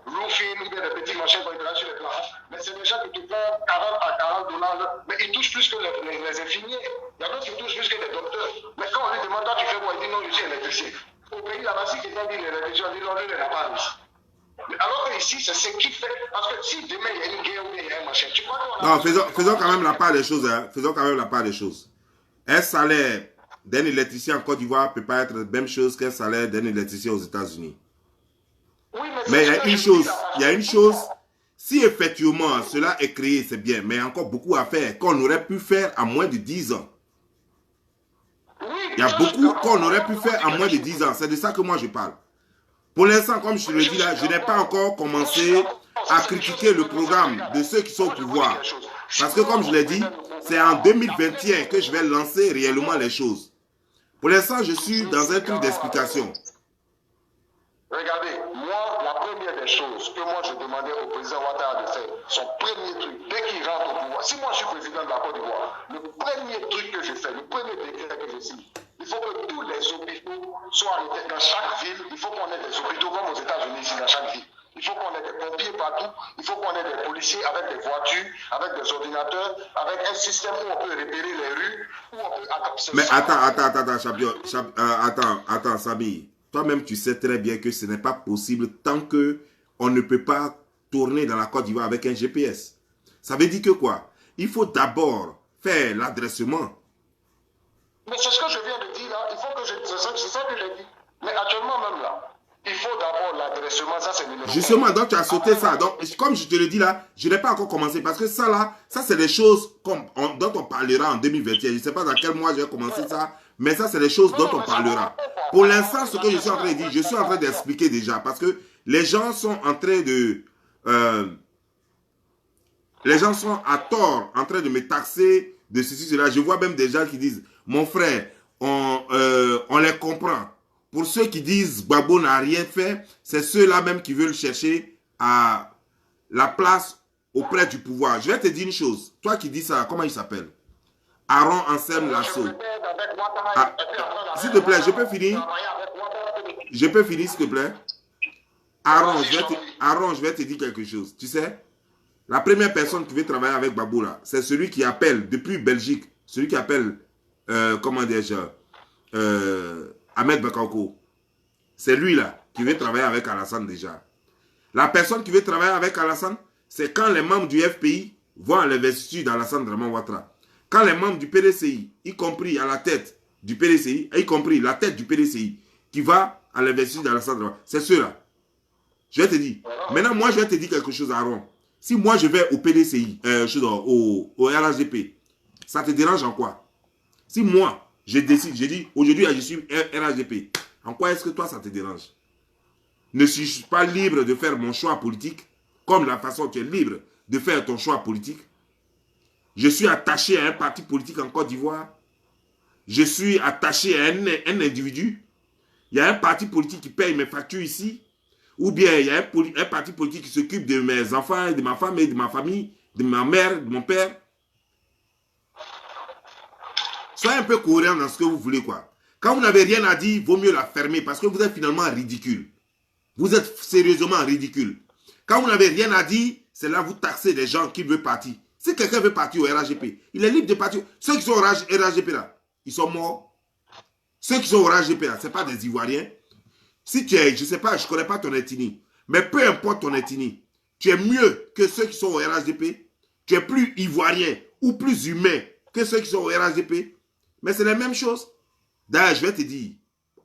roofing, ou bien des petits machins pour éclairer sur les plafonds. Mais c'est des gens qui te font 40 à 40 $. Mais ils touchent plus que les infirmiers. Il y a d'autres qui touchent plus que les docteurs. Mais quand on lui demande, toi tu fais quoi? Il dit non, je suis électricien. Au pays là-bas, si quelqu'un dit l'électricien, on dit non, lui, il n'a pas réussi. Alors que ici, c'est ce qui fait. Parce que si demain il y a une guerre ou il y a un machin, tu crois qu'on a. Non, faisons quand même la part des choses. Hein. Faisons quand même la part des choses. Un salaire d'un électricien en Côte d'Ivoire ne peut pas être la même chose qu'un salaire d'un électricien aux États-Unis. Oui, mais il y a une chose. Si effectivement cela est créé, c'est bien. Mais il y a encore beaucoup à faire qu'on aurait pu faire à moins de 10 ans. Il y a beaucoup qu'on aurait pu faire à moins de 10 ans. C'est de ça que moi je parle. Pour l'instant, comme je te le dis là, je n'ai pas encore commencé à critiquer le programme de ceux qui sont au pouvoir. Parce que comme je l'ai dit, c'est en 2021 que je vais lancer réellement les choses. Pour l'instant, je suis dans un truc d'explication. Regardez, moi, la première des choses que moi je demandais au président Ouattara de faire, son premier truc, dès qu'il rentre au pouvoir, si moi je suis président de la Côte d'Ivoire, le premier truc que je fais, le premier décret que je signe, il faut que tous les hôpitaux soient arrêtés dans chaque ville. Il faut qu'on ait des hôpitaux comme aux États-Unis ici dans chaque ville. Il faut qu'on ait des pompiers partout. Il faut qu'on ait des policiers avec des voitures, avec des ordinateurs, avec un système où on peut repérer les rues, où on peut. Mais attends, Samy. Toi-même, tu sais très bien que ce n'est pas possible tant que on ne peut pas tourner dans la Côte d'Ivoire avec un GPS. Ça veut dire que quoi? Il faut d'abord faire l'adressement. Mais c'est ce que je viens de dire là. Il faut que c'est ça que j'ai dit. Mais actuellement même là, il faut d'abord l'adressement. Ça c'est numéro 1. Justement, donc tu as sauté ça. Donc, comme je te le dis là, je n'ai pas encore commencé parce que ça là, ça c'est des choses dont on parlera en 2021. Je ne sais pas dans quel mois je vais commencer ça, mais ça c'est des choses dont on parlera. Pour l'instant, ce que je suis en train de dire, je suis en train d'expliquer déjà parce que les gens sont en train de... les gens sont à tort en train de me taxer de ceci, cela. Je vois même des gens qui disent, mon frère, on les comprend. Pour ceux qui disent Gbagbo n'a rien fait, c'est ceux-là même qui veulent chercher à la place auprès du pouvoir. Je vais te dire une chose. Toi qui dis ça, comment il s'appelle? Aaron Anselme Lasso. Ah, s'il te plaît, je peux finir? Je peux finir, s'il te plaît? Aaron, je vais te dire quelque chose. Tu sais, la première personne qui veut travailler avec Gbagbo là, c'est celui qui appelle depuis Belgique, celui qui appelle, comment dire-je, Ahmed Bakako. C'est lui là qui veut travailler avec Alassane déjà. La personne qui veut travailler avec Alassane, c'est quand les membres du FPI vont à l'investiture d'Alassane Draman Ouattara. Quand les membres du PDCI, y compris à la tête du PDCI, y compris la tête du PDCI, qui va à l'investiture d'Alassane Draman, c'est ceux-là. Je vais te dire. Maintenant, moi, je vais te dire quelque chose, Aaron. Si moi, je vais au PDCI, au RHDP, ça te dérange en quoi? Si moi, je décide, je dis, aujourd'hui, je suis RHDP, en quoi est-ce que toi, ça te dérange? Ne suis-je pas libre de faire mon choix politique, comme la façon tu es libre de faire ton choix politique? Je suis attaché à un parti politique en Côte d'Ivoire. Je suis attaché à un individu. il y a un parti politique qui paye mes factures ici, ou bien il y a un parti politique qui s'occupe de mes enfants, de ma femme et de ma famille, de ma mère, de mon père. Soyez un peu cohérent dans ce que vous voulez, quoi. Quand vous n'avez rien à dire, il vaut mieux la fermer parce que vous êtes finalement ridicule. Vous êtes sérieusement ridicule. Quand vous n'avez rien à dire, c'est là que vous taxez des gens qui veulent partir. Si quelqu'un veut partir au RHGP, il est libre de partir. Ceux qui sont au RHGP là, ils sont morts. Ceux qui sont au RHGP là, ce n'est pas des Ivoiriens. Si tu es, je ne sais pas, je ne connais pas ton ethnie, mais peu importe ton ethnie, tu es mieux que ceux qui sont au RHGP, tu es plus Ivoirien ou plus humain que ceux qui sont au RHGP, mais c'est la même chose. D'ailleurs, je vais te dire,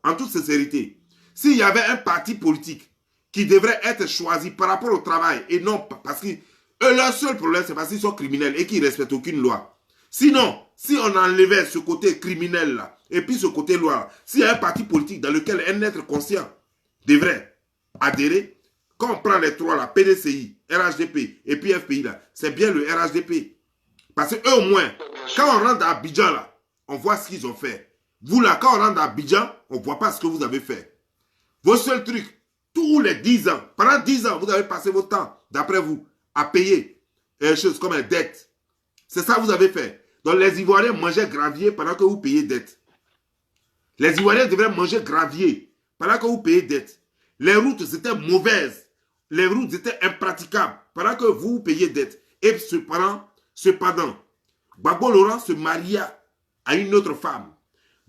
en toute sincérité, s'il y avait un parti politique qui devrait être choisi par rapport au travail et non parce que leur seul problème, c'est parce qu'ils sont criminels et qu'ils ne respectent aucune loi. Sinon, si on enlevait ce côté criminel là, et puis ce côté loi là, s'il y a un parti politique dans lequel un être conscient devrait adhérer, quand on prend les trois là, PDCI, RHDP et puis FPI là, c'est bien le RHDP. Parce qu'eux au moins, quand on rentre à Abidjan là, on voit ce qu'ils ont fait. Vous là, quand on rentre à Abidjan, on ne voit pas ce que vous avez fait. Vos seuls trucs, tous les 10 ans, pendant 10 ans, vous avez passé votre temps, d'après vous, à payer des choses comme une dette. C'est ça que vous avez fait. Donc les Ivoiriens mangeaient gravier pendant que vous payez dette. Les Ivoiriens devraient manger gravier pendant que vous payez dette. Les routes étaient mauvaises. Les routes étaient impraticables pendant que vous payez dette. Et cependant, Gbagbo Laurent se maria à une autre femme.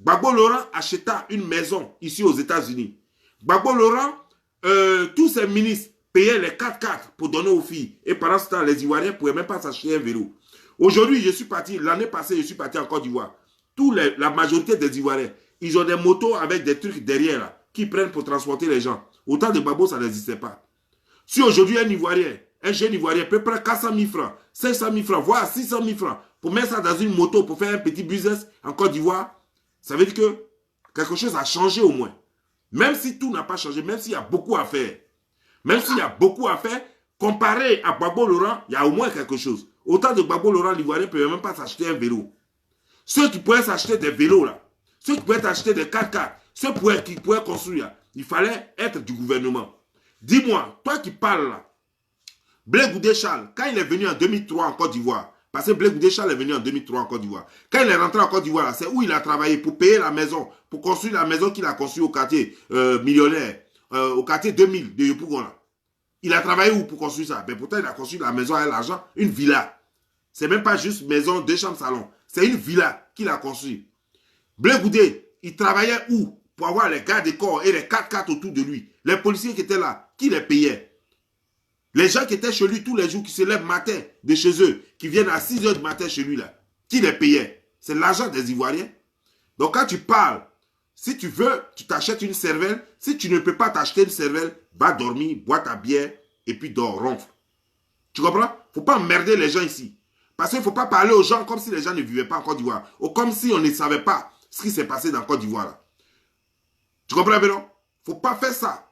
Gbagbo Laurent acheta une maison ici aux États-Unis. Gbagbo Laurent, tous ses ministres payaient les 4x4 pour donner aux filles. Et pendant ce temps, les Ivoiriens ne pouvaient même pas s'acheter un vélo. Aujourd'hui, je suis parti, l'année passée, je suis parti en Côte d'Ivoire. La majorité des Ivoiriens, ils ont des motos avec des trucs derrière là, qui prennent pour transporter les gens. Autant de Gbagbo, ça n'existait pas. Si aujourd'hui un Ivoirien, un jeune Ivoirien peut prendre 400 000 francs, 500 000 francs, voire 600 000 francs, pour mettre ça dans une moto, pour faire un petit business en Côte d'Ivoire, ça veut dire que quelque chose a changé au moins. Même si tout n'a pas changé, même s'il y a beaucoup à faire, comparé à Gbagbo Laurent, il y a au moins quelque chose. Autant de Gbagbo Laurent, l'Ivoirien ne peut même pas s'acheter un vélo. Ceux qui pouvaient s'acheter des vélos, là, ceux qui pouvaient s'acheter des 4x4, ceux qui pouvaient construire, là, il fallait être du gouvernement. Dis-moi, toi qui parles là, Blé Goudé Charles, quand il est venu en 2003 en Côte d'Ivoire, parce que Blé Goudé Charles est venu en 2003 en Côte d'Ivoire, quand il est rentré en Côte d'Ivoire, c'est où il a travaillé pour payer la maison, pour construire la maison qu'il a construite au quartier millionnaire, au quartier 2000 de Yopougon. Il a travaillé où pour construire ça? Ben pourtant, il a construit la maison avec l'argent, une villa. C'est même pas juste maison, 2 chambres, salon. C'est une villa qu'il a construite. Blé Goudé, il travaillait où pour avoir les gardes des corps et les 4x4 autour de lui? Les policiers qui étaient là, qui les payaient? Les gens qui étaient chez lui tous les jours, qui se lèvent matin de chez eux, qui viennent à 6 h du matin chez lui, là, qui les payait? C'est l'argent des Ivoiriens. Donc quand tu parles, si tu veux, tu t'achètes une cervelle. Si tu ne peux pas t'acheter une cervelle, va dormir, bois ta bière et puis dors, ronfle. Tu comprends? Il ne faut pas emmerder les gens ici. Parce qu'il ne faut pas parler aux gens comme si les gens ne vivaient pas en Côte d'Ivoire. Ou comme si on ne savait pas ce qui s'est passé dans Côte d'Ivoire. Là. Tu comprends bien, non? Il ne faut pas faire ça.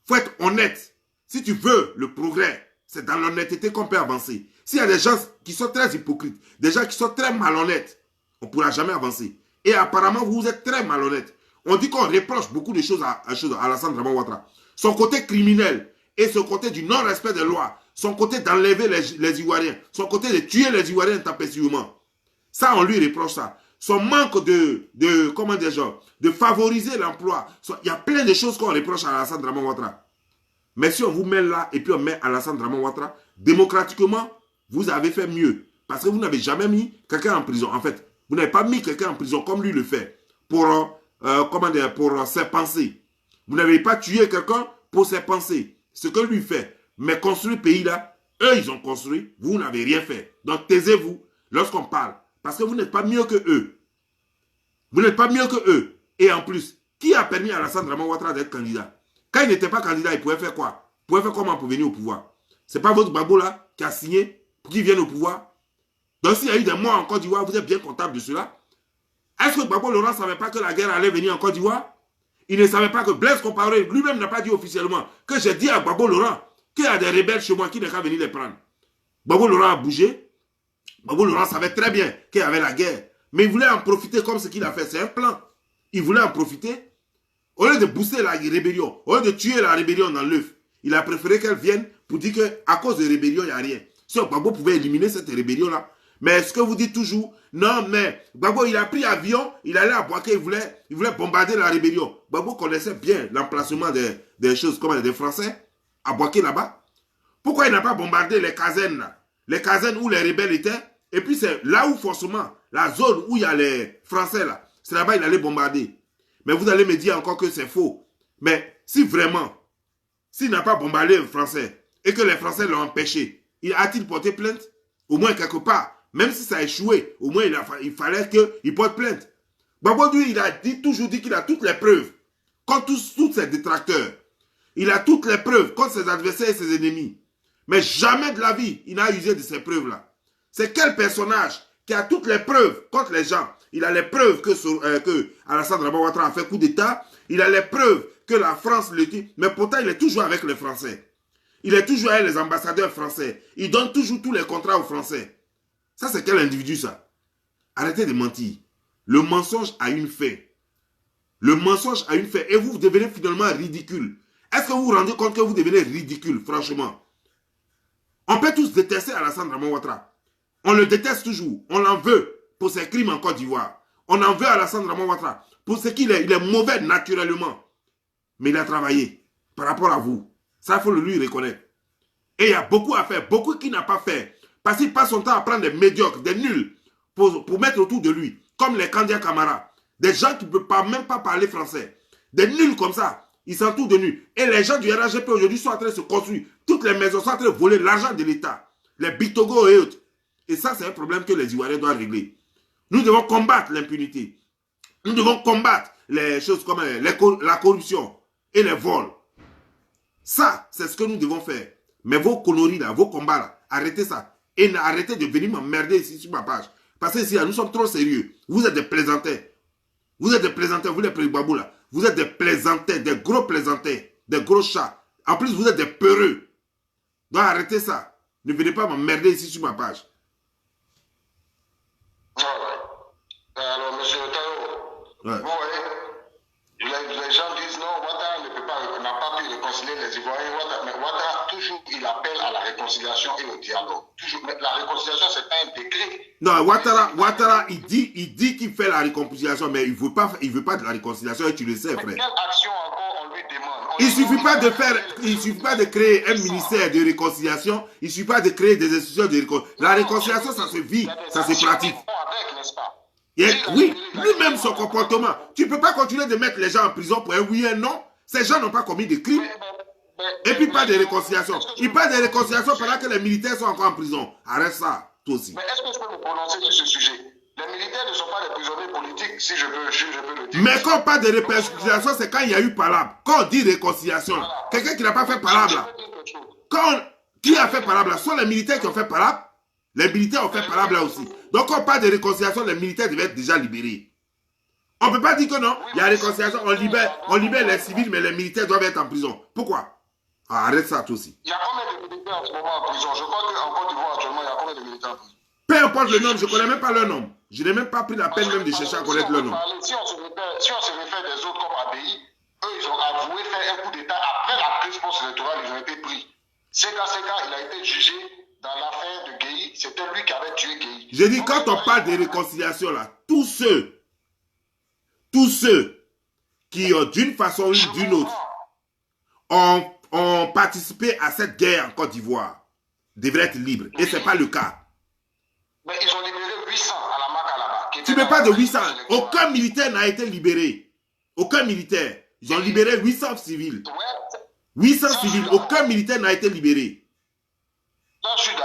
Il faut être honnête. Si tu veux le progrès, c'est dans l'honnêteté qu'on peut avancer. S'il y a des gens qui sont très hypocrites, des gens qui sont très malhonnêtes, on ne pourra jamais avancer. Et apparemment, vous êtes très malhonnête. On dit qu'on reproche beaucoup de choses à Alassane Draman Ouattara. Son côté criminel et son côté du non-respect des lois, son côté d'enlever les Ivoiriens, son côté de tuer les Ivoiriens intempestivement. Ça, on lui reproche ça. Son manque de favoriser l'emploi. Il y a plein de choses qu'on reproche à Alassane Draman Ouattara. Mais si on vous met là et puis on met Alassane Draman Ouattara, démocratiquement, vous avez fait mieux. Parce que vous n'avez jamais mis quelqu'un en prison. En fait, vous n'avez pas mis quelqu'un en prison comme lui le fait pour ses pensées. Vous n'avez pas tué quelqu'un pour ses pensées. Ce que lui fait. Mais construire le pays là, eux ils ont construit, vous n'avez rien fait. Donc taisez-vous lorsqu'on parle. Parce que vous n'êtes pas mieux que eux. Vous n'êtes pas mieux que eux. Et en plus, qui a permis à Alassane Draman Ouattara d'être candidat? Quand il n'était pas candidat, il pouvait faire quoi? Il pouvait faire comment pour venir au pouvoir? Ce n'est pas votre Gbagbo là qui a signé pour qu'il vienne au pouvoir? Donc s'il y a eu des morts en Côte d'Ivoire, vous êtes bien comptable de cela? Est-ce que Gbagbo Laurent ne savait pas que la guerre allait venir en Côte d'Ivoire? Il ne savait pas que Blaise Compaoré lui-même n'a pas dit officiellement que j'ai dit à Gbagbo Laurent qu'il y a des rebelles chez moi qui n'ont qu'à venir les prendre. Gbagbo Laurent a bougé. Gbagbo Laurent savait très bien qu'il y avait la guerre. Mais il voulait en profiter comme ce qu'il a fait. C'est un plan. Il voulait en profiter Au lieu de booster la rébellion, au lieu de tuer la rébellion dans l'œuf, il a préféré qu'elle vienne pour dire qu'à cause de rébellion, il n'y a rien. Si Gbagbo pouvait éliminer cette rébellion-là. Mais ce que vous dites toujours, non, mais Gbagbo, il a pris avion, il allait à Boaké, il voulait bombarder la rébellion. Gbagbo connaissait bien l'emplacement des choses comme des Français à Boaké là-bas. Pourquoi il n'a pas bombardé les casernes là? Les casernes où les rebelles étaient. Et puis c'est là où forcément, la zone où il y a les Français là, c'est là-bas qu'il allait bombarder. Mais vous allez me dire encore que c'est faux. Mais si vraiment, s'il n'a pas bombardé les Français et que les Français l'ont empêché, a-t-il porté plainte? Au moins quelque part. Même si ça a échoué, au moins il fallait qu'il porte plainte. Gbagbo, lui, il a toujours dit qu'il a toutes les preuves contre tous ses détracteurs. Il a toutes les preuves contre ses adversaires et ses ennemis. Mais jamais de la vie, il n'a usé de ces preuves-là. C'est quel personnage qui a toutes les preuves contre les gens? Il a les preuves que Alassane Dramane Ouattara a fait coup d'État. Il a les preuves que la France le tue. Mais pourtant, il est toujours avec les Français. Il est toujours avec les ambassadeurs français. Il donne toujours tous les contrats aux Français. Ça, c'est quel individu, ça? Arrêtez de mentir. Le mensonge a une fin. Le mensonge a une fin. Et vous devenez finalement ridicule. Est-ce que vous vous rendez compte que vous devenez ridicule, franchement? On peut tous détester Alassane Dramane Ouattara. On le déteste toujours. On l'en veut pour ses crimes en Côte d'Ivoire. On en veut à Alassane Dramane Ouattara pour ce qu'il est. Il est mauvais naturellement. Mais il a travaillé par rapport à vous. Ça, il faut le lui reconnaître. Et il y a beaucoup à faire. Beaucoup qui n'a pas fait. Parce qu'il passe son temps à prendre des médiocres, des nuls, pour mettre autour de lui. Comme les Kandia Camara. Des gens qui ne peuvent même pas parler français. Des nuls comme ça. Ils s'entourent de nuls. Et les gens du RHGP aujourd'hui sont en train de se construire. Toutes les maisons sont en train de voler l'argent de l'État. Les Bitogo et autres. Et ça, c'est un problème que les Ivoiriens doivent régler. Nous devons combattre l'impunité. Nous devons combattre les choses comme la corruption et les vols. Ça, c'est ce que nous devons faire. Mais vos conneries là, vos combats là, arrêtez ça. Et arrêtez de venir m'emmerder ici sur ma page. Parce que ici, là, nous sommes trop sérieux. Vous êtes des plaisantins. Vous êtes des plaisantins, vous les Babou là. Vous êtes des plaisantins, des gros plaisantins, des gros chats. En plus, vous êtes des peureux. Donc arrêtez ça. Ne venez pas m'emmerder ici sur ma page. Alors, monsieur Tao, Ouais. vous voyez, les gens disent non, Ouattara n'a pas pu réconcilier les Ivoiriens. Mais Ouattara, toujours, il appelle à la réconciliation et au dialogue. Toujours, mais la réconciliation, c'est pas un décret. Non, Ouattara, il dit qu'il fait la réconciliation, mais il veut pas de la réconciliation et tu le sais, Mais frère. quelle action encore on lui demande? Il suffit pas de créer un ministère de réconciliation, il suffit pas de créer des institutions de réconciliation. La réconciliation, ça se vit, ça se pratique. Avec, n'est-ce pas? Oui, lui-même son comportement. Tu ne peux pas continuer de mettre les gens en prison pour un oui et un non. Ces gens n'ont pas commis de crimes. Et puis pas de réconciliation. Il parle de réconciliation pendant que les militaires sont encore en prison. Arrête ça, toi aussi. Mais est-ce que je peux me prononcer sur ce sujet? Les militaires ne sont pas des prisonniers politiques, si je peux le dire. Mais quand on parle de réconciliation, c'est quand il y a eu palabre. Quand on dit réconciliation, quelqu'un qui n'a pas fait palabre là. Qui a fait palabre là? Ce sont les militaires qui ont fait palabre. Les militaires ont fait palabre là aussi. Donc quand on parle de réconciliation, les militaires devaient être déjà libérés. On ne peut pas dire que non, il y a réconciliation, on libère les civils, mais les militaires doivent être en prison. Pourquoi? Arrête ça, toi aussi. Il y a combien de militaires en ce moment en prison? Je crois qu'en Côte d'Ivoire, actuellement, il y a combien de militaires en prison? Peu importe le nom, je ne connais même pas leur nom. Je n'ai même pas pris la peine même de chercher à connaître leur nom. Si on se réfère des autres comme ABI, eux, ils ont avoué faire un coup d'État après la crise post-électorale, ils ont été pris. Seka, il a été jugé dans l'affaire de Gueye. C'était lui qui avait tué Gueye. J'ai dit, quand on parle de réconciliation là, tous ceux qui ont d'une façon ou d'une autre ont participé à cette guerre en Côte d'Ivoire devraient être libres. Et ce n'est pas le cas. Mais ils ont libéré 800 à la Maca là-bas. Tu ne mets pas de 800. Aucun militaire n'a été libéré. Aucun militaire. Ils ont libéré 800 civils. 800 civils. Aucun militaire n'a été libéré. Je suis